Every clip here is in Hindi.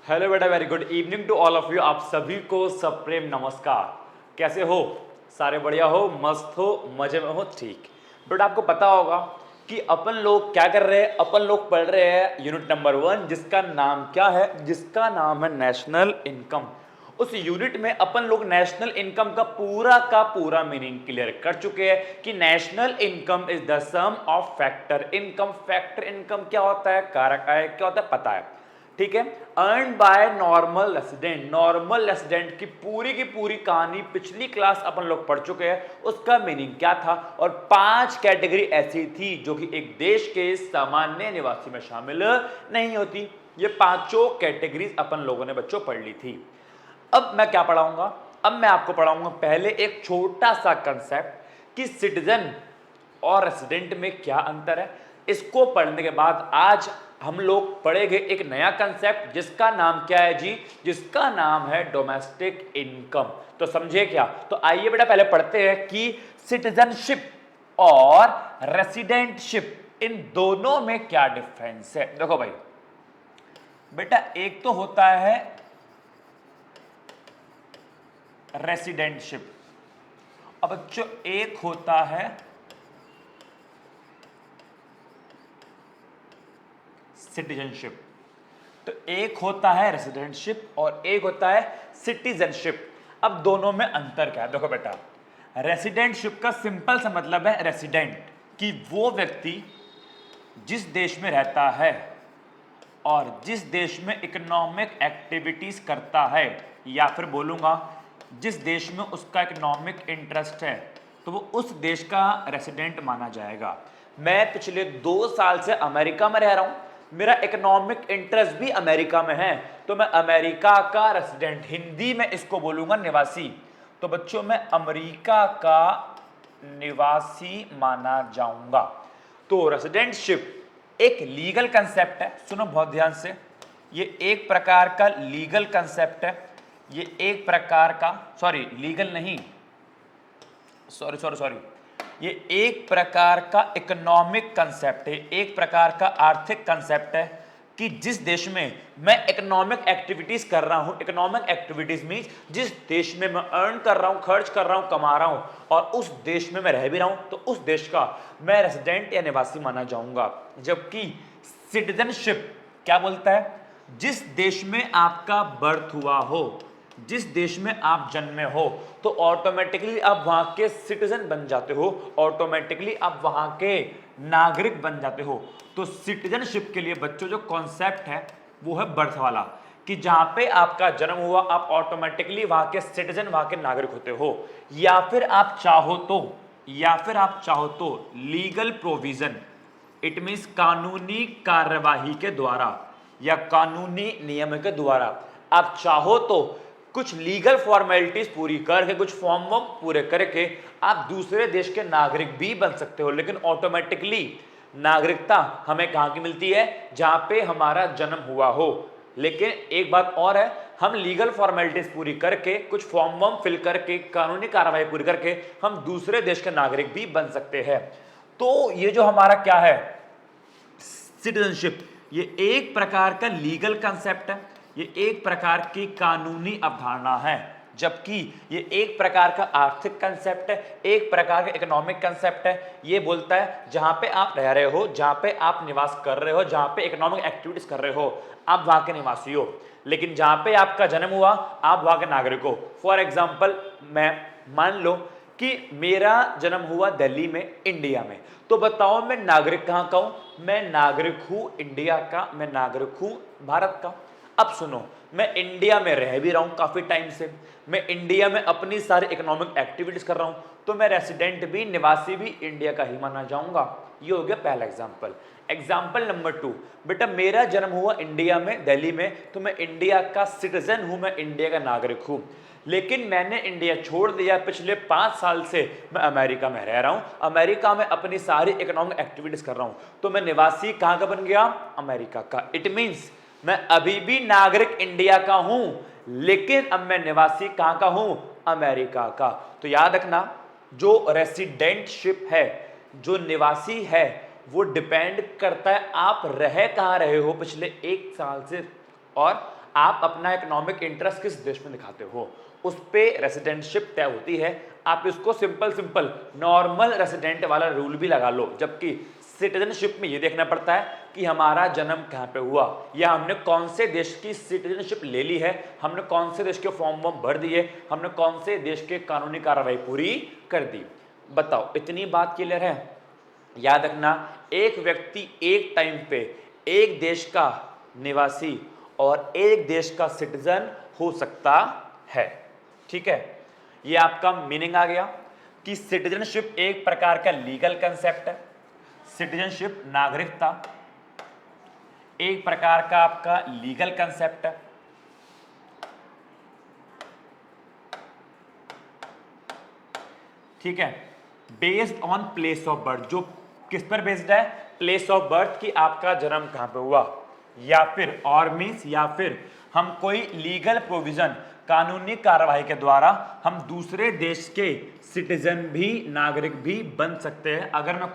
हेलो बेटा, very good evening to all of you. आप सभी को सप्रेम नमस्कार। कैसे हो? सारे बढ़िया हो, मस्त हो, मजे में हो? ठीक। बेटा आपको पता होगा कि अपन लोग क्या कर रहे हैं। अपन लोग पढ़ रहे हैं यूनिट नंबर 1, जिसका नाम क्या है? जिसका नाम है नेशनल इनकम। उस यूनिट में अपन लोग नेशनल इनकम का पूरा मीनिंग क्लियर कर चुके हैं कि national income is the sum of factor income. Factor income क्या होता है? कारक आय क्या होता है? पता है, ठीक है। Earn by normal resident. Normal resident की पूरी कहानी पिछली क्लास अपन लोग पढ़ चुके हैं। उसका मीनिंग क्या था और 5 कैटेगरी ऐसी थी जो कि एक देश के सामान्य निवासी में शामिल नहीं होती। ये पांचों कैटेगरीज अपन लोगों ने बच्चों पढ़ ली थी। अब मैं क्या पढ़ाऊंगा? अब मैं आपको पढ़ाऊंगा पहले एक छोटा सा कंसेप्ट कि सिटीजन और रेसिडेंट में क्या अंतर है। इसको पढ़ने के बाद आज हम लोग पढ़ेंगे एक नया कंसेप्ट जिसका नाम क्या है जी? जिसका नाम है डोमेस्टिक इनकम। तो समझे क्या? तो आइए बेटा पहले पढ़ते हैं कि सिटीजनशिप और रेसिडेंटशिप इन दोनों में क्या डिफरेंस है। देखो भाई बेटा, एक तो होता है रेसिडेंटशिप, अब बच्चों एक होता है सिटीजनशिप। तो एक होता है रेसिडेंटशिप और एक होता है सिटीजनशिप। अब दोनों में अंतर क्या है? देखो बेटा, रेसिडेंटशिप का सिंपल सा मतलब है रेसिडेंट, कि वो व्यक्ति जिस देश में रहता है और जिस देश में इकोनॉमिक एक्टिविटीज करता है, या फिर बोलूंगा जिस देश में उसका इकोनॉमिक इंटरेस्ट है, तो वो उस देश का रेसिडेंट माना जाएगा। मैं पिछले 2 साल से अमेरिका में रह रहा हूं, मेरा इकोनॉमिक इंटरेस्ट भी अमेरिका में है, तो मैं अमेरिका का रेसिडेंट, हिंदी में इसको बोलूंगा निवासी। तो बच्चों मैं अमेरिका का निवासी माना जाऊंगा। तो रेसिडेंटशिप एक लीगल कंसेप्ट है, सुनो बहुत ध्यान से। ये एक प्रकार का लीगल कंसेप्ट है, ये एक प्रकार का, सॉरी लीगल नहीं, सॉरी सॉरी सॉरी, ये एक प्रकार का इकोनॉमिक कंसेप्ट है, एक प्रकार का आर्थिक कंसेप्ट है कि जिस देश में मैं इकोनॉमिक एक्टिविटीज कर रहा हूं, इकोनॉमिक एक्टिविटीज मींस जिस देश में मैं अर्न कर रहा हूं, खर्च कर रहा हूं, कमा रहा हूं और उस देश में मैं रह भी रहा हूं, तो उस देश का मैं रेसिडेंट या निवासी माना जाऊंगा। जबकि सिटीजनशिप क्या बोलता है? जिस देश में आपका बर्थ हुआ हो, जिस देश में आप जन्मे हो, तो ऑटोमेटिकली आप वहां के सिटीजन बन जाते हो, ऑटोमेटिकली आप वहां के नागरिक बन जाते हो। तो सिटीजनशिप के लिए बच्चों जो कॉन्सेप्ट है वो है बर्थ वाला, कि जहां पे आपका जन्म हुआ आप ऑटोमेटिकली वहां के सिटीजन, वहां के नागरिक होते हो। या फिर आप चाहो तो लीगल प्रोविजन, इट मींस कानूनी कार्यवाही के द्वारा या कानूनी नियम के द्वारा आप चाहो तो कुछ लीगल फॉर्मेलिटीज पूरी करके, कुछ फॉर्म पूरे करके आप दूसरे देश के नागरिक भी बन सकते हो। लेकिन ऑटोमेटिकली नागरिकता हमें कहां की मिलती है? जहां पे हमारा जन्म हुआ हो। लेकिन एक बात और है, हम लीगल फॉर्मेलिटीज पूरी करके, कुछ फॉर्म फिल करके, कानूनी कार्रवाई पूरी करके हम दूसरे देश के नागरिक भी बन सकते हैं। तो ये जो हमारा क्या है सिटीजनशिप, ये एक प्रकार का लीगल कंसेप्ट है, ये एक प्रकार की कानूनी अवधारणा है, जबकि ये एक प्रकार का आर्थिक कंसेप्ट है, एक प्रकार का इकोनॉमिक कंसेप्ट है। ये बोलता है जहां पे आप रह रहे हो, जहां पे आप निवास कर रहे हो, जहां पे इकोनॉमिक एक्टिविटीज कर रहे हो, आप वहां के निवासी हो। लेकिन जहां पे आपका जन्म हुआ आप वहां के नागरिक हो। फॉर एग्जाम्पल, मैं मान लो कि मेरा जन्म हुआ दिल्ली में, इंडिया में, तो बताओ मैं नागरिक कहां का हूं? मैं नागरिक हूं इंडिया का, मैं नागरिक हूं भारत का। अब सुनो, मैं इंडिया में रह भी रहा हूं काफी टाइम से, मैं इंडिया में अपनी सारी इकोनॉमिक एक्टिविटीज कर रहा हूं, तो मैं रेसिडेंट भी, निवासी भी इंडिया का ही माना जाऊंगा। ये हो गया पहला एग्जाम्पल। एग्जाम्पल नंबर 2, बेटा मेरा जन्म हुआ इंडिया में, दिल्ली में, तो मैं इंडिया का सिटीजन हूं, मैं इंडिया का नागरिक हूं। लेकिन मैंने इंडिया छोड़ दिया, पिछले 5 साल से मैं अमेरिका में रह रहा हूं, अमेरिका में अपनी सारी इकोनॉमिक एक्टिविटीज कर रहा हूं, तो मैं निवासी कहां का बन गया? अमेरिका का। इट मींस मैं अभी भी नागरिक इंडिया का हूं, लेकिन अब मैं निवासी कहां का हूं? अमेरिका का। तो याद रखना, जो रेसिडेंटशिप है, जो निवासी है, वो डिपेंड करता है आप रह कहां रहे हो पिछले 1 साल से और आप अपना इकोनॉमिक इंटरेस्ट किस देश में दिखाते हो, उस पे रेसिडेंटशिप तय होती है। आप इसको सिंपल नॉर्मल रेसिडेंट वाला रूल भी लगा लो, जबकि सिटीजनशिप में ये देखना पड़ता है कि हमारा जन्म कहाँ पे हुआ, या हमने कौन से देश की सिटीजनशिप ले ली है, हमने कौन से देश के फॉर्म वॉर्म भर दिए, हमने कौन से देश के कानूनी कार्रवाई पूरी कर दी। बताओ, इतनी बात क्लियर है? याद रखना, एक व्यक्ति एक टाइम पे एक देश का निवासी और एक देश का सिटीजन हो सकता है। ठीक है, ये आपका मीनिंग आ गया कि सिटीजनशिप एक प्रकार का लीगल कंसेप्ट है। सिटीजनशिप, नागरिकता, एक प्रकार का आपका लीगल कंसेप्ट है। ठीक है, based on place of birth, जो किस पर बेस्ड है? प्लेस ऑफ बर्थ, की आपका जन्म कहां पे हुआ, या फिर और मीन्स, या फिर हम कोई लीगल प्रोविजन, कानूनी कार्यवाही के द्वारा हम दूसरे देश के सिटीजन भी, नागरिक भी बन सकते हैं। अगर मैं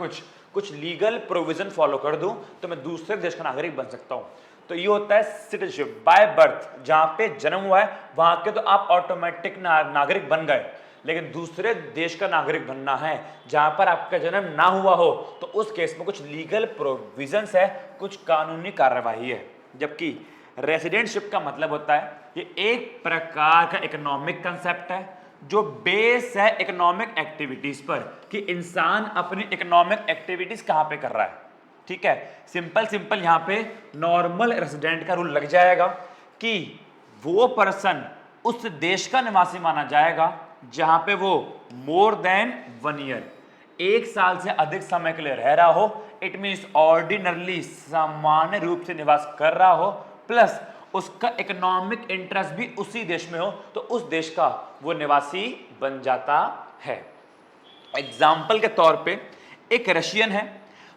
कुछ लीगल प्रोविजन फॉलो कर दूं तो मैं दूसरे देश का नागरिक बन सकता हूं। तो ये होता है सिटीजनशिप बाय बर्थ, जहां पे जन्म हुआ है वहां के तो आप ऑटोमेटिक नागरिक बन गए, लेकिन दूसरे देश का नागरिक बनना है जहां पर आपका जन्म ना हुआ हो, तो उस केस में कुछ लीगल प्रोविजंस है, कुछ कानूनी कार्यवाही है। जबकि रेसिडेंटशिप का मतलब होता है ये एक प्रकार का इकोनॉमिक कंसेप्ट है जो बेस है इकोनॉमिक एक्टिविटीज पर, कि इंसान अपनी इकोनॉमिक एक्टिविटीज कहां पे कर रहा है। ठीक है, सिंपल यहां पे नॉर्मल रेसिडेंट का रूल लग जाएगा कि वो पर्सन उस देश का निवासी माना जाएगा जहां पे वो मोर देन 1 ईयर, 1 साल से अधिक समय के लिए रह रहा हो। इट मीन्स ऑर्डिनरली, सामान्य रूप से निवास कर रहा हो, प्लस उसका इकोनॉमिक इंटरेस्ट भी उसी देश में हो, तो उस देश का वो निवासी बन जाता है। एग्जाम्पल के तौर पे एक रशियन है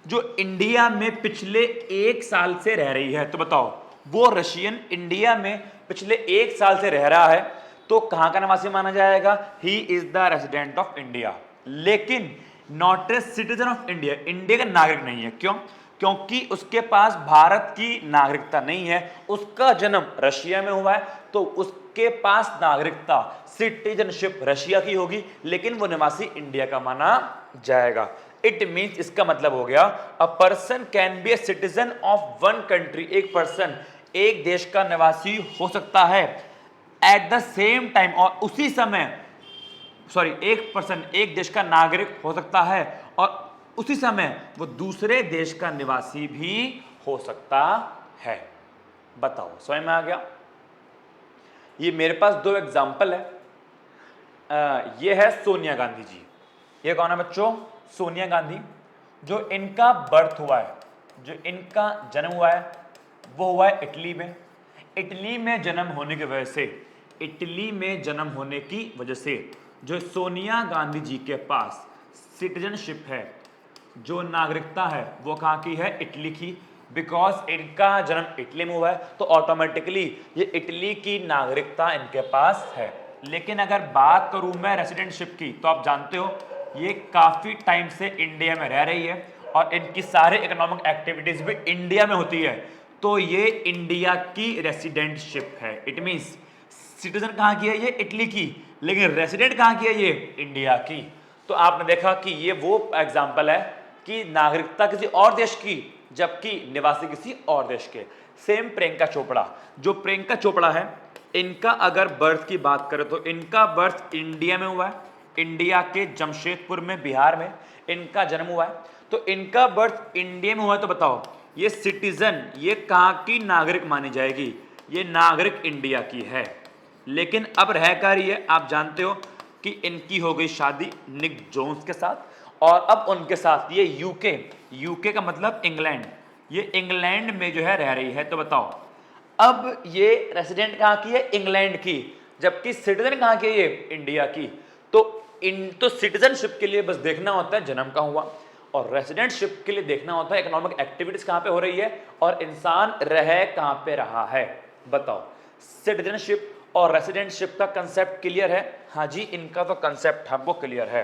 जो इंडिया में पिछले 1 साल से रह रही है। तो बताओ, वो रशियन इंडिया में पिछले 1 साल से रह रहा है, तो कहां का निवासी माना जाएगा? He is the resident of India, लेकिन not a citizen of India, India का नागरिक नहीं है। क्यों? क्योंकि उसके पास भारत की नागरिकता नहीं है, उसका जन्म रशिया में हुआ है, तो उसके पास नागरिकता, सिटीजनशिप रशिया की होगी, लेकिन वो निवासी इंडिया का माना जाएगा। इट मीन्स, इसका मतलब हो गया, a person can be A citizen of one country, एक पर्सन एक देश का निवासी हो सकता है एट द सेम टाइम, और उसी समय, एक पर्सन एक देश का नागरिक हो सकता है और उसी समय वो दूसरे देश का निवासी भी हो सकता है। बताओ, समझ में आ गया? ये मेरे पास 2 एग्जाम्पल है। ये है सोनिया गांधी जी। ये कौन है बच्चों? सोनिया गांधी। जो इनका बर्थ हुआ है, जो इनका जन्म हुआ है, वो हुआ है इटली में। इटली में जन्म होने की वजह से, इटली में जन्म होने की वजह से जो सोनिया गांधी जी के पास सिटीजनशिप है, जो नागरिकता है, वो कहाँ की है? इटली की। बिकॉज इनका जन्म इटली में हुआ है, तो ऑटोमेटिकली ये इटली की नागरिकता इनके पास है। लेकिन अगर बात करूं मैं रेसिडेंटशिप की, तो आप जानते हो ये काफी टाइम से इंडिया में रह रही है और इनकी सारे इकोनॉमिक एक्टिविटीज भी इंडिया में होती है, तो ये इंडिया की रेसिडेंटशिप है। इट मीन्स सिटीजन कहाँ की है? ये इटली की, लेकिन रेसिडेंट कहाँ की है? ये इंडिया की। तो आपने देखा कि ये वो एग्जाम्पल है कि नागरिकता किसी और देश की, जबकि निवासी किसी और देश के। सेम प्रियंका चोपड़ा, जो प्रियंका चोपड़ा है, इनका अगर बर्थ की बात करें तो इनका बर्थ इंडिया में हुआ है, इंडिया के जमशेदपुर में, बिहार में इनका जन्म हुआ है। तो इनका बर्थ इंडिया में हुआ है, तो बताओ ये सिटीजन, ये कहाँ की नागरिक मानी जाएगी? ये नागरिक इंडिया की है। लेकिन अब रह कर रही है, आप जानते हो कि इनकी हो गई शादी निक जोन्स के साथ, और अब उनके साथ ये यूके का मतलब इंग्लैंड, ये इंग्लैंड में जो है रह रही है। तो बताओ, अब ये रेसिडेंट कहाँ की है? इंग्लैंड की, जबकि सिटीजन कहाँ की है? ये इंडिया की। तो सिटीजनशिप के लिए बस देखना होता है जन्म कहाँ हुआ, और रेसिडेंटशिप के लिए देखना होता है इकोनॉमिक एक्टिविटीज कहाँ पे हो रही है और इंसान रह कहाँ पे रहा है। बताओ, सिटीजनशिप और रेसिडेंटशिप का कंसेप्ट क्लियर है? हाँ जी, इनका तो कंसेप्ट हमको क्लियर है।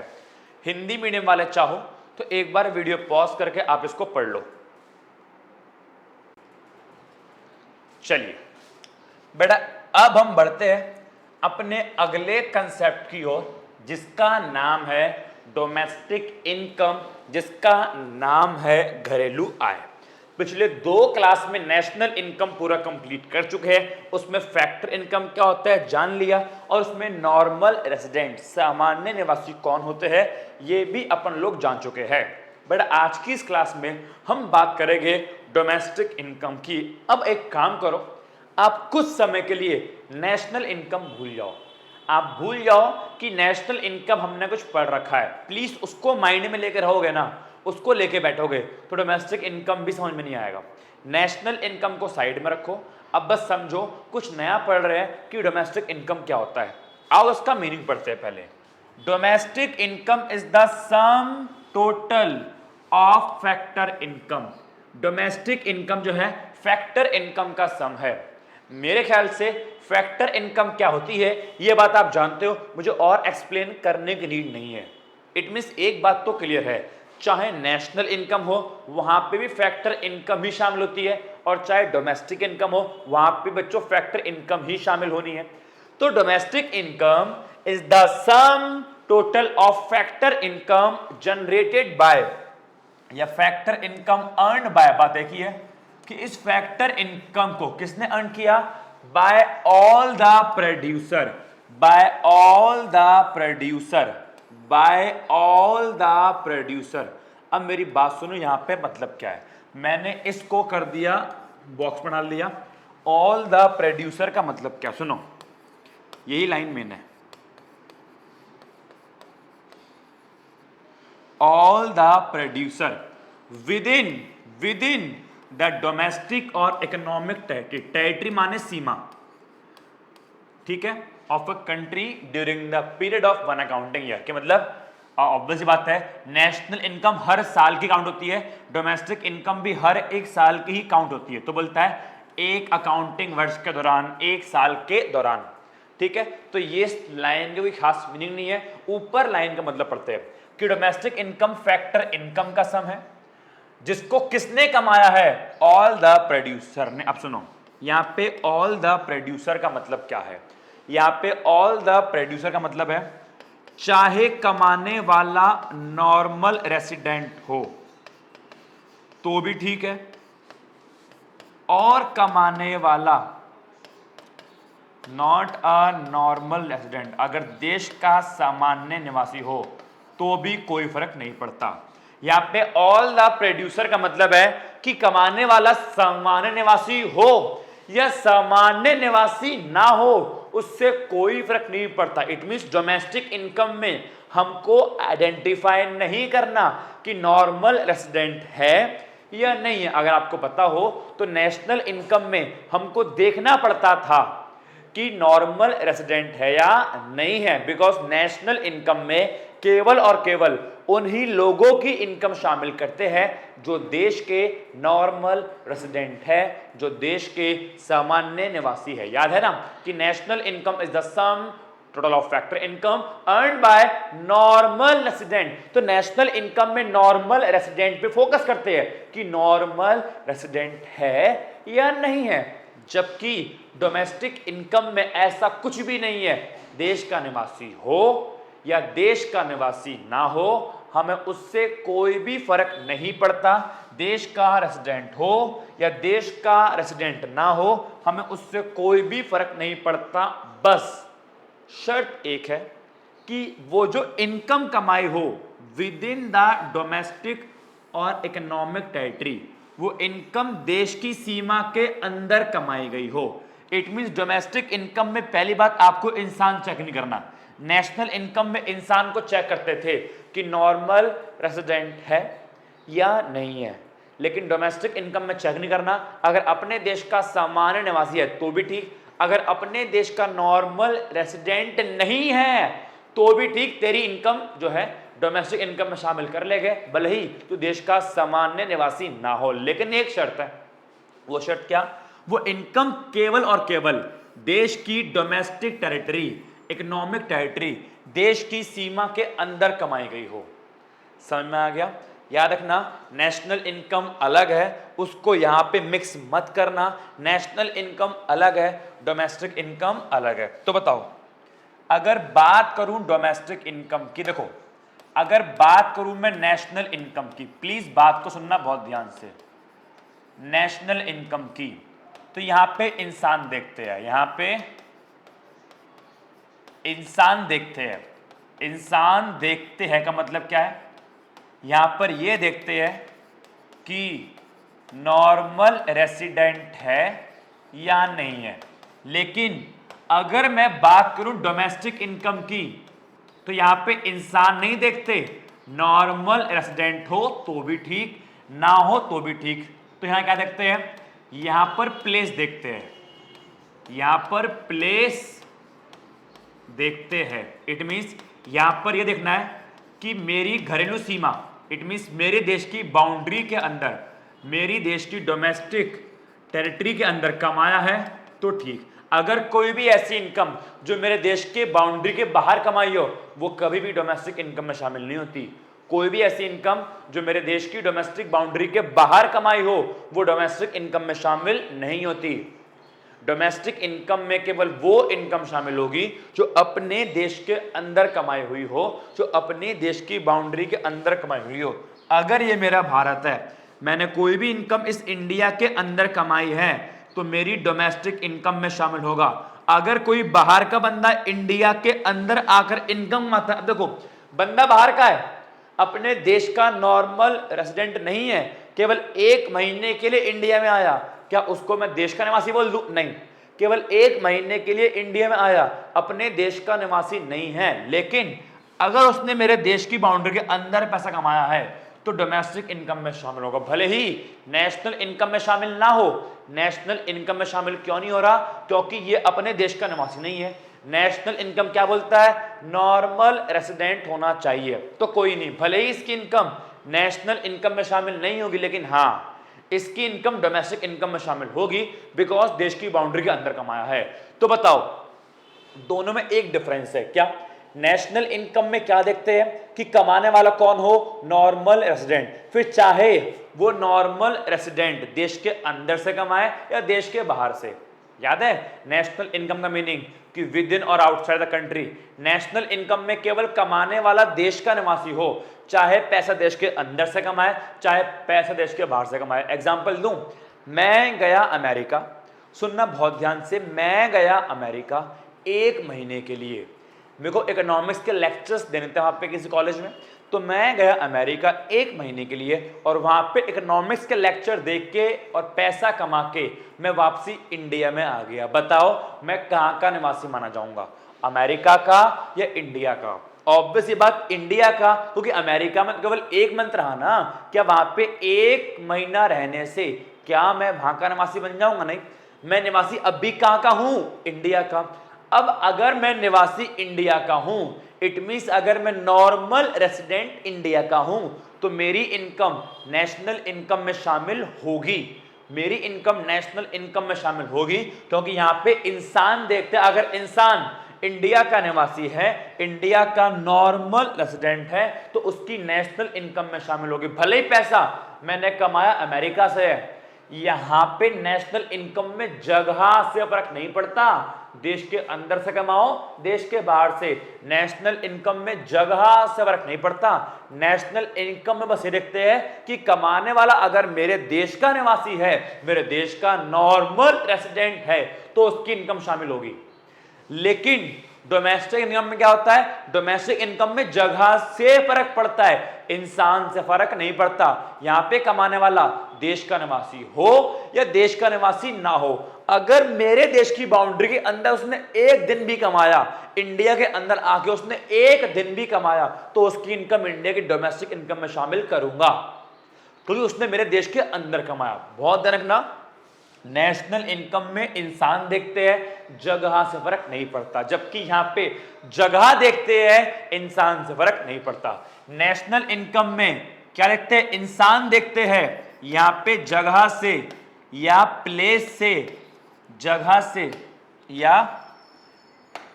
हिंदी मीडियम वाले चाहो तो एक बार वीडियो पॉज करके आप इसको पढ़ लो। चलिए, बेटा अब हम बढ़ते हैं अपने अगले कंसेप्ट की ओर, जिसका नाम है डोमेस्टिक इनकम, जिसका नाम है घरेलू आय। पिछले 2 क्लास में नेशनल इनकम पूरा कंप्लीट कर चुके हैं, उसमें फैक्टर इनकम क्या होता है जान लिया, और उसमें नॉर्मल रेजिडेंट सामान्य निवासी कौन होते हैं ये भी अपन लोग जान चुके हैं। बट आज की इस क्लास में हम बात करेंगे डोमेस्टिक इनकम की। अब एक काम करो, आप कुछ समय के लिए नेशनल इनकम भूल जाओ। आप भूल जाओ कि नेशनल इनकम हमने कुछ पढ़ रखा है, प्लीज उसको माइंड में लेकर रहोगे ना, उसको लेके बैठोगे तो डोमेस्टिक इनकम भी समझ में नहीं आएगा। नेशनल इनकम को साइड में रखो, अब बस समझो कुछ नया पढ़ रहे हैं कि डोमेस्टिक इनकम क्या होता है। आओ उसका मीनिंग पढ़ते हैं पहले। Domestic income is the sum total of factor income. Domestic income जो है फैक्टर इनकम का सम है। मेरे ख्याल से फैक्टर इनकम क्या होती है ये बात आप जानते हो, मुझे और एक्सप्लेन करने की नीड नहीं है। इट मीन्स एक बात तो क्लियर है, चाहे नेशनल इनकम हो वहां पे भी फैक्टर इनकम ही शामिल होती है, और चाहे डोमेस्टिक इनकम हो वहां पे बच्चों फैक्टर इनकम ही शामिल होनी है। तो domestic income is the sum total of factor income generated by, या फैक्टर इनकम अर्न बाय। बात एक ही है कि इस फैक्टर इनकम को किसने अर्न किया, by all the producer, by all the producer, by all the producer. अब मेरी बात सुनो, यहां पे मतलब क्या है, मैंने इसको कर दिया बॉक्स बना लिया। ऑल द प्रोड्यूसर का मतलब क्या, सुनो यही लाइन मेन है। All the producer within the domestic और इकोनॉमिक टेरिटरी, टेरिटरी माने सीमा, ठीक है, of a country during the period of one accounting year. के मतलब ऑब्वियस बात है, नेशनल इनकम हर साल की काउंट होती है, डोमेस्टिक इनकम भी हर एक साल की ही काउंट होती है। तो बोलता है एक अकाउंटिंग वर्ष के दौरान, एक साल के दौरान, ठीक है। तो ये लाइन की कोई खास मीनिंग नहीं है, ऊपर लाइन का मतलब पढ़ते हैं कि डोमेस्टिक इनकम फैक्टर इनकम का सम है, जिसको किसने कमाया है, ऑल द प्रोड्यूसर ने। अब सुनो यहां पे ऑल द प्रोड्यूसर का मतलब क्या है, यहां पे ऑल द प्रोड्यूसर का मतलब है चाहे कमाने वाला नॉर्मल रेसिडेंट हो तो भी ठीक है, और कमाने वाला नॉट अ नॉर्मल रेसिडेंट, अगर देश का सामान्य निवासी हो तो भी कोई फर्क नहीं पड़ता। यहां पे ऑल द प्रोड्यूसर का मतलब है कि कमाने वाला सामान्य निवासी हो या सामान्य निवासी ना हो, उससे कोई फर्क नहीं पड़ता। इट मींस डोमेस्टिक इनकम में हमको आइडेंटिफाई नहीं करना कि नॉर्मल रेसिडेंट है या नहीं है। अगर आपको पता हो तो नेशनल इनकम में हमको देखना पड़ता था कि नॉर्मल रेसिडेंट है या नहीं है, बिकॉज नेशनल इनकम में केवल और केवल उन्हीं लोगों की इनकम शामिल करते हैं जो देश के नॉर्मल रेसिडेंट है, जो देश के सामान्य निवासी है। याद है ना कि national income is the sum total of factor income earn by normal resident. तो नेशनल इनकम में नॉर्मल रेसिडेंट पे फोकस करते हैं कि नॉर्मल रेसिडेंट है या नहीं है, जबकि डोमेस्टिक इनकम में ऐसा कुछ भी नहीं है। देश का निवासी हो या देश का निवासी ना हो, हमें उससे कोई भी फर्क नहीं पड़ता। देश का रेसिडेंट हो या देश का रेसिडेंट ना हो, हमें उससे कोई भी फर्क नहीं पड़ता। बस शर्त एक है कि वो जो इनकम कमाई हो विद इन द डोमेस्टिक और इकोनॉमिक टेरिटरी, वो इनकम देश की सीमा के अंदर कमाई गई हो। इट मींस डोमेस्टिक इनकम में पहली बात आपको इंसान चेक नहीं करना। नेशनल इनकम में इंसान को चेक करते थे कि नॉर्मल रेसिडेंट है या नहीं है, लेकिन डोमेस्टिक इनकम में चेक नहीं करना। अगर अपने देश का सामान्य निवासी है तो भी ठीक, अगर अपने देश का नॉर्मल रेसिडेंट नहीं है तो भी ठीक, तेरी इनकम जो है डोमेस्टिक इनकम में शामिल कर लेंगे, भले ही तो देश का सामान्य निवासी ना हो। लेकिन एक शर्त है, वो शर्त क्या, वो इनकम केवल और केवल देश की डोमेस्टिक टेरिटरी, इकोनॉमिक टेरिटरी, देश की सीमा के अंदर कमाई गई हो। समझ में आ गया? याद रखना, नेशनल इनकम अलग है, उसको यहां पे मिक्स मत करना। नेशनल इनकम अलग है, डोमेस्टिक इनकम अलग है। तो बताओ, अगर बात करूं डोमेस्टिक इनकम की, देखो अगर बात करूं मैं नेशनल इनकम की, प्लीज बात को सुनना बहुत ध्यान से, नेशनल इनकम की, तो यहां पे इंसान देखते हैं, यहां पे इंसान देखते हैं। इंसान देखते हैं का मतलब क्या है, यहां पर ये देखते हैं कि नॉर्मल रेसिडेंट है या नहीं है। लेकिन अगर मैं बात करूं डोमेस्टिक इनकम की, तो यहां पे इंसान नहीं देखते, नॉर्मल रेसिडेंट हो तो भी ठीक, ना हो तो भी ठीक। तो यहां क्या देखते हैं, यहां पर प्लेस देखते हैं, यहां पर प्लेस देखते हैं। इट मीन्स यहां पर यह देखना है कि मेरी घरेलू सीमा, इट मीन्स मेरे देश की बाउंड्री के अंदर, मेरी देश की डोमेस्टिक टेरिटरी के अंदर कमाया है तो ठीक। अगर कोई भी ऐसी इनकम जो मेरे देश के बाउंड्री के बाहर कमाई हो, वो कभी भी डोमेस्टिक इनकम में शामिल नहीं होती। कोई भी ऐसी इनकम जो मेरे देश की डोमेस्टिक बाउंड्री के बाहर कमाई हो, वो डोमेस्टिक इनकम में शामिल नहीं होती। डोमेस्टिक इनकम में केवल वो इनकम शामिल होगी जो अपने देश के अंदर कमाई हुई हो, जो अपने देश की बाउंड्री के अंदर कमाई हुई हो। अगर ये मेरा भारत है, मैंने कोई भी इनकम इस इंडिया के अंदर कमाई है, तो मेरी डोमेस्टिक इनकम में शामिल होगा। अगर कोई बाहर का बंदा इंडिया के अंदर आकर इनकम कमाता है, देखो बंदा बाहर का है, अपने देश का नॉर्मल रेसिडेंट नहीं है, केवल 1 महीने के लिए इंडिया में आया, क्या उसको मैं देश का निवासी बोल दूं? नहीं, केवल 1 महीने के लिए इंडिया में आया, अपने देश का निवासी नहीं है। लेकिन अगर उसने मेरे देश की बाउंड्री के अंदर पैसा कमाया है, तो डोमेस्टिक इनकम में शामिल होगा, भले ही नेशनल इनकम में शामिल ना हो। नेशनल इनकम में शामिल क्यों नहीं हो रहा? क्योंकि ये अपने देश का निवासी नहीं है। नेशनल इनकम क्या बोलता है? नॉर्मल रेसिडेंट होना चाहिए। तो कोई नहीं, भले ही इसकी इनकम नेशनल इनकम में शामिल नहीं होगी, लेकिन हाँ इसकी इनकम डोमेस्टिक इनकम में शामिल होगी, बिकॉज देश की बाउंड्री के अंदर कमाया है। तो बताओ, दोनों में एक डिफरेंस है क्या? नेशनल इनकम में क्या देखते हैं कि कमाने वाला कौन हो? Normal resident. फिर चाहे वो नॉर्मल रेसिडेंट देश के अंदर से कमाए या देश के बाहर से। याद है नेशनल इनकम का मीनिंग कि विद इन और outside the country. National income में केवल कमाने वाला देश का निवासी हो, चाहे पैसा देश के अंदर से कमाए चाहे पैसा देश के बाहर से कमाए। एग्जांपल दूं, मैं गया अमेरिका, सुनना बहुत ध्यान से, मैं गया अमेरिका 1 महीने के लिए, मेरे को इकोनॉमिक्स के लेक्चर्स देने थे वहां पे किसी कॉलेज में। तो मैं गया अमेरिका 1 महीने के लिए और वहां पे इकोनॉमिक्स के लेक्चर देख के और पैसा कमा के मैं वापसी इंडिया में आ गया। बताओ मैं कहां का निवासी माना जाऊंगा, अमेरिका का या इंडिया का? ऑब्वियस ये बात इंडिया का, क्योंकि अमेरिका में केवल 1 मंथ रहा ना। क्या वहां पे 1 महीना रहने से क्या मैं वहां का निवासी बन जाऊंगा? नहीं, मैं निवासी अभी कहां का हूं? इंडिया का। अब अगर मैं निवासी इंडिया का हूं, इट मींस अगर मैं नॉर्मल रेसिडेंट इंडिया का हूं, तो मेरी इनकम नेशनल इनकम में शामिल होगी। मेरी इनकम नेशनल इनकम में शामिल होगी, क्योंकि यहां पे इंसान देखते हैं। अगर इंसान इंडिया का निवासी है, इंडिया का नॉर्मल रेसिडेंट है, तो उसकी नेशनल इनकम में शामिल होगी। भले ही पैसा मैंने कमाया अमेरिका से है, यहां पे नेशनल इनकम में जगह से फर्क नहीं पड़ता, देश के अंदर से कमाओ देश के बाहर से, नेशनल इनकम में जगह से फर्क नहीं पड़ता। नेशनल इनकम में बस ये देखते हैं कि कमाने वाला अगर मेरे देश का निवासी है, मेरे देश का नॉर्मल रेसिडेंट है, तो उसकी इनकम शामिल होगी। लेकिन डोमेस्टिक इनकम में क्या होता है? डोमेस्टिक इनकम में जगह से फर्क पड़ता है, इंसान से फर्क नहीं पड़ता। यहां पे कमाने वाला देश का निवासी हो या देश का निवासी ना हो, अगर मेरे देश की बाउंड्री के अंदर उसने 1 दिन भी कमाया, इंडिया के अंदर आके उसने 1 दिन भी कमाया, तो उसकी इनकम इंडिया की डोमेस्टिक इनकम में शामिल करूंगा, क्योंकि उसने मेरे देश के अंदर कमाया। बहुत ध्यान रखना, नेशनल इनकम में इंसान देखते हैं, जगह से फर्क नहीं पड़ता, जबकि यहां पे जगह देखते हैं, इंसान से फर्क नहीं पड़ता। नेशनल इनकम में क्या देखते हैं? इंसान देखते हैं, यहां पे जगह से या प्लेस से, जगह से या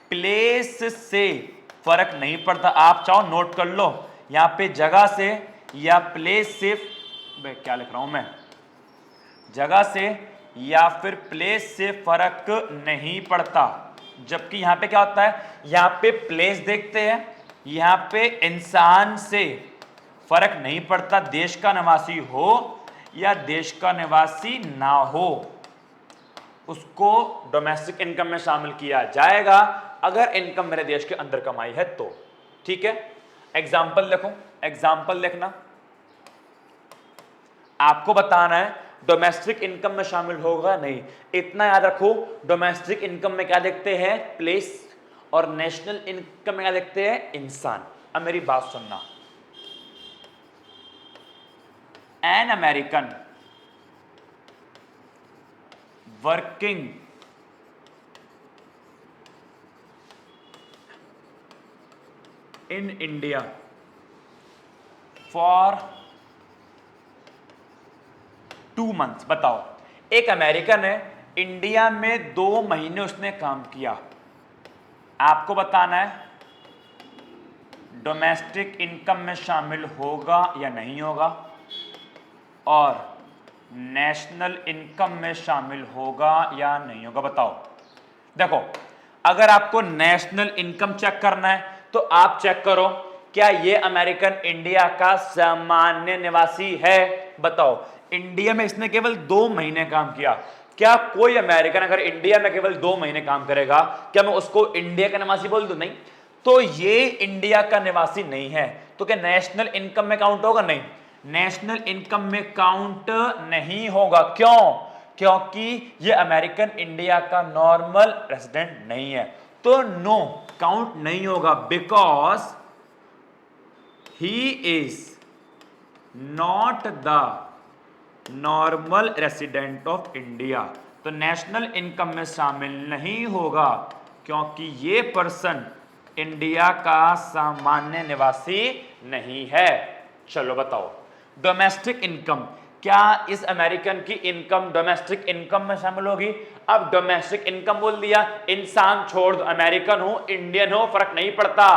प्लेस से फर्क नहीं पड़ता। आप चाहो नोट कर लो, यहां पे जगह से या प्लेस से, क्या लिख रहा हूं मैं, जगह से या फिर प्लेस से फर्क नहीं पड़ता। जबकि यहां पे क्या होता है, यहां पे प्लेस देखते हैं, यहां पे इंसान से फर्क नहीं पड़ता, देश का निवासी हो या देश का निवासी ना हो, उसको डोमेस्टिक इनकम में शामिल किया जाएगा अगर इनकम मेरे देश के अंदर कमाई है तो। ठीक है, एग्जाम्पल देखो, एग्जाम्पल देखना, आपको बताना है डोमेस्टिक इनकम में शामिल होगा नहीं। इतना याद रखो, डोमेस्टिक इनकम में क्या देखते हैं, प्लेस, और नेशनल इनकम में क्या देखते हैं, इंसान। अब मेरी बात सुनना, an American working in India for 2 months. बताओ, एक अमेरिकन है, इंडिया में 2 महीने उसने काम किया। आपको बताना है डोमेस्टिक इनकम में शामिल होगा या नहीं होगा, और नेशनल इनकम में शामिल होगा या नहीं होगा। बताओ, देखो, अगर आपको नेशनल इनकम चेक करना है तो आप चेक करो क्या ये अमेरिकन इंडिया का सामान्य निवासी है। बताओ, इंडिया में इसने केवल 2 महीने काम किया, क्या कोई अमेरिकन अगर इंडिया में केवल 2 महीने काम करेगा, क्या मैं उसको इंडिया का निवासी बोल दूं? नहीं। तो ये इंडिया का निवासी नहीं है, तो क्या नेशनल इनकम में काउंट होगा? नहीं, नेशनल इनकम में काउंट नहीं होगा। क्यों? क्योंकि ये अमेरिकन इंडिया का नॉर्मल रेजिडेंट नहीं है, तो नो, काउंट नहीं होगा, because he is not the normal resident of India. तो नेशनल इनकम में शामिल नहीं होगा क्योंकि ये पर्सन इंडिया का सामान्य निवासी नहीं है। चलो बताओ, डोमेस्टिक इनकम, क्या इस अमेरिकन की इनकम डोमेस्टिक इनकम में शामिल होगी? अब डोमेस्टिक इनकम बोल दिया, इंसान छोड़ दो, अमेरिकन हो इंडियन हो फर्क नहीं पड़ता,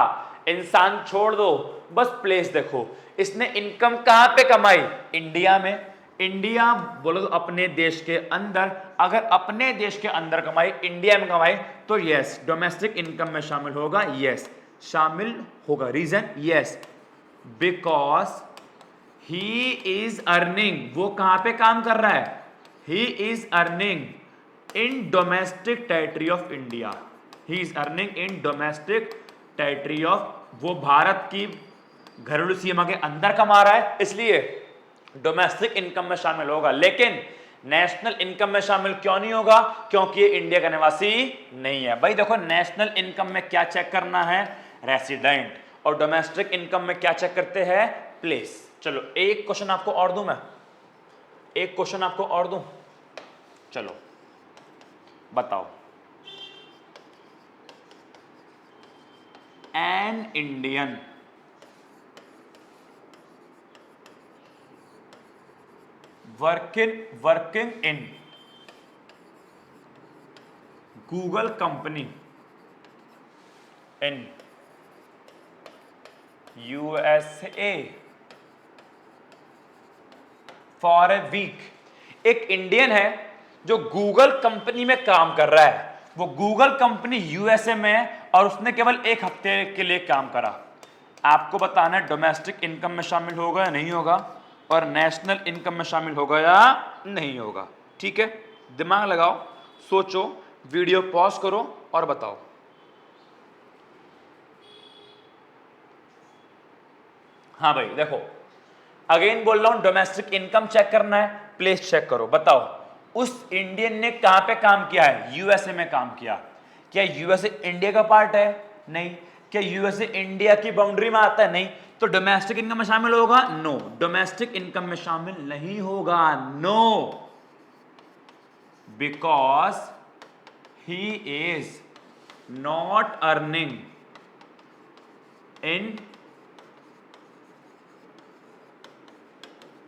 इंसान छोड़ दो, बस प्लेस देखो, इसने इनकम कहां पे कमाई? इंडिया में। इंडिया बोलो तो अपने देश के अंदर, अगर अपने देश के अंदर कमाई, इंडिया में कमाई, तो यस डोमेस्टिक इनकम में शामिल होगा, यस शामिल होगा। Reason, yes because he is earning, वो कहां पे काम कर रहा है? He is earning in domestic territory of India, he is earning in domestic territory of, वो भारत की घरेलू सीमा के अंदर कमा रहा है, इसलिए डोमेस्टिक इनकम में शामिल होगा। लेकिन नेशनल इनकम में शामिल क्यों नहीं होगा? क्योंकि ये इंडिया का निवासी नहीं है। भाई देखो, नेशनल इनकम में क्या चेक करना है? रेसिडेंट। और डोमेस्टिक इनकम में क्या चेक करते हैं? प्लेस। चलो एक क्वेश्चन आपको और दूं, मैं एक क्वेश्चन आपको और दूं, चलो बताओ, an Indian working in Google company in USA for a week। एक इंडियन है जो गूगल कंपनी में काम कर रहा है, वो गूगल कंपनी यूएसए में है और उसने केवल 1 हफ्ते के लिए काम करा। आपको बताना है डोमेस्टिक इनकम में शामिल होगा या नहीं होगा, और नेशनल इनकम में शामिल होगा या नहीं होगा। ठीक है, दिमाग लगाओ, सोचो, वीडियो पॉज करो और बताओ। हाँ भाई देखो, अगेन बोल रहा हूं, डोमेस्टिक इनकम चेक करना है, प्लेस चेक करो। बताओ, उस इंडियन ने कहां पे काम किया है? यूएसए में काम किया। क्या यूएसए इंडिया का पार्ट है? नहीं। क्या यूएसए इंडिया की बाउंड्री में आता है? नहीं। तो डोमेस्टिक इनकम में शामिल होगा? नो, डोमेस्टिक इनकम में शामिल नहीं होगा, no, because he is not earning in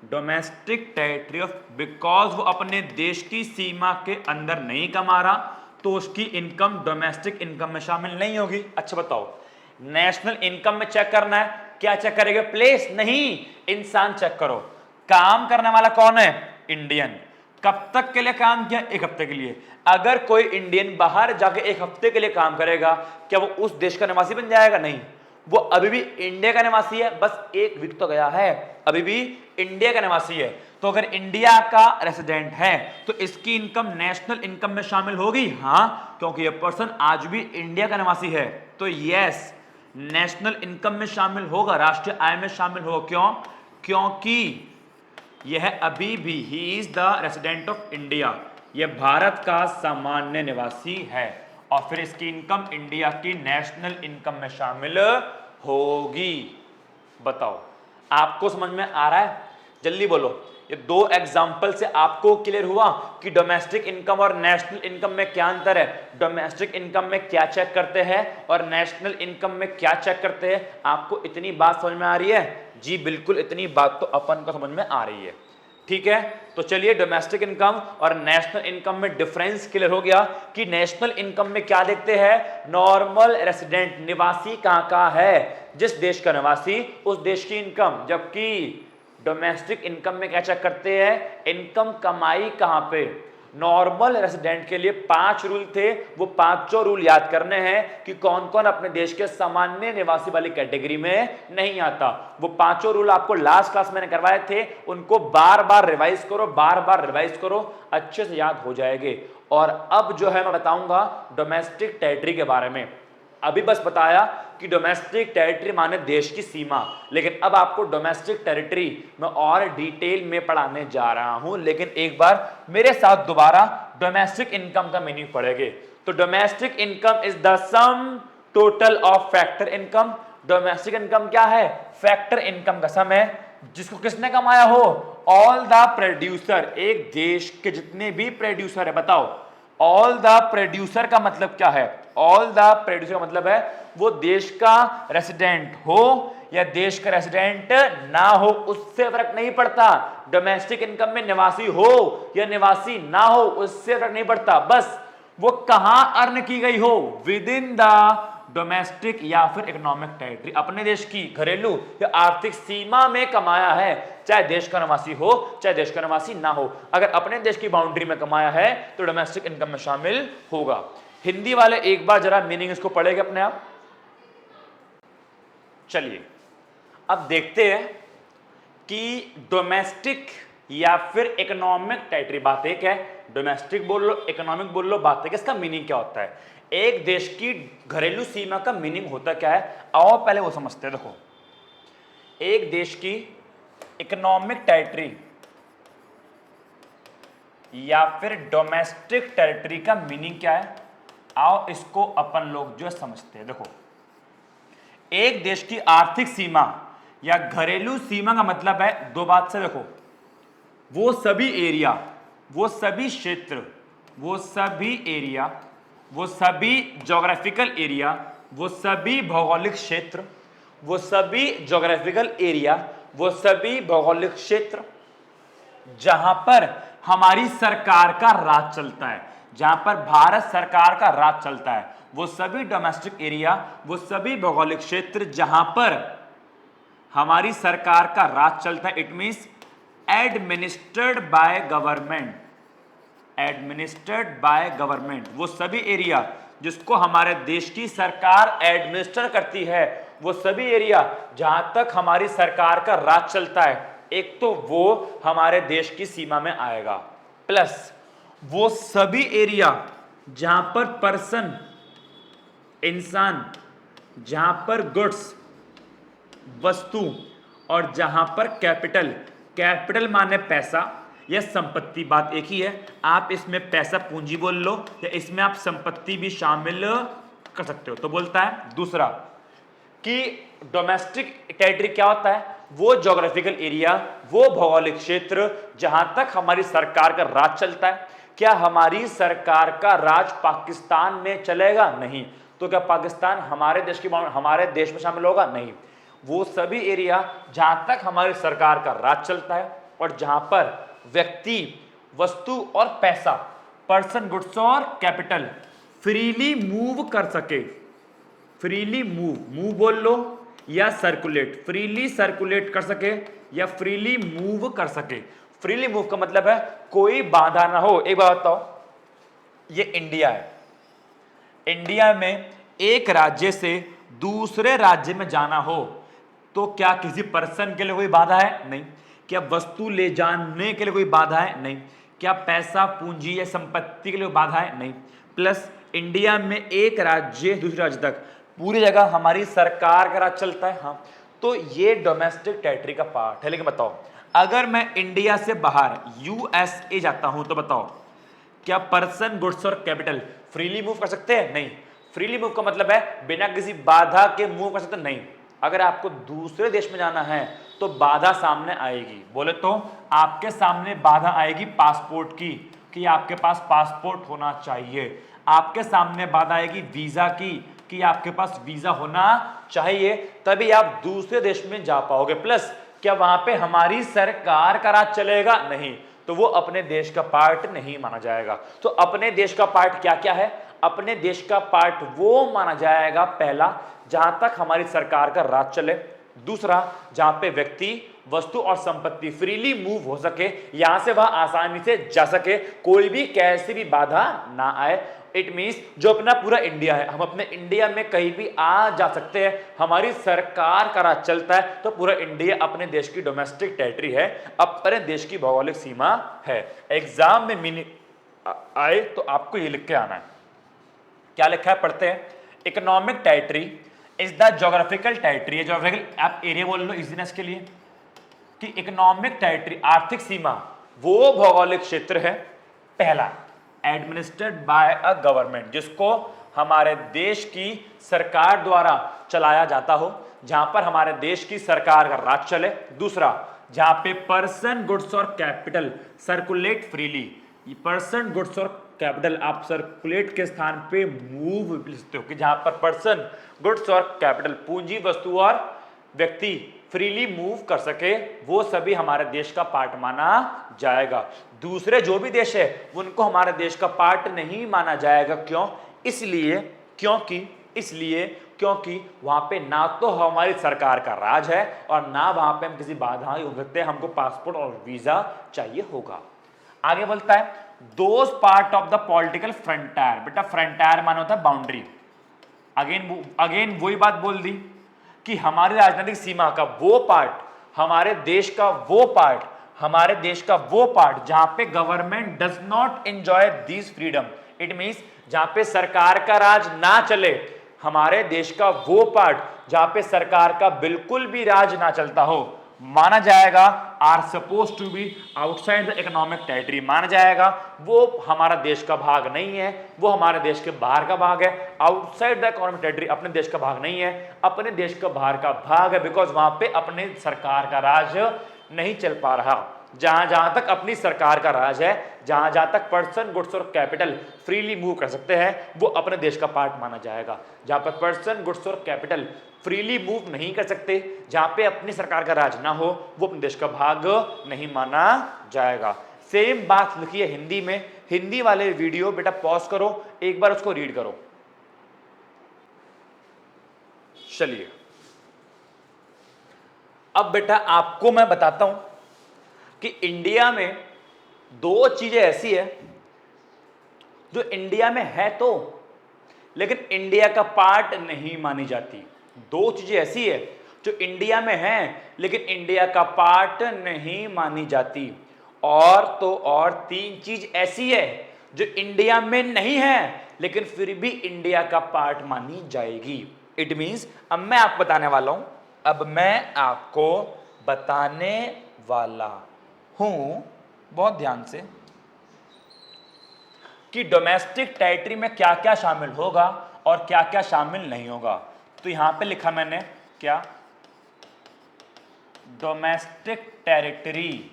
domestic territory of, because वो अपने देश की सीमा के अंदर नहीं कमा रहा, तो उसकी इनकम डोमेस्टिक इनकम में शामिल नहीं होगी। अच्छा बताओ, नेशनल इनकम में चेक करना है, क्या चेक करेगा? प्लेस नहीं, इंसान चेक करो। काम करने वाला कौन है? इंडियन। कब तक के लिए काम किया? 1 हफ्ते के लिए। अगर कोई इंडियन बाहर जाके 1 हफ्ते के लिए काम करेगा, क्या वो उस देश का निवासी बन जाएगा? नहीं, वो अभी भी इंडिया का निवासी है, बस 1 वीक तो गया है, अभी भी इंडिया का निवासी है। तो अगर इंडिया का रेसिडेंट है तो इसकी इनकम नेशनल इनकम में शामिल होगी? हाँ, क्योंकि ये पर्सन आज भी इंडिया का निवासी है, तो यस, नेशनल इनकम में शामिल होगा, राष्ट्रीय आय में शामिल होगा। क्यों? क्योंकि यह अभी भी ही is the resident of India, यह भारत का सामान्य निवासी है, और फिर इसकी इनकम इंडिया की नेशनल इनकम में शामिल होगी। बताओ, आपको समझ में आ रहा है? जल्दी बोलो। ये 2 एग्जाम्पल से आपको क्लियर हुआ कि डोमेस्टिक इनकम और नेशनल इनकम में क्या अंतर है, डोमेस्टिक इनकम में क्या चेक करते हैं और नेशनल इनकम में क्या चेक करते हैं। आपको इतनी बात समझ में आ रही है? जी बिल्कुल, इतनी बात तो अपन को समझ में आ रही है। ठीक है, तो चलिए डोमेस्टिक इनकम और नेशनल इनकम में डिफरेंस क्लियर हो गया कि नेशनल इनकम में क्या देखते हैं? नॉर्मल रेसिडेंट, निवासी कहां का है, जिस देश का निवासी उस देश की इनकम। जबकि डोमेस्टिक इनकम में क्या चेक करते हैं? इनकम कमाई कहां पे। नॉर्मल रेसिडेंट के लिए 5 रूल थे, वो 5 रूल याद करने हैं कि कौन कौन अपने देश के सामान्य निवासी वाली कैटेगरी में नहीं आता। वो 5 रूल आपको लास्ट क्लास मैंने करवाए थे, उनको बार बार रिवाइज करो, बार बार रिवाइज करो, अच्छे से याद हो जाएंगे। और अब जो है मैं बताऊंगा डोमेस्टिक टेरिटरी के बारे में। अभी बस बताया कि डोमेस्टिक टेरिटरी माने देश की सीमा, लेकिन अब आपको डोमेस्टिक टेरिटरी में और डिटेल में पढ़ाने जा रहा हूं। लेकिन एक बार मेरे साथ दोबारा डोमेस्टिक इनकम का मीनिंग पढ़ेंगे। तो domestic income is the sum total of factor income. Domestic income क्या है? फैक्टर इनकम का सम है, जिसको किसने कमाया हो? ऑल द प्रोड्यूसर, एक देश के जितने भी प्रोड्यूसर है। बताओ, ऑल द प्रोड्यूसर का मतलब क्या है? ऑल द प्रोड्यूसर का मतलब है वो देश का रेसिडेंट हो या देश का रेसिडेंट ना हो, उससे फर्क नहीं पड़ता। डोमेस्टिक इनकम में निवासी हो या निवासी ना हो, उससे फर्क नहीं पड़ता, बस वो कहां अर्न की गई हो, विद इन द डोमेस्टिक या फिर इकोनॉमिक टेरिटरी, अपने देश की घरेलू या आर्थिक सीमा में कमाया है, चाहे देश का निवासी हो चाहे देश का निवासी ना हो। अगर अपने देश की बाउंड्री में कमाया है तो डोमेस्टिक इनकम में शामिल होगा। हिंदी वाले एक बार जरा मीनिंग इसको पढ़ेंगे अपने आप। चलिए अब देखते हैं कि डोमेस्टिक या फिर इकोनॉमिक टेरिटरी, बात एक है, डोमेस्टिक बोल लो इकोनॉमिक बोल लो, बात एक, इसका मीनिंग क्या होता है? एक देश की घरेलू सीमा का मीनिंग होता क्या है, आओ पहले वो समझते हैं। देखो, एक देश की इकोनॉमिक टेरिटरी या फिर डोमेस्टिक टेरिटरी का मीनिंग क्या है, आओ इसको अपन लोग जो समझते हैं। देखो, एक देश की आर्थिक सीमा या घरेलू सीमा का मतलब है 2 बात से। देखो, वो सभी एरिया, वो सभी क्षेत्र, वो सभी एरिया, वो सभी ज्योग्राफिकल एरिया, वो सभी भौगोलिक क्षेत्र, वो सभी ज्योग्राफिकल एरिया, वो सभी भौगोलिक क्षेत्र जहां पर हमारी सरकार का राज चलता है, जहां पर भारत सरकार का राज चलता है, वो सभी डोमेस्टिक एरिया, वो सभी भौगोलिक क्षेत्र जहां पर हमारी सरकार का राज चलता है, it means administered by government, administered by government, वो सभी एरिया जिसको हमारे देश की सरकार एडमिनिस्टर करती है, वो सभी एरिया जहां तक हमारी सरकार का राज चलता है, एक तो वो हमारे देश की सीमा में आएगा, प्लस वो सभी एरिया जहां पर पर्सन, इंसान, जहां पर गुड्स, वस्तु, और जहां पर कैपिटल, कैपिटल माने पैसा या संपत्ति, बात एक ही है। आप इसमें पैसा पूंजी बोल लो या इसमें आप संपत्ति भी शामिल कर सकते हो। तो बोलता है दूसरा कि डोमेस्टिक टेरिटरी क्या होता है, वो ज्योग्राफिकल एरिया, वो भौगोलिक क्षेत्र जहां तक हमारी सरकार का राज चलता है। क्या हमारी सरकार का राज पाकिस्तान में चलेगा? नहीं। तो क्या पाकिस्तान हमारे देश की हमारे देश में शामिल होगा? नहीं। वो सभी एरिया जहां तक हमारी सरकार का राज चलता है और जहां पर व्यक्ति, वस्तु और पैसा, पर्सन, गुड्स और कैपिटल फ्रीली मूव कर सके, फ्रीली मूव, मूव बोल लो या सर्कुलेट, फ्रीली सर्कुलेट कर सके या फ्रीली मूव कर सके। फ्रीली मूव का मतलब है कोई बाधा ना हो। एक बात बताओ, ये इंडिया है, इंडिया में एक राज्य से दूसरे राज्य में जाना हो तो क्या किसी पर्सन के लिए कोई बाधा है? नहीं। क्या वस्तु ले जाने के लिए कोई बाधा है? नहीं। क्या पैसा, पूंजी या संपत्ति के लिए बाधा है? नहीं। प्लस इंडिया में एक राज्य दूसरे राज्य तक पूरी जगह हमारी सरकार का राज चलता है। हाँ, तो ये डोमेस्टिक टेरिटरी का पार्ट है। लेकिन बताओ, अगर मैं इंडिया से बाहर यूएसए जाता हूं तो बताओ, क्या पर्सन, गुड्स और कैपिटल फ्रीली मूव कर सकते हैं? नहीं। फ्रीली मूव का मतलब है बिना किसी बाधा के मूव कर सकते? नहीं। अगर आपको दूसरे देश में जाना है तो बाधा सामने आएगी। बोले तो आपके सामने बाधा आएगी पासपोर्ट की, कि आपके पास पासपोर्ट होना चाहिए। आपके सामने बाधा आएगी वीजा की, कि आपके पास वीजा होना चाहिए, तभी आप दूसरे देश में जा पाओगे। प्लस क्या वहां पे हमारी सरकार का राज चलेगा? नहीं, तो वो अपने देश का पार्ट नहीं माना जाएगा। तो अपने देश का पार्ट क्या क्या है? अपने देश का पार्ट वो माना जाएगा, पहला, जहां तक हमारी सरकार का राज चले। दूसरा, जहां पे व्यक्ति, वस्तु और संपत्ति फ्रीली मूव हो सके, यहां से वह आसानी से जा सके, कोई भी कैसी भी बाधा ना आए। इट मीन्स जो अपना पूरा इंडिया है, हम अपने इंडिया में कहीं भी आ जा सकते हैं, हमारी सरकार का राज चलता है, तो पूरा इंडिया अपने देश की डोमेस्टिक टेरिटरी है, अपने देश की भौगोलिक सीमा है। एग्जाम में मीनिंग आए तो आपको ये लिख के आना है। क्या लिखा है, पढ़ते हैं। Economic territory is the geographical territory, geographical आप एरिया बोल लो इजीनेस के लिए, कि इकोनॉमिक टेरिटरी आर्थिक सीमा वो भौगोलिक क्षेत्र है, पहला, एडमिनिस्ट्रेड बाय अ गवर्नमेंट, जिसको हमारे देश की सरकार द्वारा चलाया जाता हो, जहां पर हमारे देश की सरकार का राज चले। दूसरा, जहां पे पर्सन, गुड्स और capital circulate freely, person, goods और कैपिटल आप सर्कुलेट के स्थान पे मूव लिख सकते हो, कि जहां पर पर्सन, गुड्स और कैपिटल पूंजी, वस्तु और व्यक्ति फ्रीली मूव कर सके, वो सभी हमारे देश का पार्ट माना जाएगा। दूसरे जो भी देश है उनको हमारे देश का पार्ट नहीं माना जाएगा। क्यों? इसलिए क्योंकि वहां पे ना तो हमारी सरकार का राज है और ना वहां पे हम किसी बाधा हो सकते हैं, हमको पासपोर्ट और वीजा चाहिए होगा। आगे बोलता है, those part of the political frontier, बेटा फ्रंटायर माना होता है बाउंड्री। अगेन वही बात बोल दी कि हमारी राजनीतिक सीमा का वो पार्ट, हमारे देश का वो पार्ट, हमारे देश का वो पार्ट जहां पे government does not enjoy this freedom. It means जहां पे सरकार का राज ना चले, हमारे देश का वो पार्ट जहां पे सरकार का बिल्कुल भी राज ना चलता हो, माना जाएगा are suppose to be outside the economic territory, माना जाएगा वो हमारा देश का भाग नहीं है, वो हमारे देश के बाहर का भाग है। आउटसाइड द इकोनॉमिक टेरिटरी अपने देश का भाग नहीं है, अपने देश का बाहर का भाग है, बिकॉज वहां पे अपने सरकार का राज नहीं चल पा रहा। जहां जहां तक अपनी सरकार का राज है, जहां जहां तक पर्सन, गुड्स और कैपिटल फ्रीली मूव कर सकते हैं, वो अपने देश का पार्ट माना जाएगा। जहां पर पर्सन, गुड्स और कैपिटल फ्रीली मूव नहीं कर सकते, जहां पे अपनी सरकार का राज ना हो, वो अपने देश का भाग नहीं माना जाएगा। सेम बात लिखी है हिंदी में। हिंदी वाले वीडियो बेटा पॉज करो, एक बार उसको रीड करो। चलिए अब बेटा आपको मैं बताता हूं कि इंडिया में दो चीजें ऐसी है जो इंडिया में है तो लेकिन इंडिया का पार्ट नहीं मानी जाती। दो चीजें ऐसी है जो इंडिया में है लेकिन इंडिया का पार्ट नहीं मानी जाती। और तो और तीन चीज ऐसी है जो इंडिया में नहीं है लेकिन फिर भी इंडिया का पार्ट मानी जाएगी। इट मींस अब मैं आपको बताने वाला हूं, बहुत ध्यान से, कि डोमेस्टिक टेरिटरी में क्या क्या शामिल होगा और क्या क्या शामिल नहीं होगा। तो यहां पे लिखा मैंने क्या, domestic territory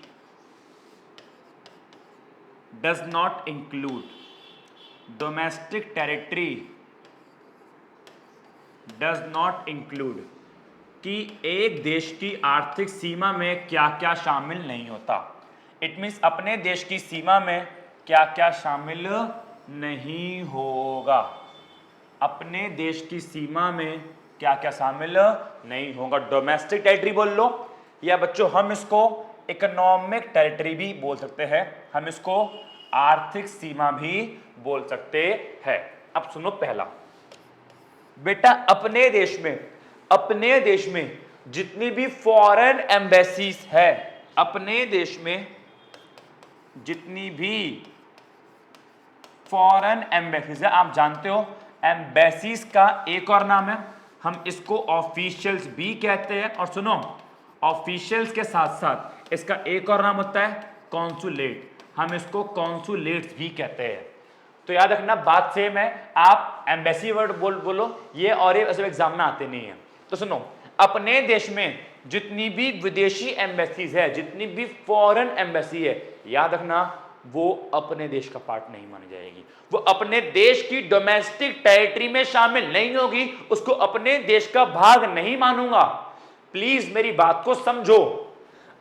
does not include, domestic territory does not include, कि एक देश की आर्थिक सीमा में क्या क्या शामिल नहीं होता। इट मीन्स अपने देश की सीमा में क्या क्या शामिल नहीं होगा, अपने देश की सीमा में क्या क्या शामिल नहीं होगा। डोमेस्टिक टेरिटरी बोल लो, या बच्चों हम इसको इकोनॉमिक टेरिटरी भी बोल सकते हैं, हम इसको आर्थिक सीमा भी बोल सकते हैं। अब सुनो पहला, बेटा अपने देश में जितनी भी फॉरेन एम्बेसीज है, अपने देश में जितनी भी फॉरेन एम्बेसीज है, आप जानते हो एम्बेसीज का एक और नाम है, हम इसको ऑफिशियल्स भी कहते हैं। और सुनो, ऑफिशियल्स के साथ साथ इसका एक और नाम होता है कॉन्सुलेट, हम इसको कॉन्सुलेट्स भी कहते हैं। तो याद रखना बात सेम है, आप एम्बेसी वर्ड बोलो ये और ये ऐसे एग्जाम में आते नहीं है। तो सुनो, अपने देश में जितनी भी विदेशी एम्बेसीज है, जितनी भी फॉरेन एम्बेसी है, याद रखना वो अपने देश का पार्ट नहीं मानी जाएगी, वो अपने देश की डोमेस्टिक टेरिटरी में शामिल नहीं होगी, उसको अपने देश का भाग नहीं मानूंगा। प्लीज मेरी बात को समझो।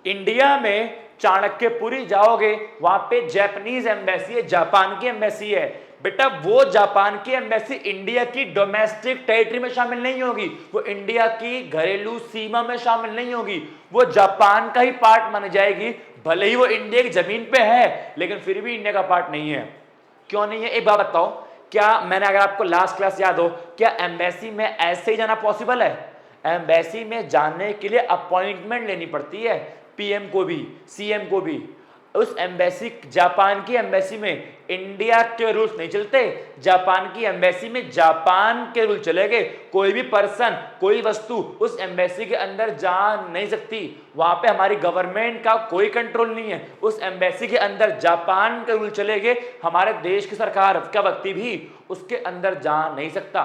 इंडिया में चाणक्यपुरी जाओगे, वहां पे जापानीज एम्बेसी है, जापान की एम्बेसी है, बेटा वो जापान की एम्बेसी इंडिया की डोमेस्टिक टेरिटरी में शामिल नहीं होगी, वो इंडिया की घरेलू सीमा में शामिल नहीं होगी, वो जापान का ही पार्ट मानी जाएगी। भले ही वो इंडिया की जमीन पे है, लेकिन फिर भी इंडिया का पार्ट नहीं है। क्यों नहीं है, एक बात बताओ, क्या मैंने, अगर आपको लास्ट क्लास याद हो, क्या एम्बेसी में ऐसे ही जाना पॉसिबल है? एम्बेसी में जाने के लिए अपॉइंटमेंट लेनी पड़ती है, पीएम को भी, सीएम को भी। उस एम्बेसी, जापान की एम्बेसी में इंडिया के रूल्स नहीं चलते, जापान की एम्बेसी में जापान के रूल चलेंगे। कोई भी पर्सन, कोई वस्तु उस एम्बेसी के अंदर जा नहीं सकती, वहां पे हमारी गवर्नमेंट का कोई कंट्रोल नहीं है। उस एम्बेसी के अंदर जापान के रूल चलेंगे, हमारे देश की सरकार का व्यक्ति भी उसके अंदर जा नहीं सकता।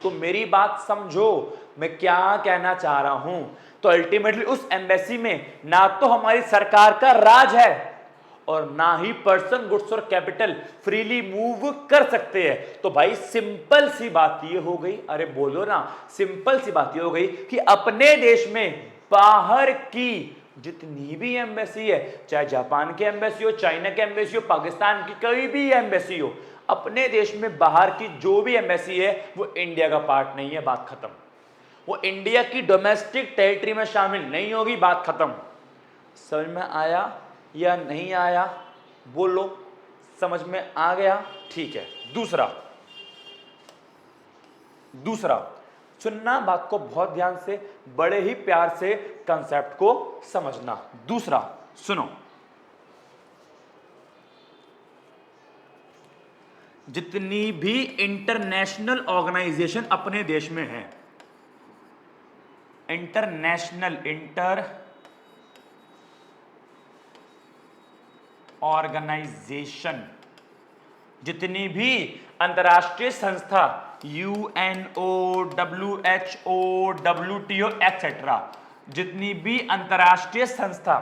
तो मेरी बात समझो, मैं क्या कहना चाह रहा हूं। तो अल्टीमेटली उस एम्बेसी में ना तो हमारी सरकार का राज है और ना ही पर्सन, गुड्स और कैपिटल फ्रीली मूव कर सकते हैं। तो भाई सिंपल सी बात ये हो गई, अरे बोलो ना, सिंपल सी बात ये हो गई कि अपने देश में बाहर की जितनी भी एम्बेसी है, चाहे जापान की एम्बेसी हो, चाइना की एम्बेसी हो, पाकिस्तान की कोई भी एम्बेसी हो, अपने देश में बाहर की जो भी एम्बेसी है वो इंडिया का पार्ट नहीं है, बात खत्म। वो इंडिया की डोमेस्टिक टेरिटरी में शामिल नहीं होगी, बात खत्म। समझ में आया या नहीं आया, बोलो। समझ में आ गया, ठीक है। दूसरा सुनना, बात को बहुत ध्यान से, बड़े ही प्यार से कंसेप्ट को समझना। दूसरा सुनो, जितनी भी इंटरनेशनल ऑर्गेनाइजेशन अपने देश में है, इंटर ऑर्गेनाइजेशन, जितनी भी अंतरराष्ट्रीय संस्था, यूएनओ, WHO, WTO एक्सेट्रा, जितनी भी अंतरराष्ट्रीय संस्था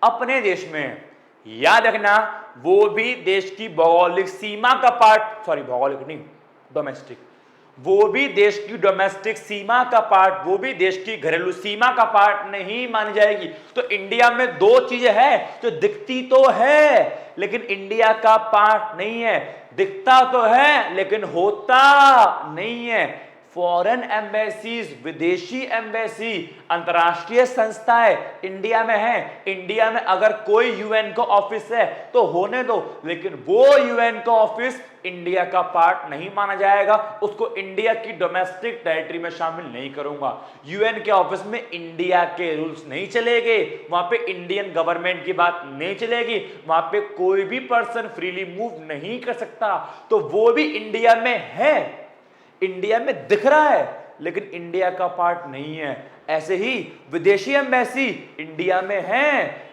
अपने देश में, याद रखना वो भी देश की भौगोलिक सीमा का पार्ट, सॉरी भौगोलिक नहीं, डोमेस्टिक, वो भी देश की डोमेस्टिक सीमा का पार्ट, वो भी देश की घरेलू सीमा का पार्ट नहीं मानी जाएगी। तो इंडिया में दो चीजें हैं जो दिखती तो है लेकिन इंडिया का पार्ट नहीं है, दिखता तो है लेकिन होता नहीं है। फॉरेन एम्बेसीज, विदेशी एम्बेसी, अंतरराष्ट्रीय संस्थाएं इंडिया में है। इंडिया में अगर कोई यूएन का ऑफिस है तो होने दो, लेकिन वो यूएन का ऑफिस इंडिया का पार्ट नहीं माना जाएगा, उसको इंडिया की डोमेस्टिक टेरिटरी में शामिल नहीं करूंगा। यूएन के ऑफिस में इंडिया के रूल्स नहीं चलेंगे, वहां पे इंडियन गवर्नमेंट की बात नहीं चलेगी, वहां पे कोई भी पर्सन फ्रीली मूव नहीं कर सकता। तो वो भी इंडिया में है, इंडिया में दिख रहा है लेकिन इंडिया का पार्ट नहीं है। ऐसे ही विदेशी एम्बेसी इंडिया में है,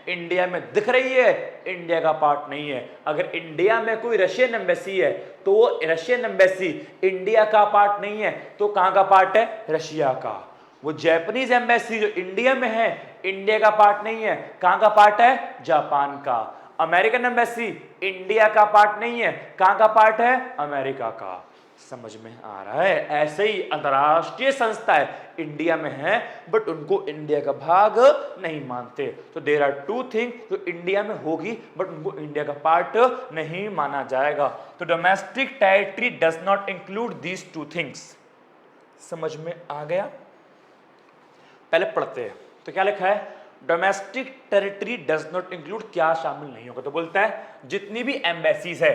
इंडिया में दिख रही है, इंडिया का पार्ट नहीं है। अगर इंडिया में कोई रशियन एम्बेसी है तो वो रशियन एम्बेसी इंडिया का पार्ट नहीं है, तो कहां का पार्ट है? रशिया का। वो जापानीज एम्बेसी जो इंडिया में है, इंडिया का पार्ट नहीं है, कहां का पार्ट है? जापान का। अमेरिकन एम्बेसी इंडिया का पार्ट नहीं है, कहां का पार्ट है? अमेरिका का। समझ में आ रहा है? ऐसे ही अंतरराष्ट्रीय संस्थाएं इंडिया में है बट उनको इंडिया का भाग नहीं मानते। तो देयर आर टू थिंग जो इंडिया में होगी बट उनको इंडिया का पार्ट नहीं माना जाएगा। तो domestic territory does not include these two things. समझ में आ गया? पहले पढ़ते हैं। तो क्या लिखा है, domestic territory does not include, क्या शामिल नहीं होगा? तो बोलता है जितनी भी एम्बेसीज है,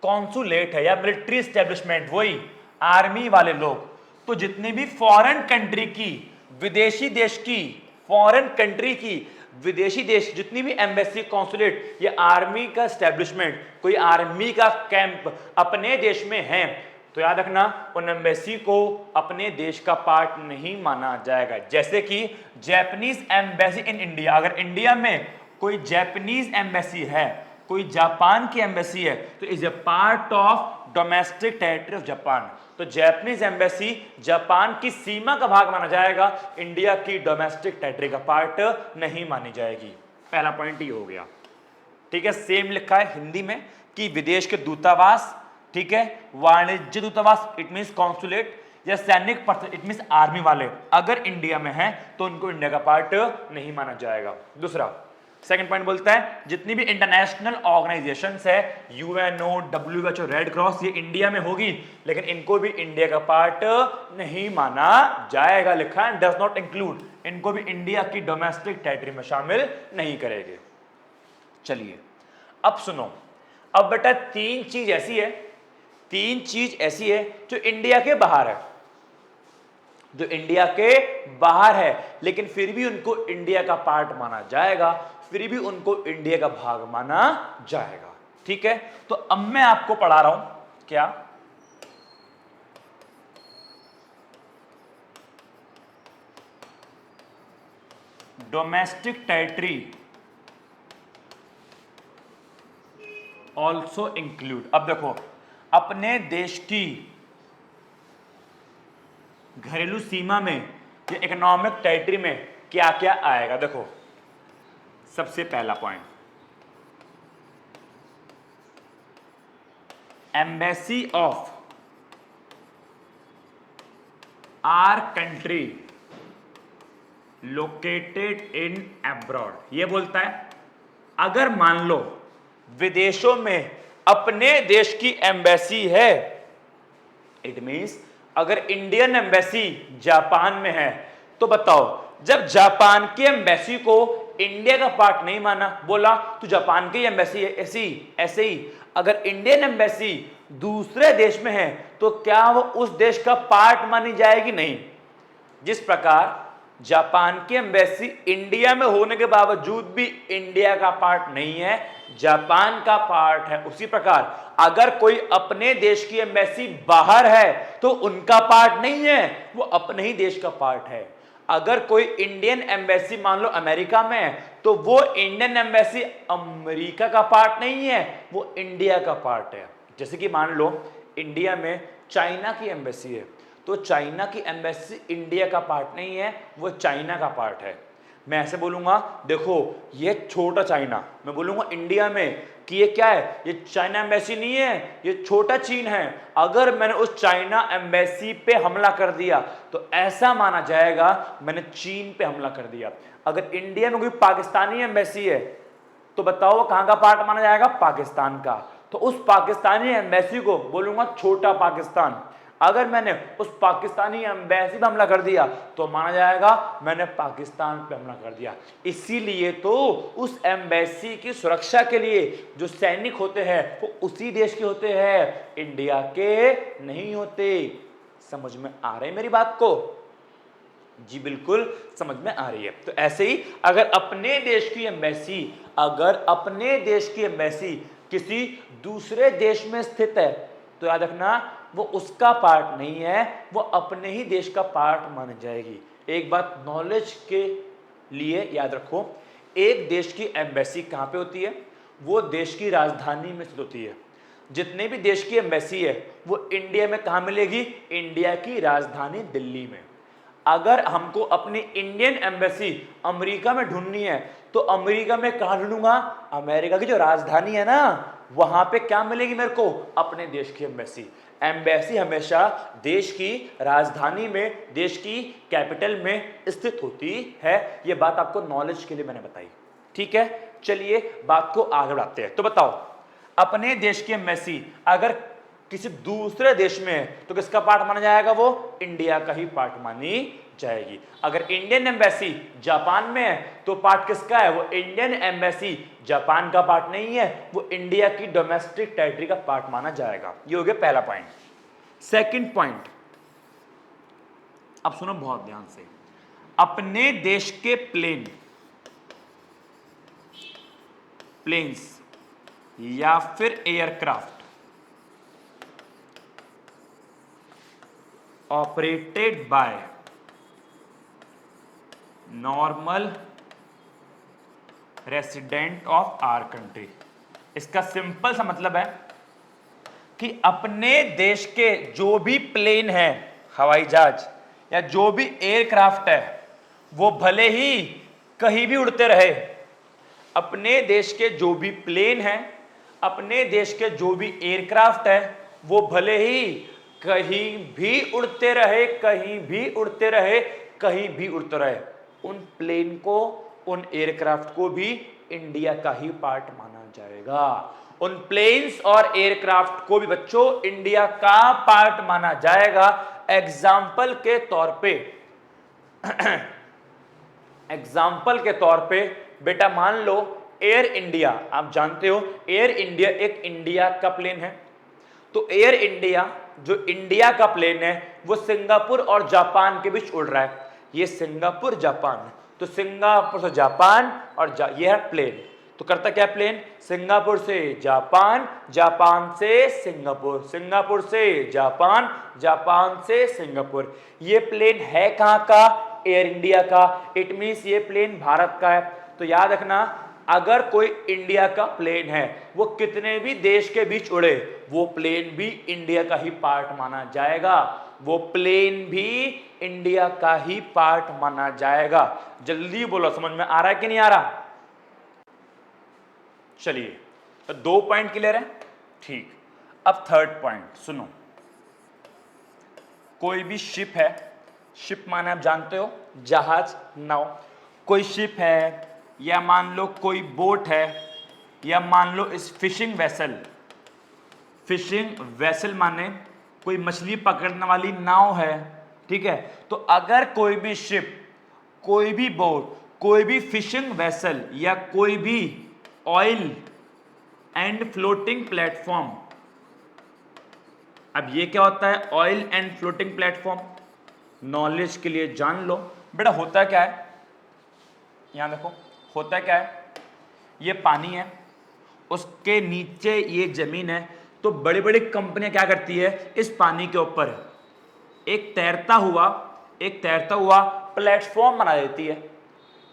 कॉन्सुलेट है या मिलिट्री स्टैब्लिशमेंट, वही आर्मी वाले लोग, तो जितनी भी फॉरेन कंट्री की, विदेशी देश की, फॉरेन कंट्री की, विदेशी देश, जितनी भी एम्बेसी, कॉन्सुलेट या आर्मी का स्टैब्लिशमेंट, कोई आर्मी का कैंप अपने देश में है, तो याद रखना उन एम्बेसी को अपने देश का पार्ट नहीं माना जाएगा। जैसे कि जापानीज एम्बेसी इन इंडिया, अगर इंडिया में कोई जापानीज एम्बेसी है, कोई जापान की एम्बेसी है, तो is a part of domestic territory of Japan. तो जापानीज एम्बेसी जापान की सीमा का भाग माना जाएगा, इंडिया की डोमेस्टिक टेरिटरी का पार्ट नहीं मानी जाएगी। पहला पॉइंट ये हो गया। ठीक है, सेम लिखा है हिंदी में कि विदेश के दूतावास, ठीक है, वाणिज्य दूतावास इट मींस कॉन्सुलेट, या सैनिक इट मींस आर्मी वाले, अगर इंडिया में है तो उनको इंडिया का पार्ट नहीं माना जाएगा। दूसरा सेकंड पॉइंट बोलता है जितनी भी इंटरनेशनल ऑर्गेनाइजेशंस है, यूएनओ, डब्ल्यूएचओ, रेड क्रॉस, ये इंडिया में होगी, लेकिन इनको भी इंडिया का पार्ट नहीं माना जाएगा। लिखा है डज नॉट इंक्लूड, इनको भी इंडिया की डोमेस्टिक टेरिटरी में शामिल नहीं करेंगे। चलिए अब सुनो, अब बेटा तीन चीज ऐसी है जो इंडिया के बाहर है, जो इंडिया के बाहर है, लेकिन फिर भी उनको इंडिया का पार्ट माना जाएगा, फिर भी उनको इंडिया का भाग माना जाएगा। ठीक है, तो अब मैं आपको पढ़ा रहा हूं क्या, डोमेस्टिक टेरिटरी ऑल्सो इंक्लूड। अब देखो अपने देश की घरेलू सीमा में या इकोनॉमिक टेरिटरी में क्या क्या आएगा। देखो सबसे पहला point, embassy of our country located in abroad. ये बोलता है अगर मान लो विदेशों में अपने देश की एम्बेसी है, इट मींस अगर इंडियन एम्बेसी जापान में है, तो बताओ जब जापान की एम्बेसी को इंडिया का पार्ट नहीं माना, बोला तो जापान की एम्बेसी है, ऐसे ही अगर इंडियन एम्बेसी दूसरे देश में है तो क्या वो उस देश का पार्ट मानी जाएगी? नहीं। जिस प्रकार जापान की एम्बेसी इंडिया में होने के बावजूद भी इंडिया का पार्ट नहीं है, जापान का पार्ट है, उसी प्रकार अगर कोई अपने देश की एम्बेसी बाहर है तो उनका पार्ट नहीं है, वो अपने ही देश का पार्ट है। अगर कोई इंडियन एम्बेसी मान लो अमेरिका में है तो वो इंडियन एम्बेसी अमेरिका का पार्ट नहीं है, वो इंडिया का पार्ट है। जैसे कि मान लो इंडिया में चाइना की एम्बेसी है, तो चाइना की एम्बेसी इंडिया का पार्ट नहीं है, वो चाइना का पार्ट है। मैं ऐसे बोलूंगा, देखो ये छोटा चाइना, मैं बोलूंगा इंडिया में कि ये क्या है, ये चाइना एम्बेसी नहीं है, ये छोटा चीन है। अगर मैंने उस चाइना एम्बेसी पे हमला कर दिया तो ऐसा माना जाएगा मैंने चीन पे हमला कर दिया। अगर इंडिया में कोई पाकिस्तानी एम्बेसी है तो बताओ कहां का पार्ट माना जाएगा? पाकिस्तान का। तो उस पाकिस्तानी एम्बेसी को बोलूंगा छोटा पाकिस्तान। अगर मैंने उस पाकिस्तानी एम्बेसी पे हमला कर दिया तो माना जाएगा मैंने पाकिस्तान पे हमला कर दिया। इसीलिए तो उस एम्बेसी की सुरक्षा के लिए जो सैनिक होते हैं वो उसी देश के होते हैं, इंडिया के नहीं होते। समझ में आ रही है मेरी बात को? जी बिल्कुल समझ में आ रही है। तो ऐसे ही अगर अपने देश की एम्बेसी किसी दूसरे देश में स्थित है तो याद रखना वो उसका पार्ट नहीं है, वो अपने ही देश का पार्ट मान जाएगी। एक बात नॉलेज के लिए याद रखो, एक देश की एम्बेसी कहां पे होती है? वो देश की राजधानी में स्थित होती है। जितने भी देश की एम्बेसी है वो इंडिया में कहां मिलेगी? इंडिया की राजधानी दिल्ली में। अगर हमको अपनी इंडियन एम्बेसी अमेरिका में ढूंढनी है तो अमेरिका में कहां ढूंढूंगा? अमेरिका की जो राजधानी है ना, वहां पे क्या मिलेगी मेरे को? अपने देश की एम्बेसी। एम्बेसी हमेशा देश की राजधानी में, देश की कैपिटल में स्थित होती है। यह बात आपको नॉलेज के लिए मैंने बताई। ठीक है, चलिए बात को आगे बढ़ाते हैं। तो बताओ अपने देश की एम्बेसी अगर किसी दूसरे देश में है तो किसका पार्ट माना जाएगा? वो इंडिया का ही पार्ट मानी जाएगी। अगर इंडियन एम्बेसी जापान में है तो पार्ट किसका है? वो इंडियन एम्बेसी जापान का पार्ट नहीं है, वो इंडिया की डोमेस्टिक टेरिटरी का पार्ट माना जाएगा। ये हो गया पहला पॉइंट। सेकंड पॉइंट, अब सुनो बहुत ध्यान से, अपने देश के प्लेन्स या फिर aircraft operated by normal resident of our country. इसका सिंपल सा मतलब है कि अपने देश के जो भी प्लेन है, हवाई जहाज या जो भी एयरक्राफ्ट है, वो भले ही कहीं भी उड़ते रहे, अपने देश के जो भी प्लेन है, अपने देश के जो भी एयरक्राफ्ट है, वो भले ही कहीं भी उड़ते रहे, कहीं भी उड़ते रहे, कहीं भी उड़ते रहे, उन प्लेन को, उन एयरक्राफ्ट को भी इंडिया का ही पार्ट माना जाएगा। उन प्लेन्स और एयरक्राफ्ट को भी बच्चों इंडिया का पार्ट माना जाएगा। एग्जाम्पल के तौर पे एग्जाम्पल के तौर पे बेटा मान लो एयर इंडिया, आप जानते हो एयर इंडिया एक इंडिया का प्लेन है। तो एयर इंडिया जो इंडिया का प्लेन है वो सिंगापुर और जापान के बीच उड़ रहा है। ये सिंगापुर जापान, तो सिंगापुर से जापान और ये है प्लेन। तो करता क्या प्लेन? सिंगापुर से जापान, जापान से सिंगापुर, सिंगापुर से जापान, जापान से सिंगापुर। ये प्लेन है कहां का? एयर इंडिया का। इट मींस ये प्लेन भारत का है। तो याद रखना, अगर कोई इंडिया का प्लेन है वो कितने भी देश के बीच उड़े, वो प्लेन भी इंडिया का ही पार्ट माना जाएगा। वो प्लेन भी इंडिया का ही पार्ट माना जाएगा। जल्दी बोलो, समझ में आ रहा है कि नहीं आ रहा? चलिए, तो 2 पॉइंट क्लियर है, ठीक। अब थर्ड पॉइंट सुनो। कोई भी शिप है, शिप माने आप जानते हो जहाज, नाव। कोई शिप है या मान लो कोई बोट है या मान लो इस फिशिंग वेसल, फिशिंग वेसल माने कोई मछली पकड़ने वाली नाव है, ठीक है। तो अगर कोई भी शिप, कोई भी बोट, कोई भी फिशिंग वेसल या कोई भी ऑयल एंड फ्लोटिंग प्लेटफॉर्म, अब ये क्या होता है oil and floating platform? Knowledge के लिए जान लो बेटा, होता क्या है, यहां देखो होता क्या है, ये पानी है, उसके नीचे ये जमीन है। तो बड़ी बड़ी कंपनियां क्या करती है, इस पानी के ऊपर एक तैरता हुआ प्लेटफॉर्म बना देती है,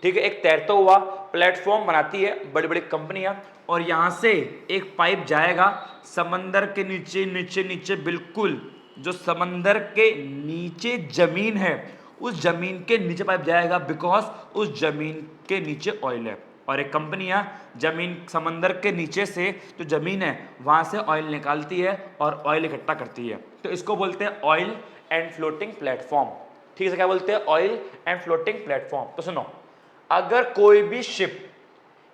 ठीक है। एक तैरता हुआ प्लेटफॉर्म बनाती है बड़ी बड़ी कंपनियां, और यहां से एक पाइप जाएगा समंदर के नीचे नीचे नीचे, बिल्कुल जो समंदर के नीचे जमीन है उस जमीन के नीचे पाइप जाएगा, बिकॉज उस जमीन के नीचे ऑयल है। और एक कंपनियां जमीन समंदर के नीचे से जो जमीन है वहां से ऑयल निकालती है और ऑयल इकट्ठा करती है। तो इसको बोलते हैं ऑयल एंड फ्लोटिंग प्लेटफॉर्म, ठीक है। क्या बोलते हैं? Oil and floating platform. तो सुनो, अगर कोई भी शिप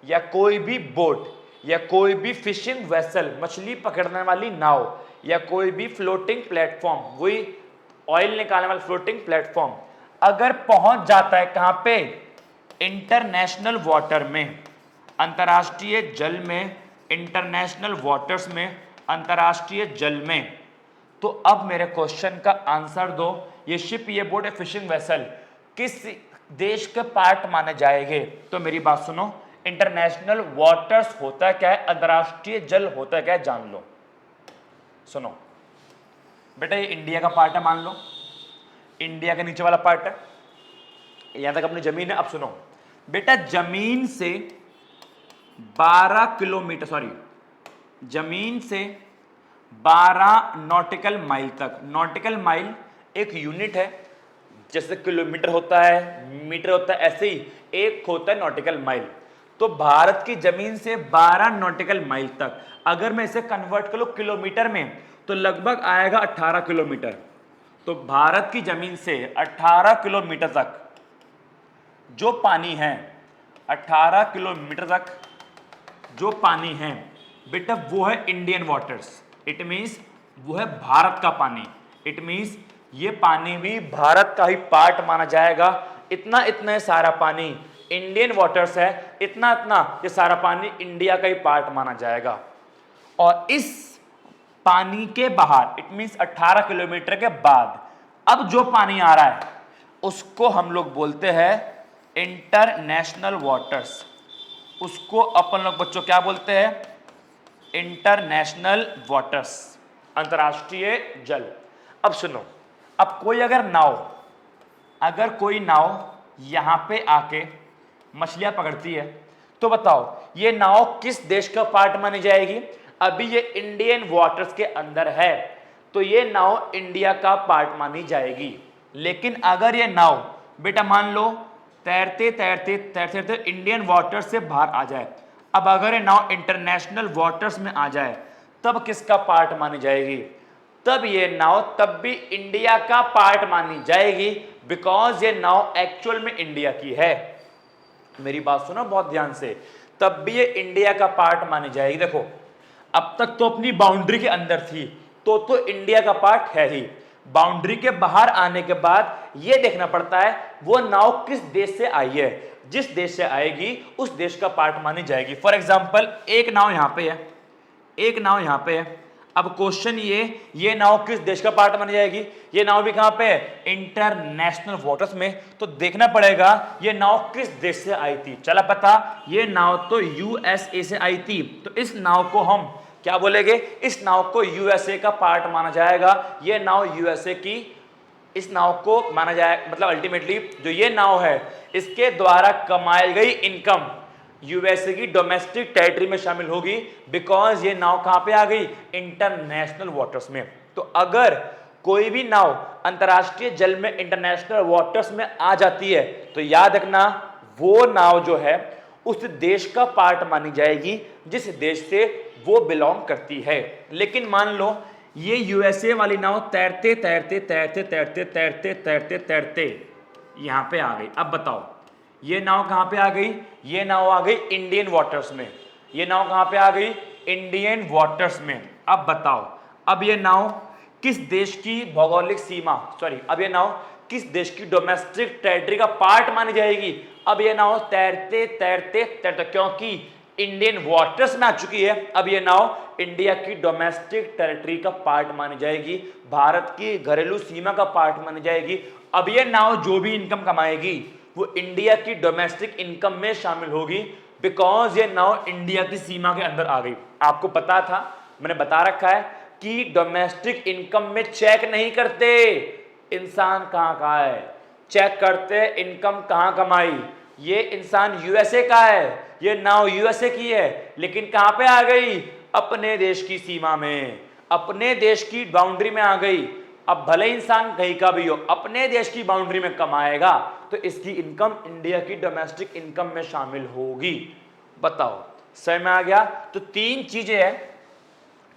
या कोई भी बोट या कोई भी फिशिंग वेसल, मछली पकड़ने वाली नाव, या कोई भी फ्लोटिंग प्लेटफॉर्म, वही ऑयल निकालने वाला फ्लोटिंग प्लेटफॉर्म, अगर पहुंच जाता है कहां पे? इंटरनेशनल वाटर में, अंतर्राष्ट्रीय जल में, इंटरनेशनल वाटर्स में, अंतर्राष्ट्रीय जल में। तो अब मेरे क्वेश्चन का आंसर दो, ये शिप, ये बोट, फिशिंग वेसल किस देश के पार्ट माने जाएंगे? तो मेरी बात सुनो, इंटरनेशनल वाटर्स होता क्या है, अंतर्राष्ट्रीय जल होता क्या है, जान लो। सुनो बेटा, ये इंडिया का पार्ट है, मान लो इंडिया के नीचे वाला पार्ट है, यहां तक अपनी जमीन है। अब सुनो बेटा, जमीन से 12 किलोमीटर, सॉरी जमीन से 12 नॉटिकल माइल तक, नॉटिकल माइल एक यूनिट है, जैसे किलोमीटर होता है, मीटर होता है, ऐसे ही एक होता है नॉटिकल माइल। तो भारत की जमीन से 12 नॉटिकल माइल तक, अगर मैं इसे कन्वर्ट करूं किलोमीटर में तो लगभग आएगा 18 किलोमीटर। तो भारत की जमीन से 18 किलोमीटर तक जो पानी है, 18 किलोमीटर तक जो पानी है बेटा, वो है इंडियन वाटर्स। इट मींस वो है भारत का पानी। इट मीन्स ये पानी भी भारत का ही पार्ट माना जाएगा। इतना इतना सारा पानी इंडियन वाटर्स है, इतना इतना ये सारा पानी इंडिया का ही पार्ट माना जाएगा। और इस पानी के बाहर इट मीन्स 18 किलोमीटर के बाद अब जो पानी आ रहा है उसको हम लोग बोलते हैं इंटरनेशनल वाटर्स। उसको अपन लोग बच्चों क्या बोलते हैं? इंटरनेशनल वाटर्स, अंतर्राष्ट्रीय जल। अब सुनो, अब अगर कोई नाव यहां पे आके मछलियां पकड़ती है तो बताओ ये नाव किस देश का पार्ट मानी जाएगी? अभी ये इंडियन वाटर्स के अंदर है तो ये नाव इंडिया का पार्ट मानी जाएगी। लेकिन अगर ये नाव बेटा मान लो तैरते तैरते तैरते तैरते इंडियन वाटर्स से बाहर आ जाए, अब अगर ये नाव इंटरनेशनल वाटर्स में आ जाए तब किसका पार्ट मानी जाएगी? तब ये नाव तब भी इंडिया का पार्ट मानी जाएगी, बिकॉज ये नाव एक्चुअल में इंडिया की है। मेरी बात सुनो बहुत ध्यान से, तब भी ये इंडिया का पार्ट मानी जाएगी। देखो अब तक तो अपनी बाउंड्री के अंदर थी तो इंडिया का पार्ट है ही। बाउंड्री के बाहर आने के बाद ये देखना पड़ता है वो नाव किस देश से आई है। जिस देश से आएगी उस देश का पार्ट मानी जाएगी। फॉर एग्जाम्पल एक नाव यहां पे है, एक नाव यहां पे है। अब क्वेश्चन ये नाव किस देश का पार्ट मानी जाएगी? ये नाव भी कहां पे है? इंटरनेशनल वाटर्स में। तो देखना पड़ेगा ये नाव किस देश से आई थी। चला पता, ये नाव तो यूएसए से आई थी, तो इस नाव को हम क्या बोलेंगे? इस नाव को यूएसए का पार्ट माना जाएगा। ये नाव यूएसए की, इस नाव को माना जाए, मतलब अल्टीमेटली जो ये नाव है इसके द्वारा कमाई गई इनकम यूएसए की डोमेस्टिक टेरिटरी में शामिल होगी, बिकॉज ये नाव कहां पे आ गई? इंटरनेशनल वाटर्स में। तो अगर कोई भी नाव अंतरराष्ट्रीय जल में इंटरनेशनल वाटर्स में आ जाती है तो याद रखना वो नाव जो है उस देश का पार्ट मानी जाएगी जिस देश से वो बिलोंग करती है। लेकिन मान लो ये यूएसए वाली नाव तैरते तैरते तैरते तैरते तैरते तैरते तैरते यहां पे आ गई। अब बताओ ये नाव कहां पे आ गई? ये नाव आ गई इंडियन वाटर्स में। ये नाव कहां पे आ गई? इंडियन वाटर्स में। अब बताओ अब ये नाव किस देश की भौगोलिक सीमा, अब ये नाव किस देश की डोमेस्टिक टेरिटरी का पार्ट मानी जाएगी? अब ये नाव तैरते तैरते तैरते, क्योंकि इंडियन वाटर्स में आ चुकी है, अब ये नाव इंडिया की डोमेस्टिक टेरिटरी का पार्ट मानी जाएगी, भारत की घरेलू सीमा का पार्ट मानी जाएगी। अब ये नाव जो भी इनकम कमाएगी वो इंडिया की डोमेस्टिक इनकम में शामिल होगी, बिकॉज ये नाव इंडिया की सीमा के अंदर आ गई। आपको पता था, मैंने बता रखा है कि डोमेस्टिक इनकम में चेक नहीं करते इंसान कहां का है, चेक करते इनकम कहां कमाई। ये इंसान यूएसए का है, ये नाव यूएसए की है, लेकिन कहां पे आ गई? अपने देश की सीमा में, अपने देश की बाउंड्री में आ गई। अब भले इंसान कहीं का भी हो, अपने देश की बाउंड्री में कमाएगा तो इसकी इनकम इंडिया की डोमेस्टिक इनकम में शामिल होगी। बताओ समझ में आ गया? तो तीन चीजें हैं,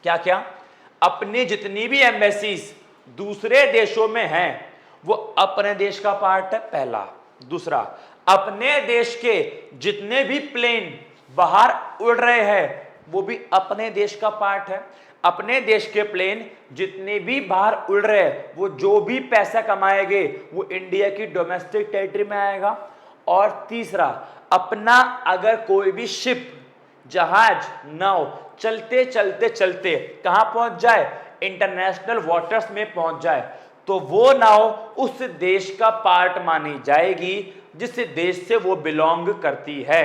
क्या क्या? अपनी जितनी भी एम्बेसीज दूसरे देशों में हैं वो अपने देश का पार्ट है, पहला। दूसरा, अपने देश के जितने भी प्लेन बाहर उड़ रहे हैं वो भी अपने देश का पार्ट है। अपने देश के प्लेन जितने भी बाहर उड़ रहे हैं वो जो भी पैसा कमाएंगे वो इंडिया की डोमेस्टिक टेरिटरी में आएगा। और तीसरा, अपना अगर कोई भी शिप, जहाज, नाव चलते चलते चलते कहां पहुंच जाए? इंटरनेशनल वाटर्स में पहुंच जाए तो वो नाव उस देश का पार्ट मानी जाएगी जिस देश से वो बिलोंग करती है।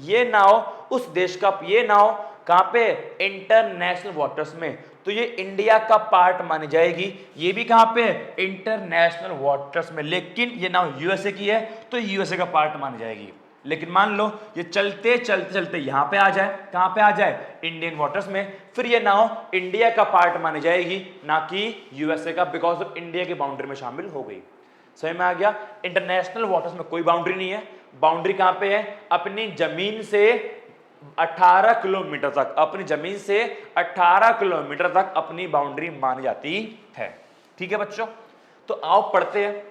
ये नाव उस देश का, ये नाव कहां पे? इंटरनेशनल वाटर्स में, तो ये इंडिया का पार्ट मानी जाएगी। ये भी कहां पे? इंटरनेशनल वाटर्स में। लेकिन ये नाव यूएसए की है तो यूएसए का पार्ट मानी जाएगी। लेकिन मान लो ये चलते चलते चलते यहां पे आ जाए, कहां पे आ जाए? इंडियन वाटर्स में, फिर ये नाव इंडिया का पार्ट मानी जाएगी, ना कि यूएसए का, बिकॉज ऑफ इंडिया की बाउंड्री में शामिल हो गई। समझ में आ गया? इंटरनेशनल वाटर्स में कोई बाउंड्री नहीं है। बाउंड्री कहां पे है? अपनी जमीन से 18 किलोमीटर तक, अपनी जमीन से 18 किलोमीटर तक अपनी बाउंड्री मानी जाती है। ठीक है बच्चों, तो आओ पढ़ते हैं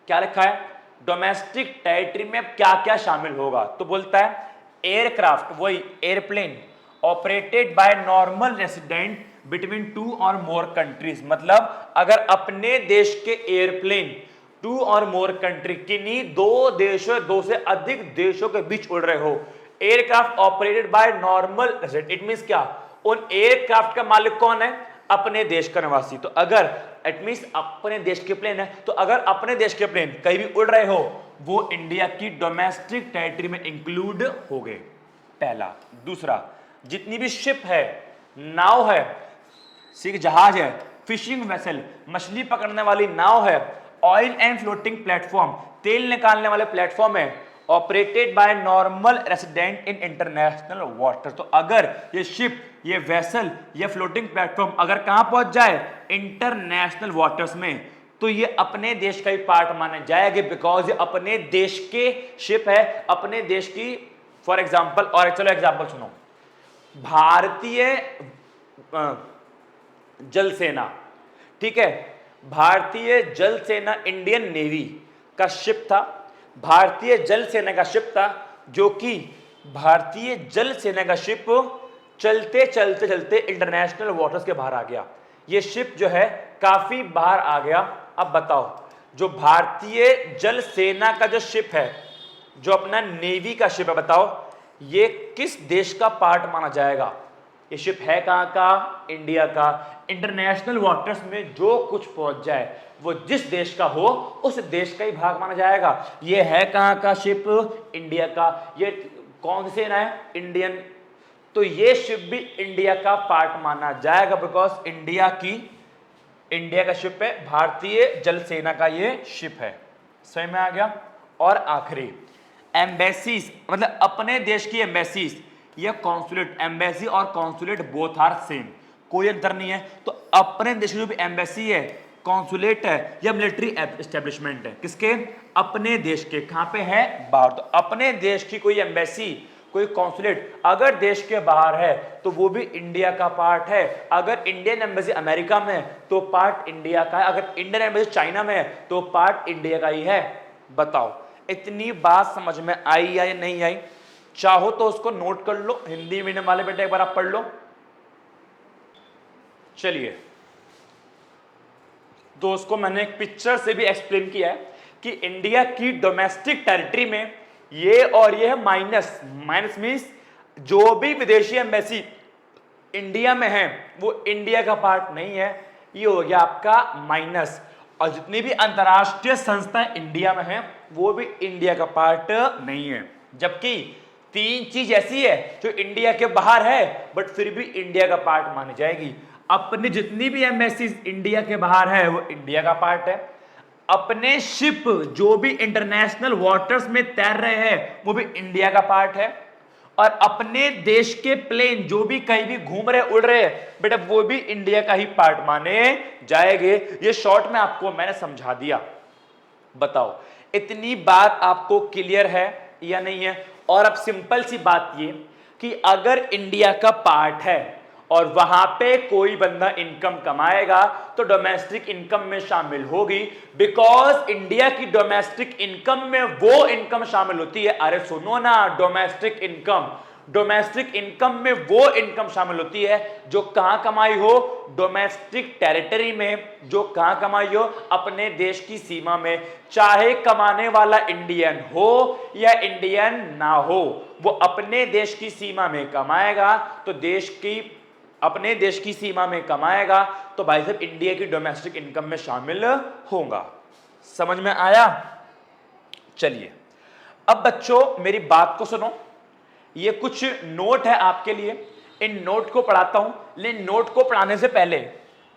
क्या लिखा है। डोमेस्टिक टेरिटरी में क्या क्या शामिल होगा? तो बोलता है एयरक्राफ्ट, वही airplane operated by normal resident between 2 और मोर कंट्रीज, मतलब अगर अपने देश के एयरप्लेन 2 और मोर कंट्री किन्हीं दो से अधिक देशों के बीच उड़ रहे हो, aircraft operated by normal resident, it means क्या, उन एयरक्राफ्ट का मालिक कौन है, अपने देश का निवासी। तो अगर इट मींस अपने देश के प्लेन है, तो अगर अपने देश के प्लेन कहीं भी उड़ रहे हो, वो इंडिया की डोमेस्टिक टेरिटरी में इंक्लूड हो गए, पहला। दूसरा, जितनी भी शिप है, नाव है, सिख जहाज है, फिशिंग वेसल, मछली पकड़ने वाली नाव है, ऑयल एंड फ्लोटिंग प्लेटफॉर्म, तेल निकालने वाले प्लेटफॉर्म है, operated by normal resident in international water. तो अगर ये शिप, ये वेसल, ये फ्लोटिंग प्लेटफॉर्म अगर कहां पहुंच जाए, इंटरनेशनल वाटर्स में, तो ये अपने देश का ही पार्ट माने जाएगा, बिकॉज ये अपने देश के शिप है, अपने देश की। फॉर एग्जाम्पल, और चलो एग्जाम्पल सुनो, भारतीय जल सेना, ठीक है, भारतीय जल सेना, इंडियन नेवी का शिप था, भारतीय जल सेना का शिप था, जो कि भारतीय जल सेना का शिप चलते चलते चलते इंटरनेशनल वाटर्स के बाहर आ गया। ये शिप जो है काफी बाहर आ गया। अब बताओ, जो भारतीय जल सेना का जो शिप है, जो अपना नेवी का शिप है, बताओ ये किस देश का पार्ट माना जाएगा? ये शिप है कहां का? इंडिया का। इंटरनेशनल वाटर्स में जो कुछ पहुंच जाए वो जिस देश का हो उस देश का ही भाग माना जाएगा। ये है कहां का शिप? इंडिया का। ये कौन सी सेना है? इंडियन। तो ये शिप भी इंडिया का पार्ट माना जाएगा, बिकॉज इंडिया का शिप है, भारतीय जल सेना का ये शिप है। समझ में आ गया? और आखिरी, एम्बेसीज, मतलब अपने देश की एम्बेसीज या कॉन्सुलेट, एम्बेसी और कॉन्सुलेट बोथ आर सेम, कोई अंतर नहीं है। तो अपने देश की जो भी एम्बेसी है, कॉन्सुलेट है या मिलिट्री एस्टेब्लिशमेंट है, किसके? अपने देश के। कहां पे है? बाहर। तो अपने देश की कोई एम्बेसी, कोई कॉन्सुलेट अगर देश के बाहर है तो वो भी इंडिया का पार्ट है। अगर इंडियन एम्बेसी अमेरिका में है तो पार्ट इंडिया का है, अगर इंडियन एम्बेसी चाइना में है तो पार्ट इंडिया का ही है। बताओ, इतनी बात समझ में आई या नहीं आई? चाहो तो उसको नोट कर लो, हिंदी मीडियम वाले बेटे एक बार आप पढ़ लो। चलिए दोस्तों, मैंने एक पिक्चर से भी एक्सप्लेन किया है कि इंडिया की डोमेस्टिक टेरिटरी में ये और ये है माइनस। माइनस मींस जो भी विदेशी एम्बेसी इंडिया में है वो इंडिया का पार्ट नहीं है, ये हो गया आपका माइनस। और जितनी भी अंतरराष्ट्रीय संस्थाएं इंडिया में हैं वो भी इंडिया का पार्ट नहीं है। जबकि तीन चीज ऐसी है जो इंडिया के बाहर है बट फिर भी इंडिया का पार्ट मानी जाएगी। अपनी जितनी भी एम्बेसीज इंडिया के बाहर है वो इंडिया का पार्ट है। अपने शिप जो भी इंटरनेशनल वाटर्स में तैर रहे हैं वो भी इंडिया का पार्ट है। और अपने देश के प्लेन जो भी कहीं भी घूम रहे उड़ रहे हैं बेटा वो भी इंडिया का ही पार्ट माने जाएंगे। ये शॉर्ट में आपको मैंने समझा दिया। बताओ, इतनी बात आपको क्लियर है या नहीं है? और अब सिंपल सी बात ये कि अगर इंडिया का पार्ट है और वहां पे कोई बंदा इनकम कमाएगा तो डोमेस्टिक इनकम में शामिल होगी, बिकॉज इंडिया की डोमेस्टिक इनकम में वो इनकम शामिल होती है। अरे सुनो ना, डोमेस्टिक इनकम में वो इनकम शामिल होती है जो कहां कमाई हो? डोमेस्टिक टेरिटरी में। जो कहां कमाई हो? अपने देश की सीमा में। चाहे कमाने वाला इंडियन हो या इंडियन ना हो, वो अपने देश की सीमा में कमाएगा। तो अपने देश की सीमा में कमाएगा तो भाई साहब इंडिया की डोमेस्टिक इनकम में शामिल होगा। समझ में आया? चलिए अब बच्चों मेरी बात को सुनो, ये कुछ नोट है आपके लिए, इन नोट को पढ़ाता हूं। लेकिन नोट को पढ़ाने से पहले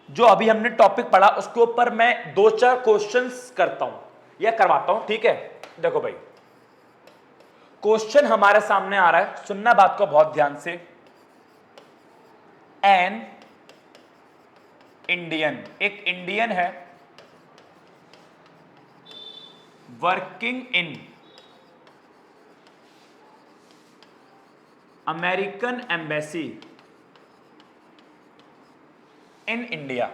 जो अभी हमने टॉपिक पढ़ा उसके ऊपर मैं 2-4 क्वेश्चंस करता हूं या करवाता हूं, ठीक है? देखो भाई, क्वेश्चन हमारे सामने आ रहा है, सुनना बात को बहुत ध्यान से। एन इंडियन, एक इंडियन है working in American embassy in India.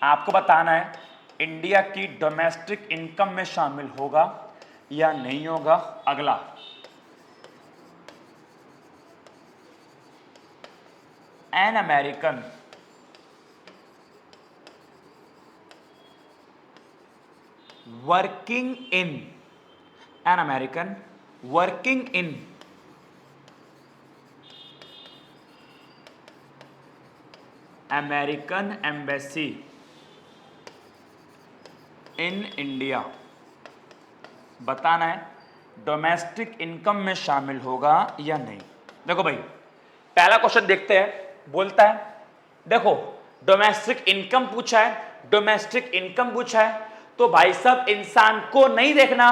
आपको बताना है इंडिया की डोमेस्टिक इनकम में शामिल होगा या नहीं होगा। अगला, an American working in an American working in American embassy in India, बताना है डोमेस्टिक इनकम में शामिल होगा या नहीं। देखो भाई, पहला क्वेश्चन देखते हैं। बोलता है देखो डोमेस्टिक इनकम पूछा है, डोमेस्टिक इनकम पूछा है तो भाई साहब इंसान को नहीं देखना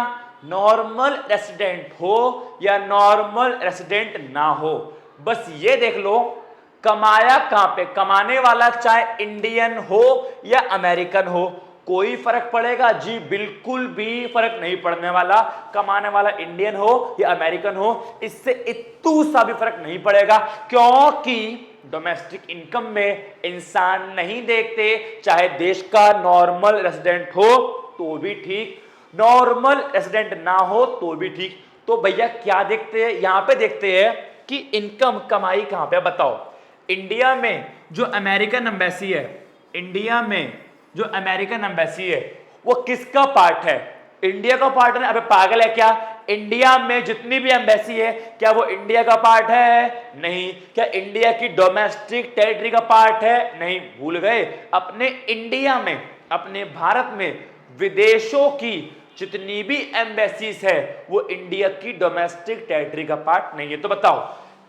नॉर्मल रेसिडेंट हो या नॉर्मल रेसिडेंट ना हो, बस ये देख लो कमाया कहां पे, कमाने वाला चाहे इंडियन हो या अमेरिकन हो, कोई फर्क पड़ेगा? जी बिल्कुल भी फर्क नहीं पड़ने वाला। कमाने वाला इंडियन हो या अमेरिकन हो, इससे इतू सा भी फर्क नहीं पड़ेगा, क्योंकि डोमेस्टिक इनकम में इंसान नहीं देखते, चाहे देश का नॉर्मल रेसिडेंट हो तो भी ठीक, नॉर्मल रेसिडेंट ना हो तो भी ठीक। तो भैया क्या देखते हैं, यहां पे देखते हैं कि इनकम कमाई कहां पे, बताओ। इंडिया में जो अमेरिकन एम्बेसी है, इंडिया में जो अमेरिकन एम्बेसी है वो किसका पार्ट है? इंडिया का पार्ट है। अबे पागल है क्या? इंडिया में जितनी भी एम्बेसी है क्या वो इंडिया का पार्ट है? नहीं। क्या इंडिया की डोमेस्टिक टेरिटरी का पार्ट है? नहीं। भूल गए? अपने इंडिया में, अपने भारत में विदेशों की जितनी भी एम्बेसीज है वो इंडिया की डोमेस्टिक टेरिटरी का पार्ट नहीं है। तो बताओ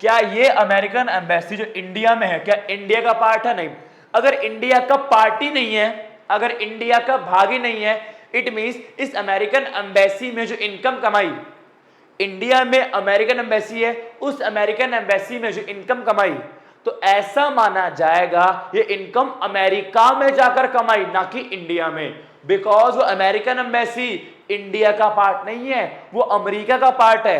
क्या ये अमेरिकन एम्बेसी जो इंडिया में है क्या इंडिया का पार्ट है? नहीं। अगर इंडिया का पार्ट ही नहीं है, अगर इंडिया का भाग ही नहीं है, इट मींस इस अमेरिकन एम्बेसी में जो इनकम कमाई, इंडिया में अमेरिकन एम्बेसी है, उस अमेरिकन एम्बेसी में जो इनकम कमाई, तो ऐसा माना जाएगा ये इनकम अमेरिका में जाकर कमाई, ना कि इंडिया में, बिकॉज वो अमेरिकन एम्बेसी इंडिया का पार्ट नहीं है, वो अमेरिका का पार्ट है।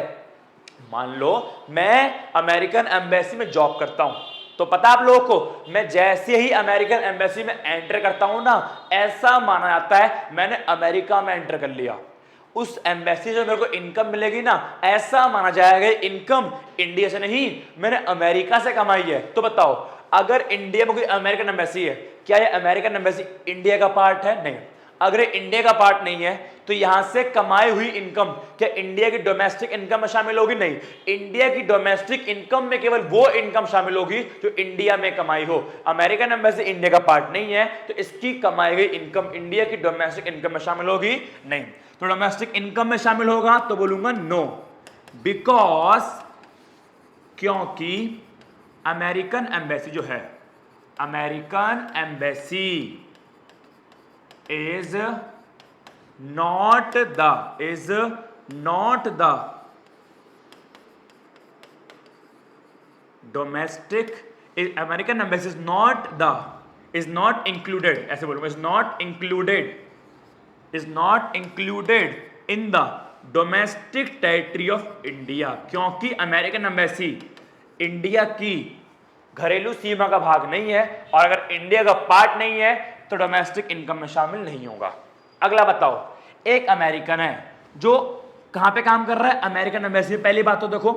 मान लो मैं अमेरिकन एम्बेसी में जॉब करता हूं, तो पता आप लोगों को मैं जैसे ही अमेरिकन एम्बेसी में एंटर करता हूं ना, ऐसा माना जाता है मैंने अमेरिका में एंटर कर लिया। उस एम्बेसी से मेरे को इनकम मिलेगी ना, ऐसा माना जाएगा इनकम इंडिया से नहीं मैंने अमेरिका से कमाई है। तो बताओ अगर इंडिया में कोई अमेरिकन एम्बेसी है, क्या ये अमेरिकन एम्बेसी इंडिया का पार्ट है? नहीं। अगर इंडिया का पार्ट नहीं है तो यहां से कमाई हुई इनकम क्या इंडिया की डोमेस्टिक इनकम में शामिल होगी? नहीं। इंडिया की डोमेस्टिक इनकम में केवल वो इनकम शामिल होगी जो इंडिया में कमाई हो। अमेरिकन एम्बेसी इंडिया का पार्ट नहीं है तो इसकी कमाई गई इनकम इंडिया की डोमेस्टिक इनकम में शामिल होगी? नहीं। तो डोमेस्टिक इनकम में शामिल होगा तो बोलूंगा नो, बिकॉज क्योंकि अमेरिकन एम्बेसी जो है, American embassy is not the domestic, American embassy is not included, ऐसे बोलूंगा, is not included in the domestic territory of India, क्योंकि अमेरिकन एम्बेसी इंडिया की घरेलू सीमा का भाग नहीं है, और अगर इंडिया का पार्ट नहीं है तो डोमेस्टिक इनकम में शामिल नहीं होगा। अगला बताओ, एक अमेरिकन है जो कहां पे काम कर रहा है? अमेरिकन एम्बेसी में। पहली बात तो देखो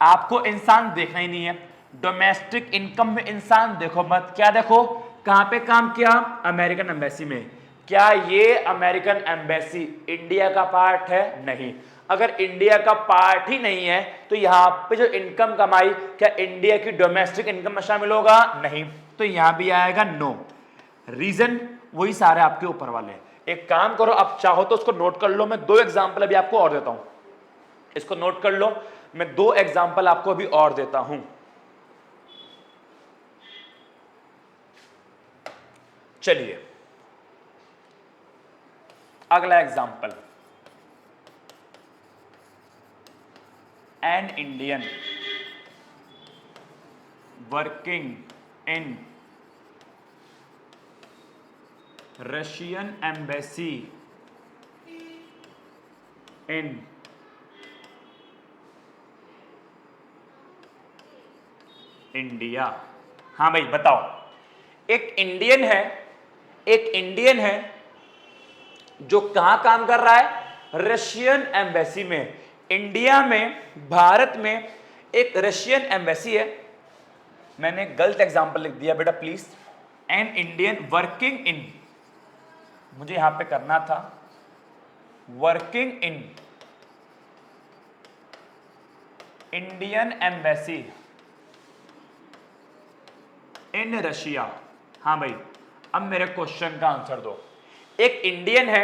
आपको इंसान देखना ही नहीं है, डोमेस्टिक इनकम में इंसान देखो मत। क्या देखो? कहां पे काम किया? अमेरिकन एम्बेसी में। क्या ये अमेरिकन एम्बेसी इंडिया का पार्ट है? नहीं। अगर इंडिया का पार्ट ही नहीं है तो यहां पे जो इनकम कमाई क्या इंडिया की डोमेस्टिक इनकम में शामिल होगा? नहीं। तो यहां भी आएगा नो। रीजन वही सारे आपके ऊपर वाले। एक काम करो, आप चाहो तो उसको नोट कर लो, मैं दो एग्जांपल अभी आपको और देता हूं, इसको नोट कर लो, मैं दो एग्जांपल आपको अभी और देता हूं। चलिए अगला example, an Indian working in Russian embassy in India. हाँ भाई बताओ, एक इंडियन है जो कहां काम कर रहा है? रशियन एम्बेसी में। इंडिया में, भारत में एक रशियन एम्बेसी है, मैंने गलत एग्जांपल लिख दिया बेटा please. An Indian working in, मुझे यहां पे करना था working in Indian embassy in Russia. हाँ भाई, अब मेरे क्वेश्चन का आंसर दो। एक इंडियन है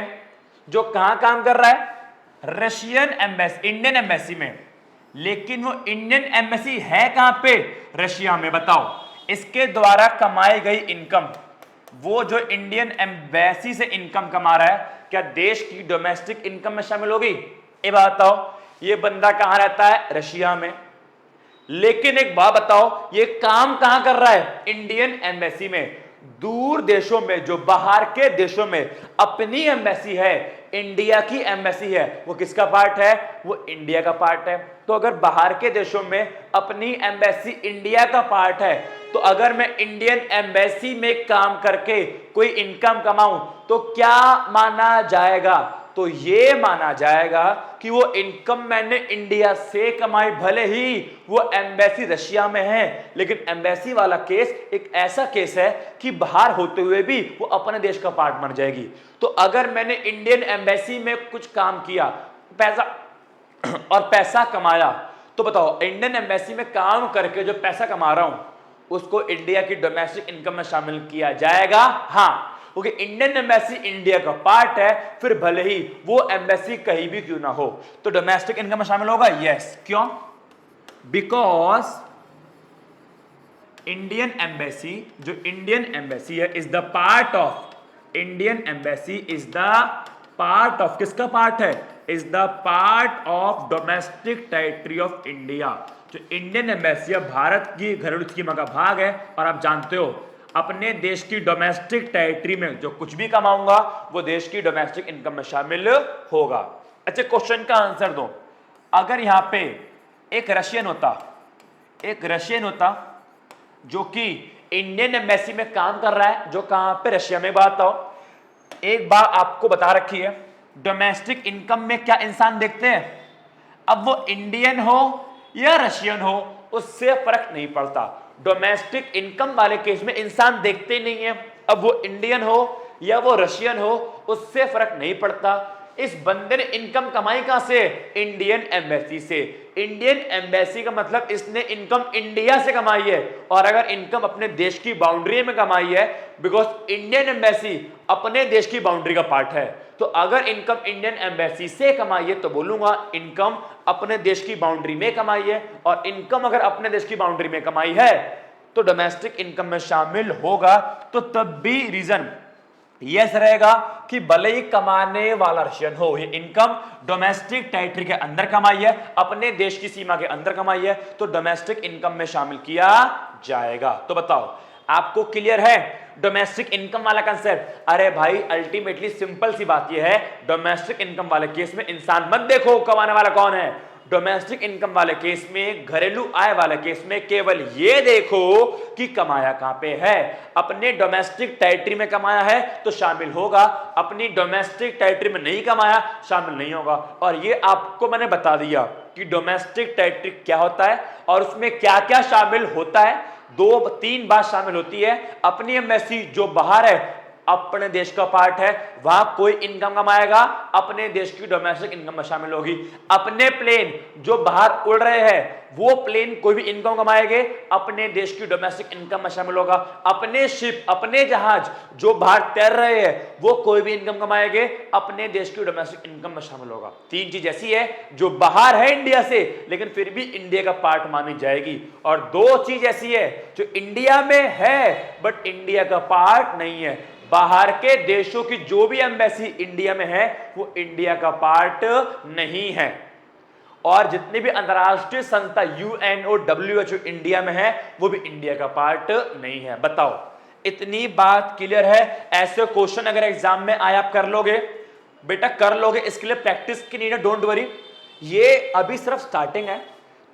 जो कहां काम कर रहा है? रशियन एम्बेसी, इंडियन एम्बेसी में, लेकिन वो इंडियन एम्बेसी है कहां पे? रशिया में। बताओ इसके द्वारा कमाई गई इनकम, वो जो इंडियन एम्बेसी से इनकम कमा रहा है, क्या देश की डोमेस्टिक इनकम में शामिल होगी? ये बात बताओ। ये बंदा कहां रहता है? रशिया में। लेकिन एक बात बताओ, ये काम कहां कर रहा है? इंडियन एम्बेसी में। दूर देशों में, जो बाहर के देशों में अपनी एम्बेसी है, इंडिया की एम्बेसी है, वो किसका पार्ट है? वो इंडिया का पार्ट है। तो अगर बाहर के देशों में अपनी एम्बेसी इंडिया का पार्ट है, तो अगर मैं इंडियन एम्बेसी में काम करके कोई इनकम कमाऊं तो क्या माना जाएगा? तो ये माना जाएगा कि वो इनकम मैंने इंडिया से कमाई, भले ही वो एम्बेसी रशिया में है, लेकिन एम्बेसी वाला केस एक ऐसा केस है कि बाहर होते हुए भी वो अपने देश का पार्ट बन जाएगी। तो अगर मैंने इंडियन एम्बेसी में कुछ काम किया, पैसा और पैसा कमाया, तो बताओ इंडियन एम्बेसी में काम करके जो पैसा कमा रहा हूं उसको इंडिया की डोमेस्टिक इनकम में शामिल किया जाएगा? हाँ, क्योंकि इंडियन एम्बेसी इंडिया का पार्ट है, फिर भले ही वो एम्बेसी कहीं भी क्यों ना हो, तो डोमेस्टिक इनकम में शामिल होगा। यस। क्यों? बिकॉज इंडियन एम्बेसी, जो इंडियन एम्बेसी है, is the part of, Indian embassy is the part of, किसका पार्ट है? Is the part of domestic territory of India. जो इंडियन एम्बेसी है भारत की घरेलू स्कीमा का भाग है, और आप जानते हो अपने देश की डोमेस्टिक टेरिटरी में जो कुछ भी कमाऊंगा वो देश की डोमेस्टिक इनकम में शामिल होगा। अच्छा, क्वेश्चन का आंसर दो। अगर यहां पे एक रशियन होता जो कि इंडियन एम्बेसी में काम कर रहा है, जो कहां पे? रशिया में। बात आओ, एक बात आपको बता रखी है, डोमेस्टिक इनकम में क्या इंसान देखते हैं? अब वो इंडियन हो या रशियन हो उससे फर्क नहीं पड़ता। डोमेस्टिक इनकम वाले केस में इंसान देखते नहीं है, अब वो इंडियन हो या वो रशियन हो उससे फर्क नहीं पड़ता। इस बंदे ने इनकम कमाई कहां से? इंडियन एम्बेसी से। इंडियन एम्बेसी का मतलब इसने इनकम इंडिया से कमाई है, और अगर इनकम अपने देश की बाउंड्री में कमाई है, बिकॉज इंडियन एम्बेसी अपने देश की बाउंड्री का पार्ट है, तो अगर इनकम इंडियन एम्बेसी से कमाई है तो बोलूंगा इनकम अपने देश की बाउंड्री में कमाई है, और इनकम अगर अपने देश की बाउंड्री में कमाई है तो डोमेस्टिक इनकम में शामिल होगा। तो तब भी रीजन यस रहेगा कि भले ही कमाने वाला रशियन हो, ये इनकम डोमेस्टिक टेरिटरी के अंदर कमाई है, अपने देश की सीमा के अंदर कमाई है, तो डोमेस्टिक इनकम में शामिल किया जाएगा। तो बताओ आपको क्लियर है डोमेस्टिक इनकम वाला कंसेप्ट? अरे भाई अल्टीमेटली सिंपल सी बात यह है, डोमेस्टिक इनकम वाले केस में इंसान मत देखो कमाने वाला कौन है। डोमेस्टिक इनकम वाले केस में, घरेलू आय वाले केस में केवल ये देखो कि कमाया कहां पे है। अपने डोमेस्टिक टेरिटरी में कमाया है तो शामिल होगा, अपनी डोमेस्टिक टेरिटरी में नहीं कमाया शामिल नहीं होगा। और ये आपको मैंने बता दिया कि डोमेस्टिक टेरिटरी क्या होता है और उसमें क्या क्या शामिल होता है। 2-3 बात शामिल होती है। अपनी एम्बेसी जो बाहर है, अपने देश का पार्ट है, वहां कोई इनकम कमाएगा, अपने देश की डोमेस्टिक इनकम में शामिल होगी। अपने प्लेन जो बाहर उड़ रहे हैं वो प्लेन कोई भी इनकम कमाएंगे, अपने देश की डोमेस्टिक इनकम में शामिल होगा। अपने शिप, अपने जहाज जो बाहर तैर रहे हैं वो कोई भी इनकम कमाएंगे, अपने देश की डोमेस्टिक इनकम में शामिल होगा। 3 चीज ऐसी है जो बाहर है इंडिया से लेकिन फिर भी इंडिया का पार्ट मानी जाएगी, और 2 चीज ऐसी है जो इंडिया में है बट इंडिया का पार्ट नहीं है। बाहर के देशों की जो भी एम्बेसी इंडिया में है वो इंडिया का पार्ट नहीं है, और जितनी भी अंतरराष्ट्रीय संस्था यूएनओ, WHO इंडिया में है वो भी इंडिया का पार्ट नहीं है। बताओ इतनी बात क्लियर है? ऐसे क्वेश्चन अगर एग्जाम में आए आप कर लोगे बेटा, कर लोगे। इसके लिए प्रैक्टिस की नीड है, डोंट वरी। ये अभी सिर्फ स्टार्टिंग है,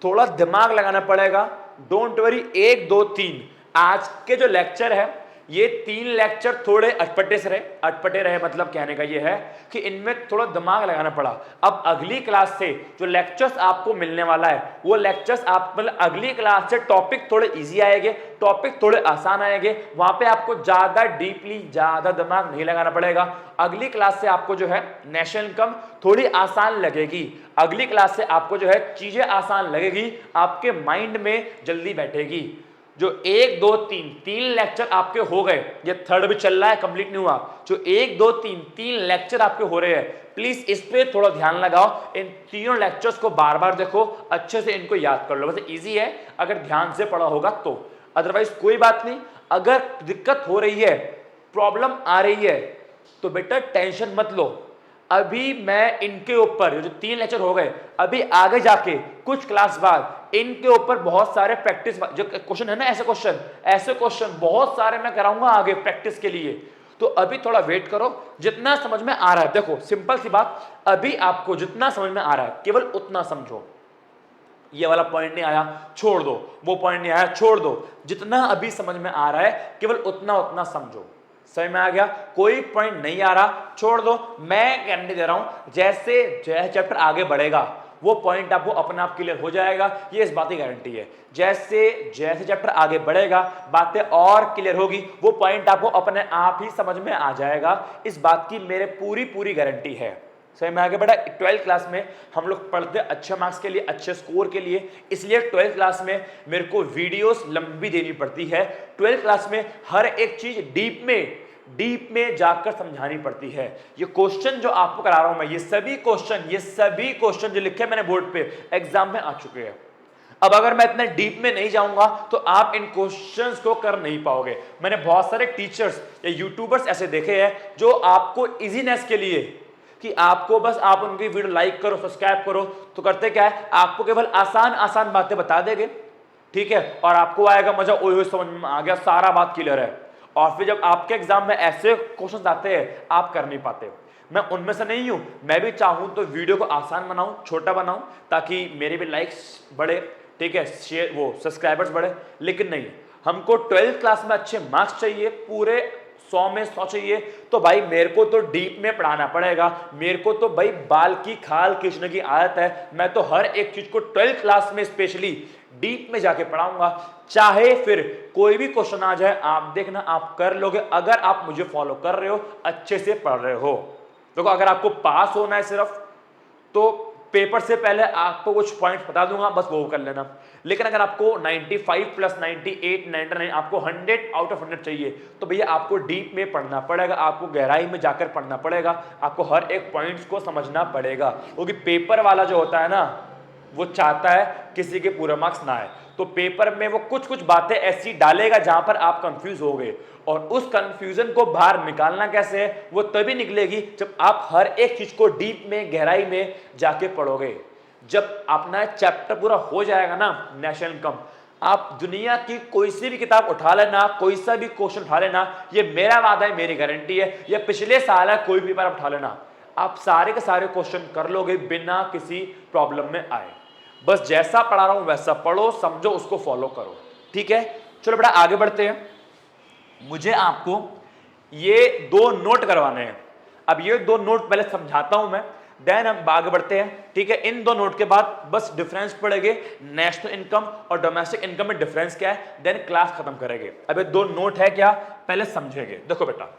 थोड़ा दिमाग लगाना पड़ेगा। Don't worry. 1 2 3 आज के जो लेक्चर है ये 3 लेक्चर थोड़े अटपटे रहे मतलब कहने का ये है कि इनमें थोड़ा दिमाग लगाना पड़ा। अब अगली क्लास से जो लेक्चर्स आपको मिलने वाला है वो लेक्चर्स आप मतलब अगली क्लास से टॉपिक थोड़े इजी आएंगे, टॉपिक थोड़े आसान आएंगे, वहां पे आपको ज्यादा डीपली ज्यादा दिमाग नहीं लगाना पड़ेगा। अगली क्लास से आपको जो है नेशनल इनकम थोड़ी आसान लगेगी, अगली क्लास से आपको जो है चीजें आसान लगेगी, आपके माइंड में जल्दी बैठेगी। जो 1 2 3 लेक्चर आपके हो गए, ये थर्ड भी चल रहा है, कंप्लीट नहीं हुआ। जो 1 2 3 लेक्चर आपके हो रहे हैं, प्लीज इस पे थोड़ा ध्यान लगाओ, इन तीनों लेक्चर्स को बार बार देखो, अच्छे से इनको याद कर लो। वैसे इजी है अगर ध्यान से पढ़ा होगा तो, अदरवाइज कोई बात नहीं। अगर दिक्कत हो रही है, प्रॉब्लम आ रही है, तो बेटा टेंशन मत लो। अभी मैं इनके ऊपर जो 3 लेक्चर हो गए, अभी आगे जाके कुछ क्लास बाद इनके ऊपर बहुत सारे प्रैक्टिस जो क्वेश्चन है ना, ऐसे क्वेश्चन बहुत सारे मैं कराऊंगा आगे प्रैक्टिस के लिए। तो अभी थोड़ा वेट करो, जितना समझ में आ रहा है, देखो सिंपल सी बात, अभी आपको जितना समझ में आ रहा है केवल उतना समझो। ये वाला पॉइंट नहीं आया छोड़ दो, वो पॉइंट नहीं आया छोड़ दो, जितना अभी समझ में आ रहा है केवल उतना उतना समझो। समझ में आ गया? कोई पॉइंट नहीं आ रहा छोड़ दो, मैं गारंटी दे रहा हूं जैसे जैसे चैप्टर आगे बढ़ेगा वो पॉइंट आपको अपने आप क्लियर हो जाएगा, ये इस बात की गारंटी है। जैसे जैसे चैप्टर आगे बढ़ेगा बातें और क्लियर होगी, वो पॉइंट आपको अपने आप ही समझ में आ जाएगा, इस बात की मेरे पूरी गारंटी है। सही में आगे बढ़ा। 12th क्लास में हम लोग पढ़ते अच्छे मार्क्स के लिए, अच्छे स्कोर के लिए, इसलिए 12th क्लास में मेरे को वीडियोस लंबी देनी पड़ती है। 12th क्लास में हर एक चीज डीप में जाकर समझानी पड़ती है। ये क्वेश्चन जो आपको करा रहा हूं मैं, ये सभी क्वेश्चन जो लिखे मैंने बोर्ड पे एग्जाम में आ चुके हैं। अब अगर मैं इतने डीप में नहीं जाऊंगा तो आप इन क्वेश्चंस को कर नहीं पाओगे। मैंने बहुत सारे टीचर्स या यूट्यूबर्स ऐसे देखे हैं जो आपको इजीनेस के लिए कि आपको बस आप उनकी वीडियो लाइक करो, सब्सक्राइब करो, तो करते क्या है, आपको केवल आसान बातें बता देंगे, ठीक है, और आपको आएगा मजा, ओए समझ में आ गया, सारा बात क्लियर है। और फिर जब आपके एग्जाम में ऐसे क्वेश्चन आते हैं आप कर नहीं पाते। मैं उनमें से नहीं हूं, मैं भी चाहूं तो वीडियो को आसान बनाऊं, छोटा बनाऊं, ताकि मेरे भी लाइक्स बढ़े, ठीक है, शेयर वो सब्सक्राइबर्स बढ़े। लेकिन नहीं, हमको 12th क्लास में अच्छे मार्क्स चाहिए, पूरे 100 में 100 चाहिए, तो भाई मेरे को तो डीप में पढ़ाना पड़ेगा। मेरे को तो भाई बाल की खाल खींचने की आदत है, मैं तो हर एक चीज को 12th क्लास में स्पेशली डीप में जाके पढ़ाऊंगा। चाहे फिर कोई भी क्वेश्चन आ जाए, आप देखना आप कर लोगे, अगर आप मुझे फॉलो कर रहे हो, अच्छे से पढ़ रहे हो। देखो अगर आपको पास होना है सिर्फ, तो पेपर से पहले आपको कुछ पॉइंट्स बता दूंगा, बस वो कर लेना। लेकिन अगर आपको 95 प्लस 98 99 आपको 100 आउट ऑफ 100 चाहिए, तो भैया आपको डीप में पढ़ना पड़ेगा, आपको गहराई में जाकर पढ़ना पड़ेगा, आपको हर एक पॉइंट्स को समझना पड़ेगा। क्योंकि पेपर वाला जो होता है ना, वो चाहता है किसी के पूरे मार्क्स ना आए, तो पेपर में वो कुछ बातें ऐसी डालेगा जहां पर आप कंफ्यूज हो गए, और उस कंफ्यूजन को बाहर निकालना कैसे है, वो तभी निकलेगी जब आप हर एक चीज को डीप में गहराई में जाके पढ़ोगे। जब अपना चैप्टर पूरा हो जाएगा ना नेशनल इनकम, आप दुनिया की कोई सी भी किताब उठा लेना, कोई सा भी क्वेश्चन उठा लेना, ये मेरा वादा है, मेरी गारंटी है, या पिछले साल है कोई भी पेपर उठा लेना, आप सारे के सारे क्वेश्चन कर लोगे बिना किसी प्रॉब्लम में आए। बस जैसा पढ़ा रहा हूं वैसा पढ़ो, समझो, उसको फॉलो करो, ठीक है। चलो बेटा आगे बढ़ते हैं। मुझे आपको ये 2 नोट करवाने हैं। अब ये 2 नोट पहले समझाता हूं मैं, देन हम आगे बढ़ते हैं, ठीक है। इन 2 नोट के बाद बस डिफरेंस पढ़ेंगे, नेशनल इनकम और डोमेस्टिक इनकम में डिफरेंस क्या है, देन क्लास खत्म करेंगे। अब ये 2 नोट है क्या, पहले समझेंगे। देखो बेटा,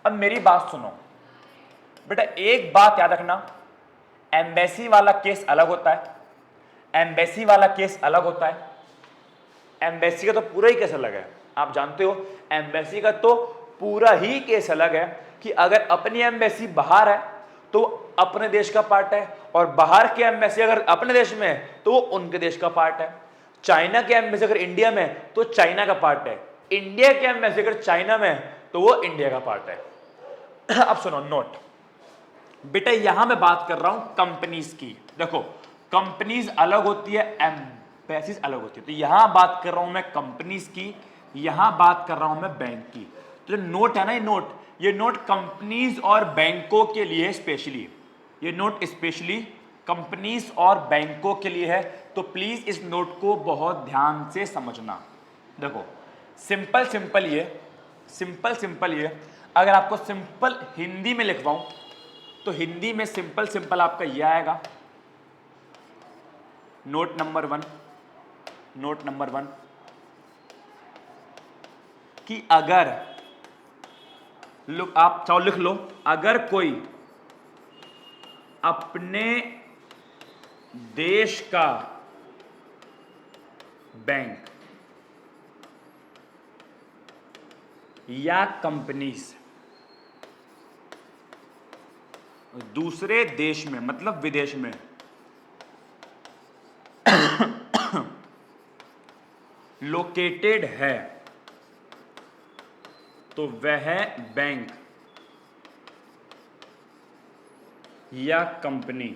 अब मेरी बात सुनो बेटा, एक बात याद रखना, एम्बेसी वाला केस अलग होता है, एम्बेसी वाला केस अलग होता है। एम्बेसी का तो पूरा ही केस अलग है, आप जानते हो, एम्बेसी का तो पूरा ही केस अलग है कि अगर अपनी एम्बेसी बाहर है तो अपने देश का पार्ट है, और बाहर की एम्बेसी अगर अपने देश में है तो वो उनके देश का पार्ट है। चाइना की एम्बेसी अगर इंडिया में है तो चाइना का पार्ट है, इंडिया की एम्बेसी अगर चाइना में है तो वो इंडिया का पार्ट है। अब सुनो नोट बेटा, यहां मैं बात कर रहा हूं कंपनीज की। देखो कंपनीज अलग होती है, एम्बेसीज अलग होती है, तो यहां बात कर रहा हूं मैं कंपनीज की, यहां बात कर रहा हूं मैं बैंक की। तो जो नोट है ना, ये नोट कंपनीज और बैंकों के लिए स्पेशली, ये नोट स्पेशली कंपनीज और बैंकों के लिए है, तो प्लीज इस नोट को बहुत ध्यान से समझना। देखो सिंपल ये सिंपल सिंपल ये, अगर आपको सिंपल हिंदी में लिखवाऊं तो हिंदी में सिंपल सिंपल आपका ये आएगा, नोट नंबर वन कि अगर आप चाहो लिख लो, अगर कोई अपने देश का बैंक या कंपनीज दूसरे देश में मतलब विदेश में लोकेटेड है तो वह बैंक या कंपनी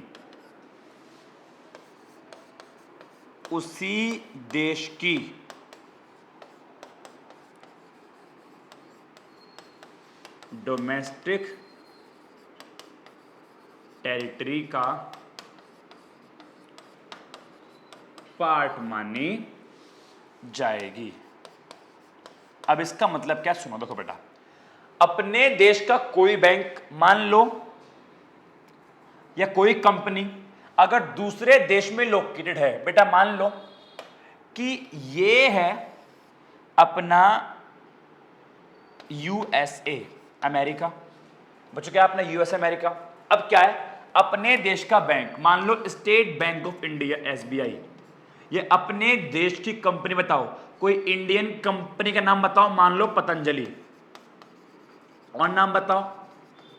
उसी देश की डोमेस्टिक टेरिटरी का पार्ट मानी जाएगी। अब इसका मतलब क्या, सुनो देखो बेटा, अपने देश का कोई बैंक मान लो या कोई कंपनी अगर दूसरे देश में लोकेटेड है, बेटा मान लो कि ये है अपना यूएसए अमेरिका, बच्चों क्या अपना यूएसए अमेरिका। अब क्या है, अपने देश का बैंक मान लो State Bank of India SBI, ये अपने देश की कंपनी बताओ, कोई इंडियन कंपनी का नाम बताओ, मान लो पतंजलि, और नाम बताओ,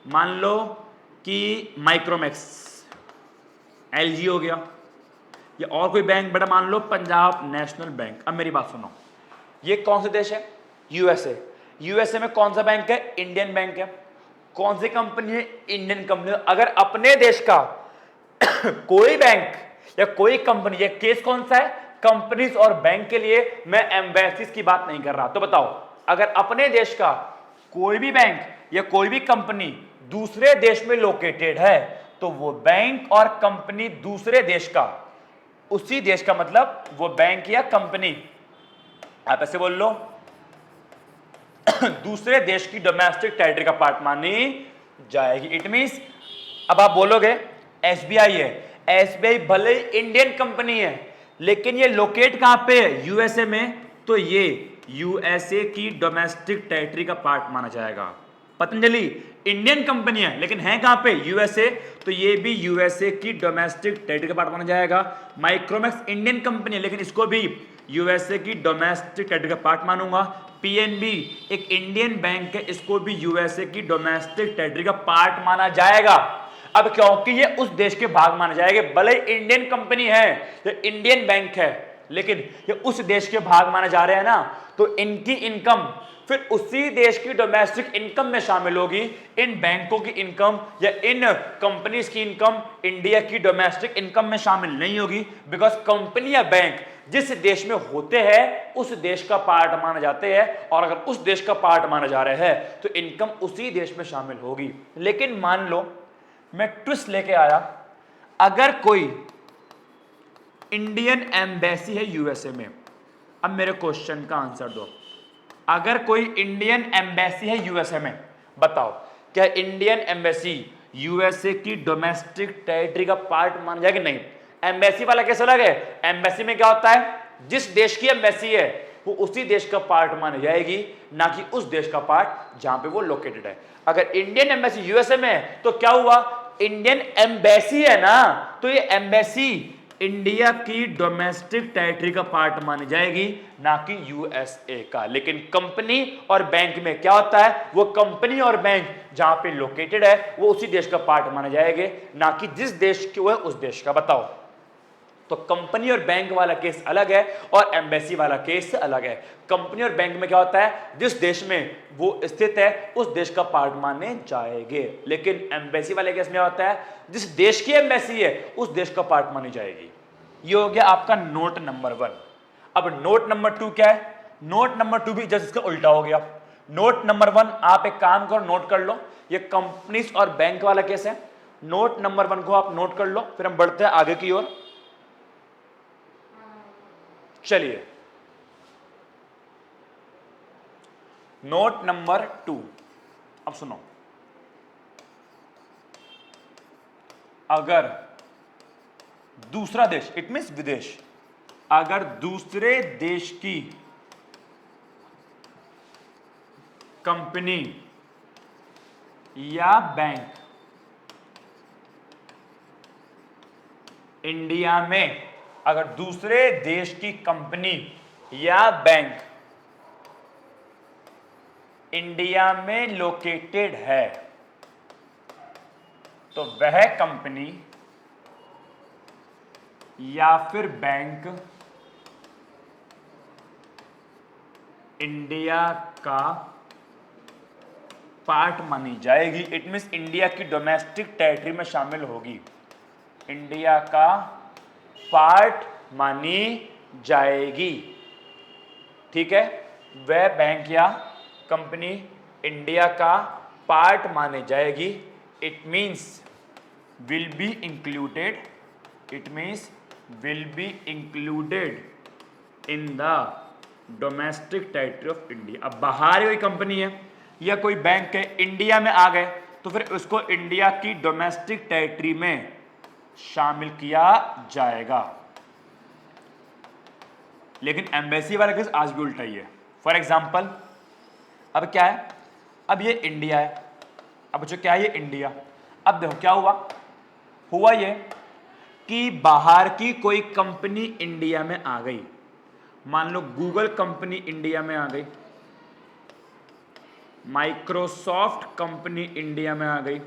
मान लो कि माइक्रोमैक्स, एलजी हो गया, या और कोई बैंक बेटा मान लो पंजाब नेशनल बैंक। अब मेरी बात सुनो, ये कौन सा देश है, यूएसए, यूएसए में कौन सा बैंक है, इंडियन बैंक है, कौन सी कंपनी है, इंडियन कंपनी। अगर अपने देश का कोई बैंक या कोई कंपनी, ये केस कौन सा है, कंपनीज और बैंक के लिए, मैं एम्बेसीज की बात नहीं कर रहा। तो बताओ, अगर अपने देश का कोई भी बैंक या कोई भी कंपनी दूसरे देश में लोकेटेड है तो वो बैंक और कंपनी दूसरे देश का, उसी देश का मतलब वो बैंक या कंपनी, आप ऐसे बोल लो, दूसरे देश की डोमेस्टिक टेरिटरी का पार्ट मानी जाएगी। इट मींस अब आप बोलोगे एसबीआई है, एसबीआई भले ही इंडियन कंपनी है लेकिन ये लोकेट कहां पे है, यूएसए में, तो ये यूएसए की डोमेस्टिक टेरिटरी का पार्ट माना जाएगा। पतंजलि इंडियन कंपनी है लेकिन है कहां पे, यूएसए, तो ये भी यूएसए की डोमेस्टिक टेरिटरी का पार्ट माना जाएगा। माइक्रोमैक्स इंडियन कंपनी है लेकिन इसको भी यूएसए की डोमेस्टिक टेरिटरी का पार्ट मानूंगा। पीएनबी एक इंडियन बैंक है, इसको भी यूएसए की डोमेस्टिक टेरिटरी का पार्ट माना जाएगा। अब क्योंकि ये उस देश के भाग माने जाएंगे, भले इंडियन कंपनी है, ये इंडियन बैंक है, लेकिन ये उस देश के भाग माने जा रहे हैं ना, तो इनकी इनकम फिर उसी देश की डोमेस्टिक इनकम में शामिल होगी। इन बैंकों की इनकम या इन कंपनीज की इनकम इंडिया की डोमेस्टिक इनकम में शामिल नहीं होगी, बिकॉज कंपनी या बैंक जिस देश में होते हैं उस देश का पार्ट माने जाते हैं, और अगर उस देश का पार्ट माने जा रहे हैं तो इनकम उसी देश में शामिल होगी। लेकिन मान लो मैं ट्विस्ट लेके आया, अगर कोई इंडियन एम्बेसी है यूएसए में, अब मेरे क्वेश्चन का आंसर दो, अगर कोई इंडियन एम्बेसी है यूएसए में, बताओ क्या इंडियन एम्बेसी यूएसए की डोमेस्टिक टेरिटरी का पार्ट मान जाएगी, नहीं। एम्बेसी वाला कैसा लगे, एम्बेसी में क्या होता है, जिस देश की एम्बेसी है वो उसी देश का पार्ट मानी जाएगी, ना कि उस देश का पार्ट जहां पे वो लोकेटेड है। अगर इंडियन एम्बेसी यूएसए में है तो क्या हुआ, इंडियन एम्बेसी है ना, तो ये एम्बेसी इंडिया की डोमेस्टिक टेरिटरी का पार्ट मानी जाएगी, ना कि यूएसए का। लेकिन कंपनी और बैंक में क्या होता है, वो कंपनी और बैंक जहां पे लोकेटेड है वो उसी देश का पार्ट माने जाएंगे, ना कि जिस देश की वो है उस देश का। बताओ, तो कंपनी और बैंक वाला केस अलग है और एम्बेसी वाला केस अलग है। कंपनी और बैंक में क्या होता है, जिस देश में वो स्थित है उस देश का पार्ट माने जाएंगे, लेकिन एम्बेसी वाले केस में होता है जिस देश की एम्बेसी है उस देश का पार्ट मानी जाएगी। ये हो गया आपका नोट नंबर 1। अब नोट नंबर 2 क्या है, नोट नंबर 2 भी जस्ट इसका उल्टा हो गया। नोट नंबर 1 आप एक काम करो, नोट कर लो, ये कंपनीज और बैंक वाला केस है। नोट नंबर 1 को आप नोट कर लो, फिर हम बढ़ते हैं आगे की ओर। चलिए, नोट नंबर 2, अब सुनो, अगर दूसरा देश, इट मीन्स विदेश, अगर दूसरे देश की कंपनी या बैंक इंडिया में, अगर दूसरे देश की कंपनी या बैंक इंडिया में लोकेटेड है, तो वह कंपनी या फिर बैंक इंडिया का पार्ट मानी जाएगी। इट मीन्स इंडिया की डोमेस्टिक टेरिटरी में शामिल होगी, इंडिया का पार्ट मानी जाएगी। ठीक है, वह बैंक या कंपनी इंडिया का पार्ट माने जाएगी। It means will be included, it means will be included in the domestic territory of India. अब बाहर कोई कंपनी है या कोई बैंक है, इंडिया में आ गए, तो फिर उसको इंडिया की डोमेस्टिक टेरिटरी में शामिल किया जाएगा। लेकिन एम्बेसी वाला केस आज भी उल्टा ही है। फॉर एग्जाम्पल, अब क्या है, अब ये इंडिया है, अब जो क्या है ये इंडिया। अब देखो क्या हुआ ये कि बाहर की कोई कंपनी इंडिया में आ गई, मान लो गूगल कंपनी इंडिया में आ गई, माइक्रोसॉफ्ट कंपनी इंडिया में आ गई,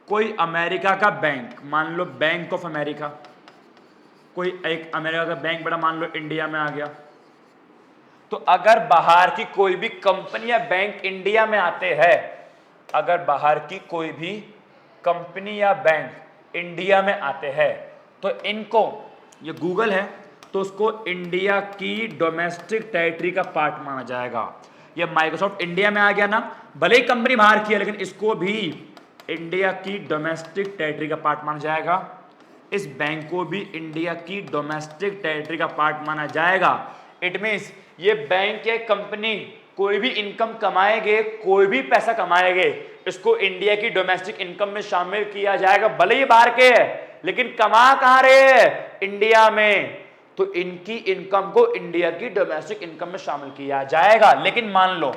कोई अमेरिका का बैंक, मान लो बैंक ऑफ अमेरिका, कोई एक अमेरिका का बैंक बड़ा मान लो इंडिया में आ गया। तो अगर बाहर की कोई भी कंपनी या बैंक इंडिया में आते हैं, अगर बाहर की कोई भी कंपनी या बैंक इंडिया में आते हैं, तो इनको, ये गूगल है तो उसको इंडिया की डोमेस्टिक टेरिटरी का पार्ट माना जाएगा। ये माइक्रोसॉफ्ट इंडिया में आ गया ना, भले ही कंपनी बाहर की है, लेकिन इसको भी इंडिया की डोमेस्टिक टेरिटरी का पार्ट माना जाएगा। इस बैंक को भी इंडिया की डोमेस्टिक टेरिटरी का पार्ट माना जाएगा। इट मीन्स ये बैंक या कंपनी कोई भी इनकम कमाएंगे, कोई भी पैसा कमाएंगे, इसको इंडिया की डोमेस्टिक इनकम में शामिल किया जाएगा। भले ही बाहर के है, लेकिन कमा कहां रहे हैं, इंडिया में, तो इनकी इनकम को इंडिया की डोमेस्टिक इनकम में शामिल किया जाएगा। लेकिन मान लो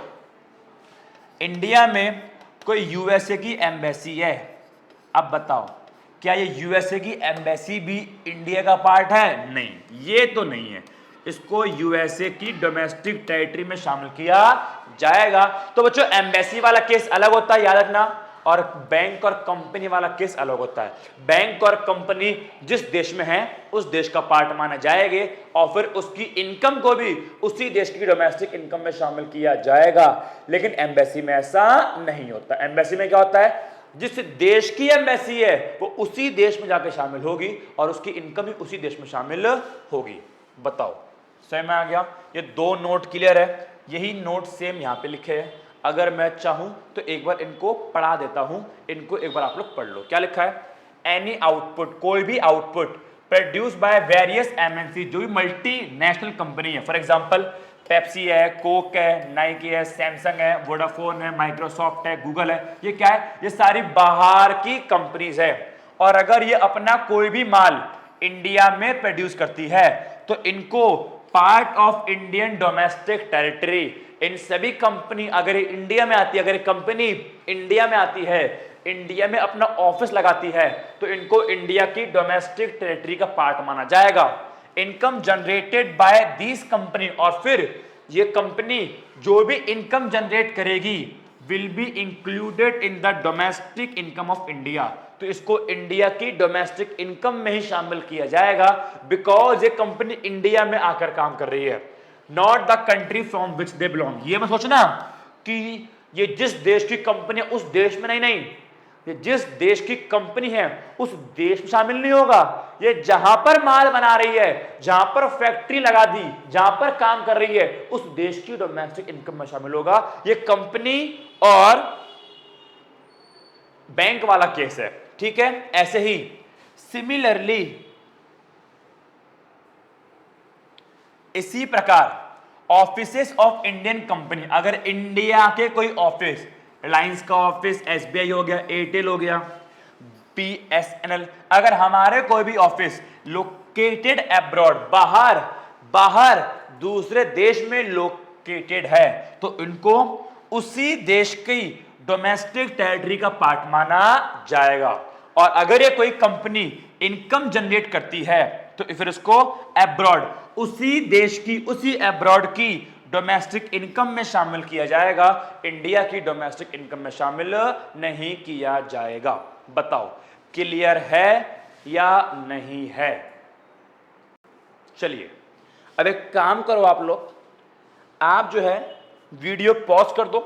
इंडिया में कोई यूएसए की एम्बेसी है, अब बताओ क्या ये यूएसए की एम्बेसी भी इंडिया का पार्ट है? नहीं, ये तो नहीं है, इसको यूएसए की डोमेस्टिक टेरिटरी में शामिल किया जाएगा। तो बच्चों एम्बेसी वाला केस अलग होता है, याद रखना, और बैंक और कंपनी वाला केस अलग होता है। बैंक और कंपनी जिस देश में है उस देश का पार्ट माने जाएंगे और फिर उसकी इनकम को भी उसी देश की डोमेस्टिक इनकम में शामिल किया जाएगा। लेकिन एम्बेसी में ऐसा नहीं होता। एम्बेसी में क्या होता है, जिस देश की एम्बेसी है वो उसी देश में जाकर शामिल होगी और उसकी इनकम भी उसी देश में शामिल होगी। बताओ सही में आ गया? ये दो नोट क्लियर है, यही नोट सेम यहाँ पे लिखे हैं। अगर मैं चाहूं तो एक बार इनको पढ़ा देता हूं, इनको एक बार आप लोग पढ़ लो। क्या लिखा है? एनी आउटपुट, कोई भी output produce by various MNC, जो भी मल्टीनेशनल कंपनी है, फॉर एग्जांपल पेप्सी है, कोक है, नाइकी है, सैमसंग है, वोडाफोन है, माइक्रोसॉफ्ट है, गूगल है, ये क्या है? ये सारी बाहर की कंपनीज है। और अगर ये अपना कोई भी माल इंडिया में प्रोड्यूस करती है तो इनको part of Indian domestic territory, इन सभी कंपनी अगर इंडिया में आती है, अगर कंपनी इंडिया में आती है, इंडिया में अपना ऑफिस लगाती है, तो इनको इंडिया की डोमेस्टिक टेरिटरी का पार्ट माना जाएगा। Income generated by this company, और फिर ये कंपनी जो भी इनकम जनरेट करेगी will be included in the domestic income of India, तो इसको इंडिया की डोमेस्टिक इनकम में ही शामिल किया जाएगा, बिकॉज ये कंपनी इंडिया में आकर काम कर रही है, not the country from which they belong. ये मत सोचना कि ये जिस देश की कंपनी है उस देश में, नहीं, ये जिस देश की कंपनी है उस देश में शामिल नहीं होगा। ये जहां पर माल बना रही है, जहां पर फैक्ट्री लगा दी, जहां पर काम कर रही है, उस देश की डोमेस्टिक इनकम में शामिल होगा। ये कंपनी और बैंक वाला केस है, ठीक है। ऐसे ही सिमिलरली, इसी प्रकार ऑफिसेस ऑफ इंडियन कंपनी, अगर इंडिया के कोई ऑफिस, रिलायंस का ऑफिस, एसबीआई हो गया, एयरटेल हो गया, बीएसएनएल, अगर हमारे कोई भी ऑफिस लोकेटेड अब्रॉड, बाहर दूसरे देश में लोकेटेड है, तो इनको उसी देश की डोमेस्टिक टेरिटरी का पार्ट माना जाएगा। और अगर ये कोई कंपनी इनकम जनरेट करती है तो फिर इसको अब्रॉड, उसी देश की, उसी अब्रॉड की डोमेस्टिक इनकम में शामिल किया जाएगा, इंडिया की डोमेस्टिक इनकम में शामिल नहीं किया जाएगा। बताओ क्लियर है या नहीं है? चलिए अब एक काम करो, आप लोग, आप जो है वीडियो पॉज कर दो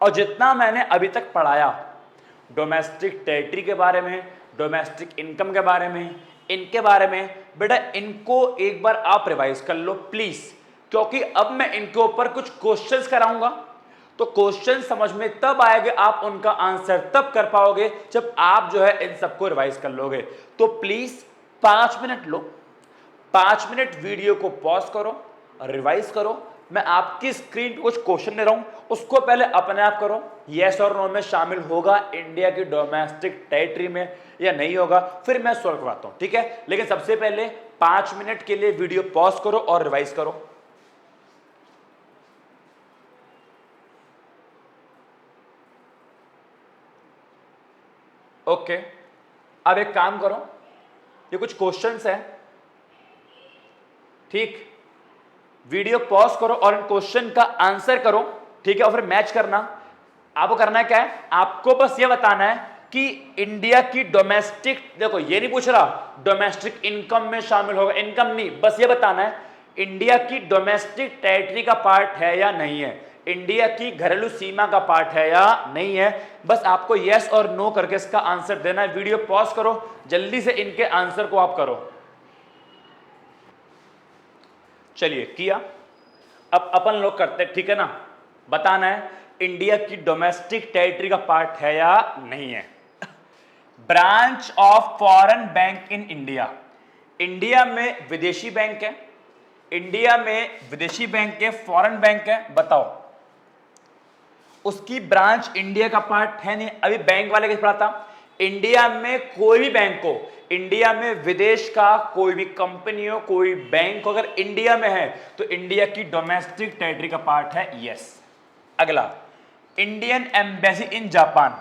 और जितना मैंने अभी तक पढ़ाया डोमेस्टिक टेरिटरी के बारे में, डोमेस्टिक इनकम के बारे में, इनके बारे में, बेटा इनको एक बार आप रिवाइज कर लो प्लीज, क्योंकि अब मैं इनके ऊपर कुछ क्वेश्चंस कराऊंगा। तो क्वेश्चन समझ में तब आएगा, आप उनका आंसर तब कर पाओगे जब आप जो है इन सबको रिवाइज कर लोगे। तो please 5 minute low, 5 minute video को पॉज करो, रिवाइज करो। मैं आपकी स्क्रीन पे कुछ क्वेश्चन दे रहा हूं, उसको पहले अपने आप करो, यस और नो में शामिल होगा इंडिया की डोमेस्टिक टेरिटरी में या नहीं होगा, फिर मैं सॉल्व करवाता हूं, ठीक है? लेकिन सबसे पहले 5 मिनट के लिए वीडियो पॉज करो और रिवाइज करो। ओके, अब एक काम करो, ये कुछ क्वेश्चंस हैं, ठीक? वीडियो पॉज करो और इन क्वेश्चन का आंसर करो, ठीक है? और फिर मैच करना। आपको करना है क्या है, आपको बस ये बताना है कि इंडिया की डोमेस्टिक, देखो ये नहीं पूछ रहा डोमेस्टिक इनकम में शामिल होगा, इनकम नहीं, बस ये बताना है इंडिया की डोमेस्टिक टेरिटरी का पार्ट है या नहीं है, इंडिया की घरेलू सीमा का पार्ट है या नहीं है। बस आपको यस और नो करके इसका आंसर देना है। वीडियो पॉज करो, जल्दी से इनके आंसर को आप करो। चलिए किया, अब अपन लोग करते हैं, ठीक है ना? बताना है इंडिया की डोमेस्टिक टेरिटरी का पार्ट है या नहीं है। Branch of foreign bank in India, India में विदेशी बैंक है, इंडिया में विदेशी बैंक है, फॉरेन बैंक है, बताओ उसकी ब्रांच इंडिया का पार्ट है नहीं। अभी बैंक वाले के पढ़ा था, इंडिया में कोई भी बैंक हो, इंडिया में विदेश का कोई भी कंपनी हो, कोई बैंक अगर इंडिया में है तो इंडिया की डोमेस्टिक टेरिटरी का पार्ट है, यस। अगला, Indian embassy in Japan,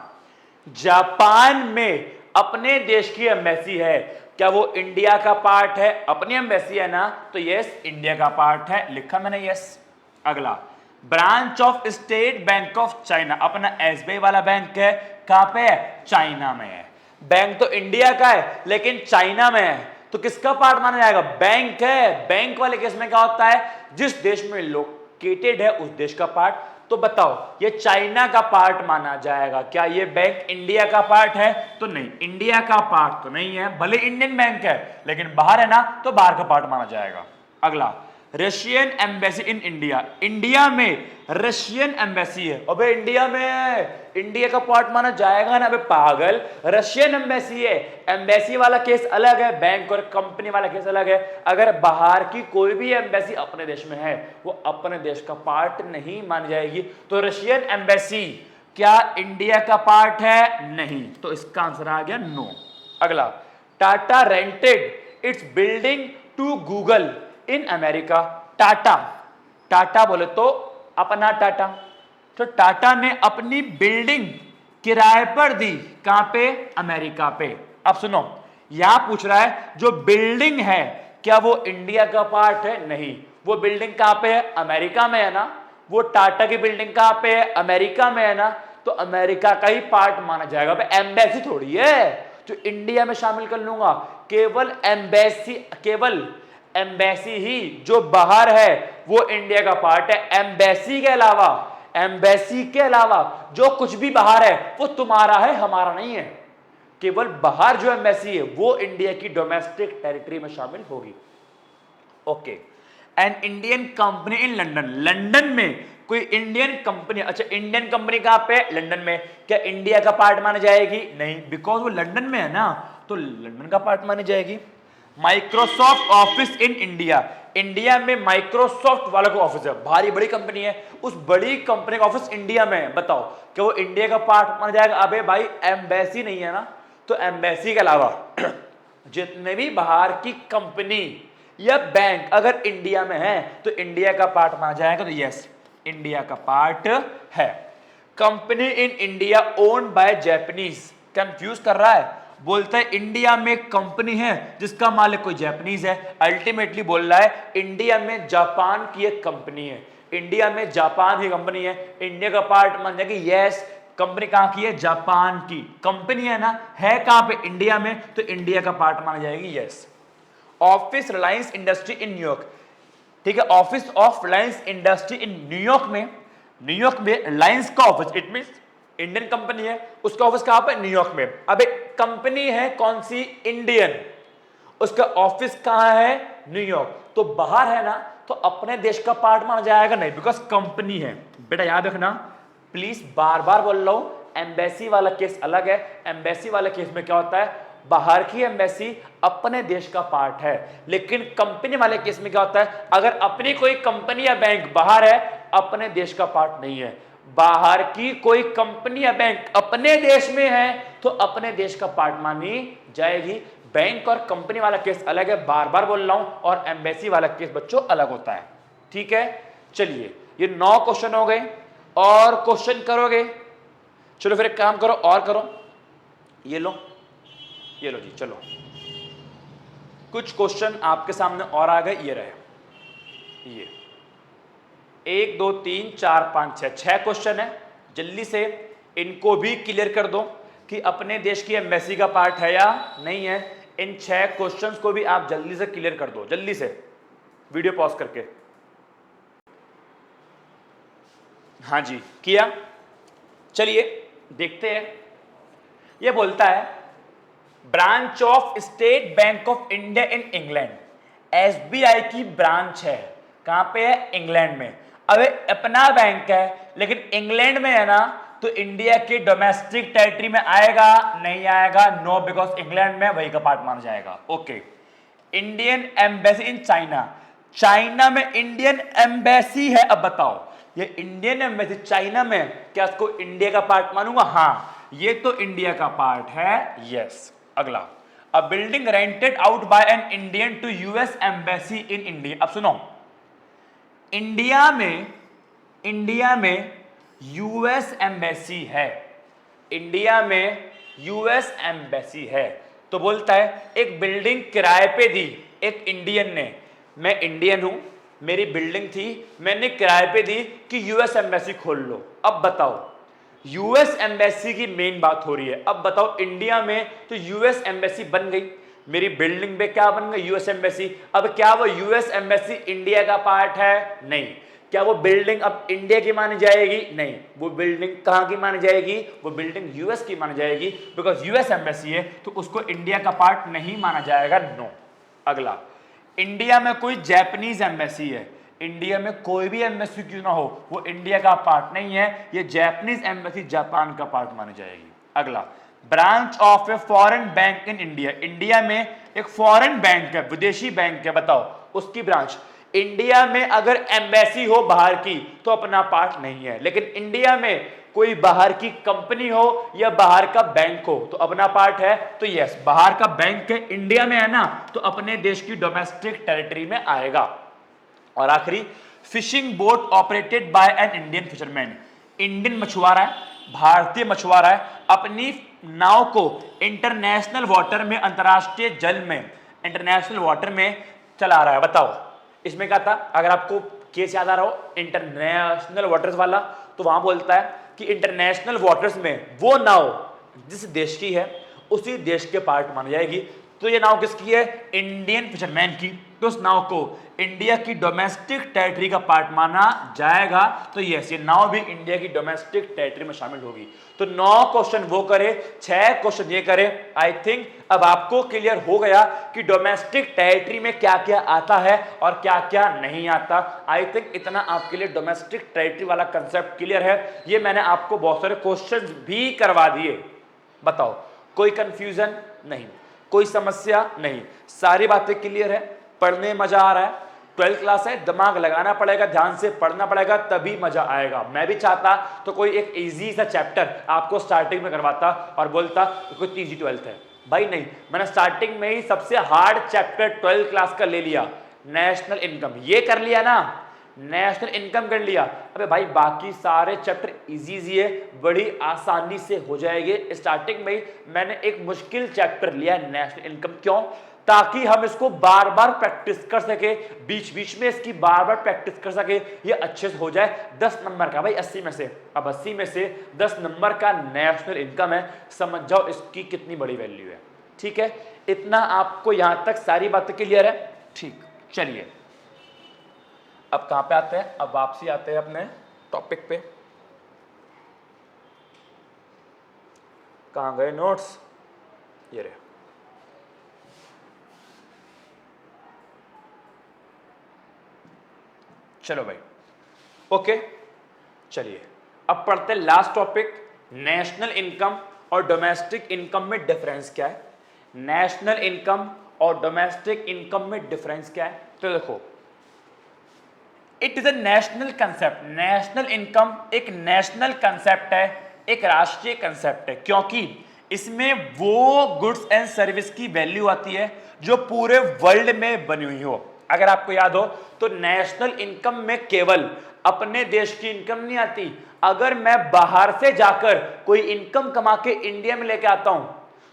Japan में अपने देश की एम्बेसी है, क्या वो इंडिया का पार्ट है? अपनी एम्बेसी है ना, तो यस इंडिया का पार्ट है, लिखा मैंने यस। अगला, branch of state Bank of China, अपना एसबीआई वाला बैंक है, कहां पे है? चाइना में है। बैंक तो इंडिया का है लेकिन चाइना में है, तो किसका पार्ट माना जाएगा? बैंक है। बैंक वाले केस में क्या होता है, जिस देश में लोकेटेड है उस देश का पार्ट। तो बताओ ये चाइना का पार्ट माना जाएगा, क्या ये बैंक इंडिया का पार्ट है? तो नहीं, इंडिया का पार्ट तो नहीं है, भले इंडियन बैंक है लेकिन बाहर है ना, तो बाहर का पार्ट माना जाएगा। अगला, Russian embassy in India, India में रशियन एम्बेसी है, अबे इंडिया में इंडिया का पार्ट माना जाएगा ना, अबे पागल, रशियन एम्बेसी है, एम्बेसी वाला केस अलग है, बैंक और कंपनी वाला केस अलग है। अगर बाहर की कोई भी एम्बेसी अपने देश में है, वो अपने देश का पार्ट नहीं मानी जाएगी। तो रशियन एम्बेसी क्या इंडिया का पार्ट है? नहीं, तो इसका आंसर आ गया नो। अगला, Tata rented its building to Google in America, Tata बोले तो अपना टाटा, तो टाटा ने अपनी बिल्डिंग किराए पर दी, कहां पे? अमेरिका पे। अब सुनो, यहां पूछ रहा है जो बिल्डिंग है क्या वो इंडिया का पार्ट है? नहीं, वो बिल्डिंग कहां पे है? अमेरिका में है ना। वो टाटा की बिल्डिंग कहां पे है? अमेरिका में है ना, तो अमेरिका का ही पार्ट माना जाएगा। एम्बेसी थोड़ी है जो इंडिया में शामिल कर लूंगा, केवल एम्बेसी ही जो बाहर है वो इंडिया का पार्ट है। एम्बेसी के अलावा जो कुछ भी बाहर है वो तुम्हारा है, हमारा नहीं है। केवल बाहर जो एम्बेसी है वो इंडिया की डोमेस्टिक टेरिटरी में शामिल होगी। Okay, an Indian company in London, London में कोई इंडियन कंपनी, अच्छा इंडियन कंपनी कहां पे? लंदन में, क्या इंडिया का पार्ट मानी जाएगी? नहीं, बिकॉज वो लंदन में है ना, तो लंदन का पार्ट मानी जाएगी। Microsoft office in India, India में माइक्रोसॉफ्ट वाला को ऑफिस है, भारी बड़ी कंपनी है, उस बड़ी कंपनी का ऑफिस इंडिया में है। बताओ कि वो इंडिया का पार्ट माना जाएगा? अबे भाई एम्बेसी नहीं है ना, तो एम्बेसी के अलावा जितने भी बाहर की कंपनी या बैंक अगर इंडिया में है तो इंडिया का पार्ट माना जाएगा। तो यस, इंडिया का पार्ट है। Company in India owned by Japanese, confuse कर रहा है, बोलता है इंडिया में कंपनी है जिसका मालिक कोई जापानीज है। अल्टीमेटली बोल रहा है इंडिया में जापान की एक कंपनी है, इंडिया में जापान की कंपनी है, इंडिया का पार्ट मान जाएगी। यस, कंपनी कहां की है? जापान की कंपनी है ना, है कहां पे? इंडिया में, तो इंडिया का पार्ट माना जाएगी। Yes. Office Reliance industry in New York, ठीक है, office of Reliance industry in New York में, न्यूयॉर्क में रिलायंस का office, it means Indian company है, उसका ऑफिस कहां पे? न्यूयॉर्क में। अब एक कंपनी है कौन सी? इंडियन, उसका ऑफिस कहां है? न्यूयॉर्क, तो बाहर है ना, तो अपने देश का पार्ट माना जाएगा नहीं, बिकॉज कंपनी है। बेटा याद रखना, प्लीज बार बार बोल रहा हूं, एम्बेसी वाला केस अलग है। एम्बेसी वाले केस में क्या होता है? बाहर की एम्बेसी अपने देश का पार्ट है, लेकिन कंपनी वाले केस में क्या होता है? अगर अपनी कोई कंपनी या बैंक बाहर है, अपने देश का पार्ट नहीं है। बाहर की कोई कंपनी या बैंक अपने देश में है तो अपने देश का पार्ट मानी जाएगी। बैंक और कंपनी वाला केस अलग है, बार बार बोल रहा हूं, और एम्बेसी वाला केस बच्चों अलग होता है। ठीक है, चलिए ये 9 क्वेश्चन हो गए, और क्वेश्चन करोगे? चलो फिर एक काम करो और करो, ये लो जी, चलो कुछ क्वेश्चन आपके सामने और आ गए, ये रहे, ये 1 2 3 4 5 6 क्वेश्चन है। जल्दी से इनको भी क्लियर कर दो कि अपने देश की एम्बेसी का पार्ट है या नहीं है। इन 6 क्वेश्चंस को भी आप जल्दी से क्लियर कर दो, जल्दी से वीडियो पॉज करके। हाँ जी, किया? चलिए देखते हैं। ये बोलता है branch of state Bank of India in England, SBI की ब्रांच है, कहां पे है? इंग्लैंड में। अबे अपना बैंक है लेकिन इंग्लैंड में है ना, तो इंडिया के डोमेस्टिक टेरिटरी में आएगा? नहीं आएगा, नो, बिकॉज इंग्लैंड में वही का पार्ट माना जाएगा। Okay. Indian embassy in China, China में इंडियन एम्बेसी है। अब बताओ ये इंडियन एम्बेसी चाइना में, क्या इसको इंडिया का पार्ट मानूंगा? हाँ, ये तो इंडिया का पार्ट है। यस। अगला, a building rented out by an Indian to US embassy in India. अब सुनो, इंडिया में यूएस एम्बेसी है, इंडिया में यूएस एम्बेसी है, तो बोलता है एक बिल्डिंग किराए पे दी एक इंडियन ने, मैं इंडियन हूं, मेरी बिल्डिंग थी, मैंने किराए पे दी कि यूएस एम्बेसी खोल लो। अब बताओ, यूएस एम्बेसी की मेन बात हो रही है। अब बताओ इंडिया में तो यूएस एम्बेसी बन गई, मेरी बिल्डिंग पे क्या बन गई? US embassy. अब क्या वो यूएस एम्बेसी इंडिया का पार्ट है? नहीं। क्या वो बिल्डिंग अब इंडिया की मानी जाएगी? नहीं। वो बिल्डिंग कहां की मानी जाएगी? वो बिल्डिंग यूएस की मानी जाएगी, बिकॉज यूएस एम्बेसी है, तो उसको इंडिया का पार्ट नहीं माना जाएगा, नो। अगला, इंडिया में कोई जापानीज एम्बेसी है, इंडिया में कोई भी एम्बेसी क्यों ना हो, वो इंडिया का पार्ट नहीं है, ये जापानीज एम्बेसी जापान का पार्ट मानी जाएगी। अगला, branch of a foreign bank in India, India में एक फॉरेन बैंक है, विदेशी बैंक है, बताओ उसकी ब्रांच। इंडिया में अगर एम्बेसी हो बाहर की तो अपना पार्ट नहीं है, लेकिन इंडिया में कोई बाहर की कंपनी हो या बाहर का बैंक हो तो अपना पार्ट है। तो यस, बाहर का बैंक है, इंडिया में है ना, तो अपने देश की डोमेस्टिक टेरिटरी में आएगा। और आखिरी, fishing boat operated by an Indian fisherman, Indian मछुआरा है, भारतीय मछुआरा है, अपनी नाव को इंटरनेशनल वाटर में, अंतरराष्ट्रीय जल में, इंटरनेशनल वाटर में चला रहा है। बताओ इसमें क्या था? अगर आपको केस याद आ रहा हो इंटरनेशनल वाटर्स वाला, तो वहां बोलता है कि इंटरनेशनल वाटर्स में वो नाव जिस देश की है उसी देश के पार्ट मानी जाएगी। तो ये नाव किसकी है? इंडियन फिशरमैन की, तो उस नाव को इंडिया की डोमेस्टिक टेरिटरी का पार्ट माना जाएगा। तो यस, ये नाव भी इंडिया की डोमेस्टिक टेरिटरी में शामिल होगी। तो 9 क्वेश्चन वो करे, 6 क्वेश्चन ये करे। आई थिंक अब आपको क्लियर हो गया कि डोमेस्टिक टेरिटरी में क्या क्या आता है और क्या क्या नहीं आता। आई थिंक इतना आपके लिए डोमेस्टिक टेरिटरी वाला कंसेप्ट क्लियर है। ये मैंने आपको बहुत सारे क्वेश्चन भी करवा दिए, बताओ कोई कंफ्यूजन नहीं। कोई समस्या नहीं, सारी बातें क्लियर है, पढ़ने में मजा आ रहा है, 12th क्लास है, दिमाग लगाना पड़ेगा, ध्यान से पढ़ना पड़ेगा, तभी मजा आएगा। मैं भी चाहता तो कोई एक इजी सा चैप्टर आपको स्टार्टिंग में करवाता और बोलता कोई इजी 12th है, भाई नहीं, मैंने स्टार्टिंग में ही सबसे हार्ड चैप्टर 12th क्लास का ले लिया, नेशनल इनकम। ये कर लिया ना, नेशनल इनकम कर लिया, अबे भाई बाकी सारे चैप्टर इजी है, बड़ी आसानी से हो जाएंगे। स्टार्टिंग में ही मैंने एक मुश्किल चैप्टर लिया नेशनल इनकम, क्यों? ताकि हम इसको बार बार प्रैक्टिस कर सके, बीच बीच में इसकी बार बार प्रैक्टिस कर सके, ये अच्छे से हो जाए। 10 नंबर का भाई 80 में से, अब 80 में से 10 नंबर का नेशनल इनकम है, समझ जाओ इसकी कितनी बड़ी वैल्यू है। ठीक है, इतना आपको यहां तक सारी बातें क्लियर है? ठीक, चलिए अब कहां पे आते हैं, अब वापसी आते हैं अपने टॉपिक पे। कहां गए नोट्स, ये रहे। चलो भाई, ओके, चलिए अब पढ़ते हैं लास्ट टॉपिक, नेशनल इनकम और डोमेस्टिक इनकम में डिफरेंस क्या है। नेशनल इनकम और डोमेस्टिक इनकम में डिफरेंस क्या है? तो देखो, it is a national concept. National income एक नेशनल कंसेप्ट है, एक राष्ट्रीय कंसेप्ट है, क्योंकि इसमें वो गुड्स एंड सर्विस की वैल्यू आती है जो पूरे वर्ल्ड में बनी हुई हो। अगर आपको याद हो तो नेशनल इनकम में केवल अपने देश की इनकम नहीं आती, अगर मैं बाहर से जाकर कोई इनकम कमा के इंडिया में लेके आता हूं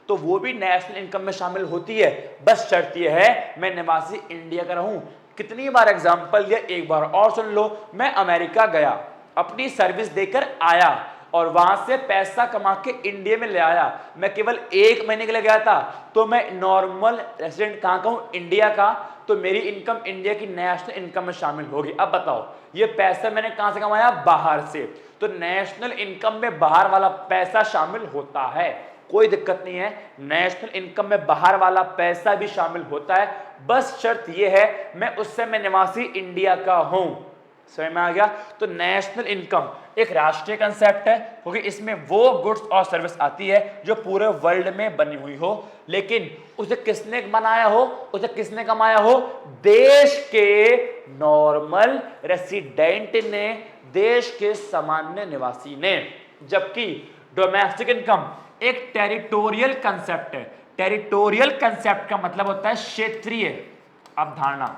तो वो भी नेशनल इनकम में शामिल होती है, बस शर्त यह है मैं निवासी इंडिया का रहूं। कितनी बार एग्जांपल दिया, एक बार और सुन लो। मैं अमेरिका गया, अपनी सर्विस देकर आया और वहां से पैसा कमा के इंडिया में ले आया, मैं केवल 1 महीने के लिए गया था, तो मैं नॉर्मल रेसिडेंट कहां का हूं? इंडिया का, तो मेरी इनकम इंडिया की नेशनल इनकम में शामिल होगी। अब बताओ ये पैसा मैंने कहां से कमाया? बाहर से, तो नेशनल इनकम में बाहर वाला पैसा शामिल होता है, कोई दिक्कत नहीं है, नेशनल इनकम में बाहर वाला पैसा भी शामिल होता है, बस शर्त यह है मैं उस समय निवासी इंडिया का हूं। समझ में आ गया? तो नेशनल इनकम एक राष्ट्रीय कंसेप्ट है, क्योंकि इसमें वो गुड्स और सर्विस आती है जो पूरे वर्ल्ड में बनी हुई हो, लेकिन उसे किसने बनाया हो, उसे किसने कमाया हो? देश के नॉर्मल रेसिडेंट ने, देश के सामान्य निवासी ने। जबकि डोमेस्टिक इनकम एक टेरिटोरियल कंसेप्ट है। टेरिटोरियल कंसेप्ट का मतलब होता है क्षेत्रीय अवधारणा,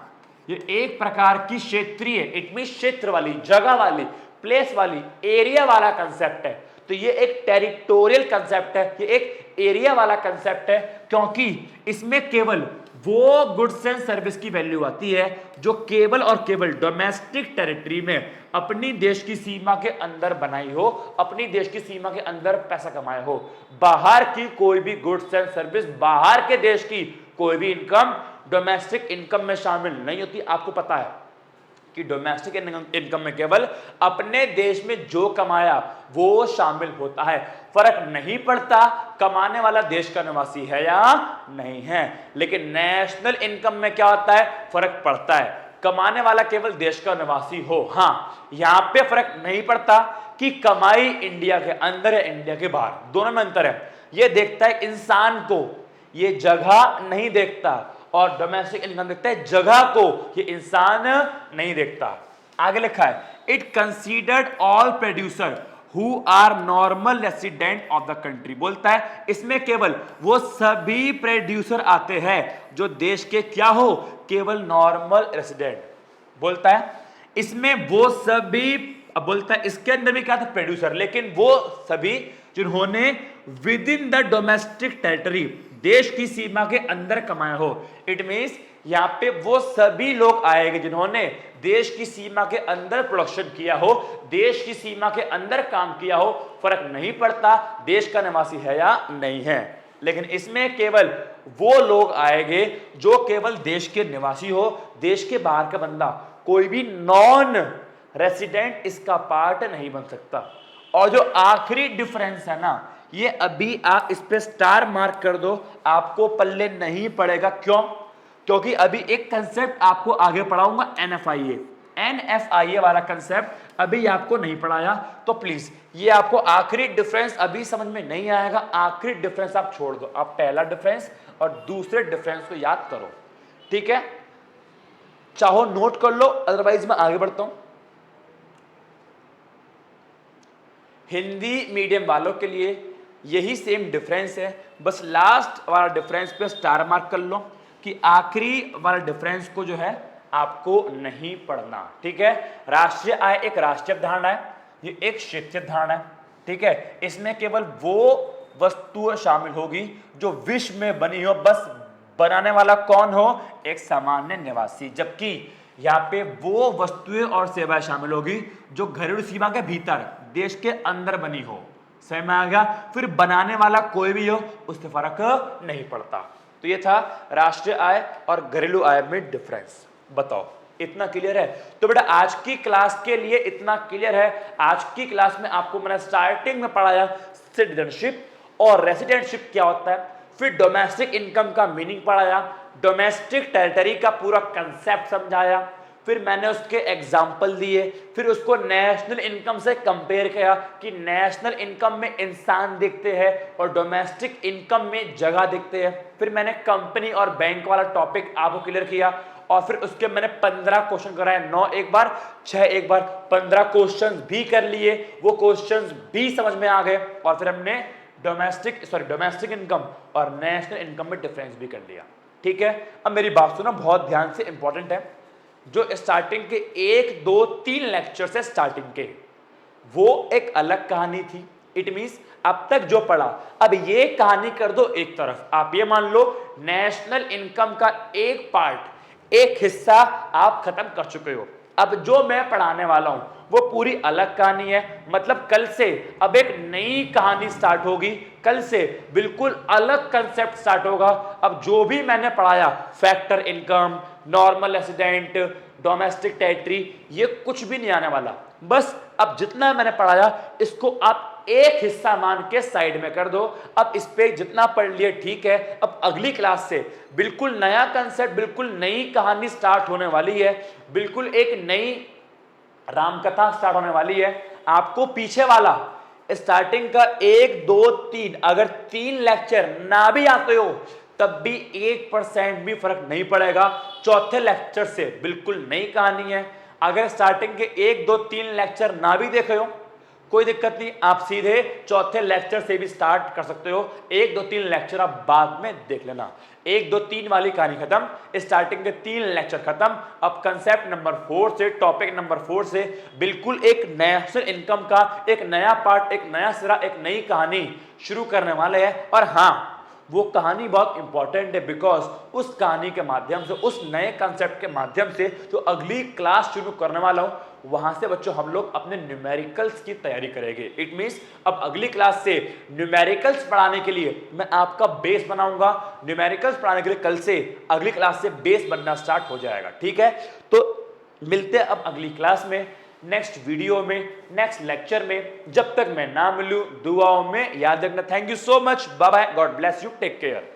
ये एक प्रकार की क्षेत्रीय, इट मीन क्षेत्र वाली, जगह वाली, प्लेस वाली, एरिया वाला कंसेप्ट है। तो ये एक टेरिटोरियल कंसेप्ट है, ये एक एरिया वाला कंसेप्ट है, क्योंकि इसमें केवल वो गुड्स एंड सर्विस की वैल्यू आती है जो केवल और केवल डोमेस्टिक टेरिटरी में अपनी देश की सीमा के अंदर बनाई हो, अपनी देश की सीमा के अंदर पैसा कमाया हो। बाहर की कोई भी गुड्स एंड सर्विस, बाहर के देश की कोई भी इनकम डोमेस्टिक इनकम में शामिल नहीं होती। आपको पता है कि डोमेस्टिक इनकम में केवल अपने देश में जो कमाया वो शामिल होता है, फर्क नहीं पड़ता कमाने वाला देश का निवासी है या नहीं है। लेकिन नेशनल इनकम में क्या होता है? फर्क पड़ता है, कमाने वाला केवल देश का निवासी हो। हाँ, यहां पे फर्क नहीं पड़ता कि कमाई इंडिया के अंदर है इंडिया के बाहर, दोनों में अंतर है। ये देखता है इंसान को, ये जगह नहीं देखता, और डोमेस्टिक इनकम देखता है जगह को, ये इंसान नहीं देखता। आगे लिखा है it considered all producer who are normal resident of the country. बोलता है इसमें केवल वो सभी प्रोड्यूसर आते हैं जो देश के क्या हो? केवल नॉर्मल रेसिडेंट। बोलता है इसमें वो सभी, अब बोलता है इसके अंदर भी क्या था? प्रोड्यूसर, लेकिन वो सभी जिन्होंने with in the domestic territory, देश की सीमा के अंदर कमाया हो। इट मींस यहां पे वो सभी लोग आएंगे जिन्होंने देश की सीमा के अंदर प्रोडक्शन किया हो, देश की सीमा के अंदर काम किया हो, फर्क नहीं पड़ता देश का निवासी है या नहीं है। लेकिन इसमें केवल वो लोग आएंगे जो केवल देश के निवासी हो, देश के बाहर का बंदा, कोई भी नॉन रेसिडेंट इसका पार्ट नहीं बन सकता। और जो आखिरी डिफरेंस है ना, ये अभी आप इस पे स्टार मार्क कर दो, आपको पल्ले नहीं पड़ेगा। क्यों? क्योंकि अभी एक कंसेप्ट आपको आगे पढ़ाऊंगा, NFIA। NFIA वाला कंसेप्ट अभी आपको नहीं पढ़ाया, तो प्लीज ये आपको आखिरी डिफरेंस अभी समझ में नहीं आएगा, आखिरी डिफरेंस आप छोड़ दो, आप पहला डिफरेंस और दूसरे डिफरेंस को याद करो, ठीक है? चाहो नोट कर लो, अदरवाइज मैं आगे बढ़ता हूं। हिंदी मीडियम वालों के लिए यही सेम डिफरेंस है, बस लास्ट वाला डिफरेंस पे स्टार मार्क कर लो कि आखिरी वाला डिफरेंस को जो है आपको नहीं पढ़ना, ठीक है? राष्ट्रीय आय एक राष्ट्रीय धारणा है, ये एक क्षेत्रीय धारणा है, ठीक है? इसमें केवल वो वस्तु शामिल होगी जो विश्व में बनी हो, बस बनाने वाला कौन हो? एक सामान्य निवासी। जबकि यहाँ पे वो वस्तुएं और सेवाएं शामिल होगी जो घरेलू सीमा के भीतर देश के अंदर बनी हो। समझ में आ गया? फिर बनाने वाला कोई भी हो उससे फर्क नहीं पड़ता। तो ये था राष्ट्रीय आय और घरेलू आय में डिफरेंस। बताओ इतना क्लियर है? तो बेटा आज की क्लास के लिए इतना क्लियर है। आज की क्लास में आपको मैंने स्टार्टिंग में पढ़ाया सिटीजनशिप और रेसिडेंटशिप क्या होता है, फिर डोमेस्टिक इनकम का मीनिंग पढ़ाया, डोमेस्टिक टेरिटरी का पूरा कंसेप्ट समझाया, फिर मैंने उसके एग्जाम्पल दिए, फिर उसको नेशनल इनकम से कंपेयर किया कि नेशनल इनकम में इंसान दिखते हैं और डोमेस्टिक इनकम में जगह दिखते हैं। फिर मैंने कंपनी और बैंक वाला टॉपिक आपको क्लियर किया और फिर उसके मैंने 15 क्वेश्चन कराए, 9 एक बार, 6 एक बार, 15 क्वेश्चन भी कर लिए, वो क्वेश्चन भी समझ में आ गए और फिर हमने डोमेस्टिक इनकम और नेशनल इनकम में डिफरेंस भी कर लिया, ठीक है? अब मेरी बात सुनो बहुत ध्यान से, इंपॉर्टेंट है। जो स्टार्टिंग के 1 2 3 लेक्चर से स्टार्टिंग के वो एक अलग कहानी थी। इट मींस अब तक जो पढ़ा, अब ये कहानी कर दो एक तरफ। आप ये मान लो नेशनल इनकम का एक पार्ट, एक हिस्सा आप खत्म कर चुके हो। अब जो मैं पढ़ाने वाला हूं वो पूरी अलग कहानी है। मतलब कल से अब एक नई कहानी स्टार्ट होगी, कल से बिल्कुल अलग कंसेप्ट स्टार्ट होगा। अब जो भी मैंने पढ़ाया, factor income, normal resident, domestic territory, ये कुछ भी नहीं आने वाला। बस अब जितना मैंने पढ़ाया इसको आप एक हिस्सा मान के साइड में कर दो। अब इस पे जितना पढ़ लिए ठीक है। अब अगली क्लास से बिल्कुल नया कंसेप्ट, बिल्कुल नई कहानी स्टार्ट होने वाली है, बिल्कुल एक नई रामकथा स्टार्ट होने वाली है। आपको पीछे वाला स्टार्टिंग का 1 2 3 अगर 3 लेक्चर ना भी आते हो तब भी 1% भी फर्क नहीं पड़ेगा। चौथे लेक्चर से बिल्कुल नई कहानी है। अगर स्टार्टिंग के 1 2 3 लेक्चर ना भी देखे हो कोई दिक्कत नहीं, आप सीधे चौथे लेक्चर से भी स्टार्ट कर सकते हो। 1 2 3 लेक्चर आप बाद में देख लेना। 1 2 3 वाली कहानी खत्म, स्टार्टिंग के 3 लेक्चर खत्म। अब कंसेप्ट नंबर 4 से, टॉपिक नंबर 4 से बिल्कुल एक नेशनल इनकम का एक नया पार्ट, एक नया सिरा, एक नई कहानी शुरू करने वाले हैं। और हाँ, वो कहानी बहुत इंपॉर्टेंट है बिकॉज उस कहानी के माध्यम से, उस नए कंसेप्ट के माध्यम से जो अगली क्लास शुरू करने वाला हूं वहां से बच्चों हम लोग अपने न्यूमेरिकल्स की तैयारी करेंगे। इट मींस अब अगली क्लास से न्यूमेरिकल्स पढ़ाने के लिए मैं आपका बेस बनाऊंगा। न्यूमेरिकल्स पढ़ाने के लिए कल से अगली क्लास से बेस बनना स्टार्ट हो जाएगा, ठीक है? तो मिलते हैं अब अगली क्लास में, नेक्स्ट वीडियो में, नेक्स्ट लेक्चर में। जब तक मैं ना मिलूं दुआओं में याद रखना। Thank you so much, bye bye, God bless you, take care.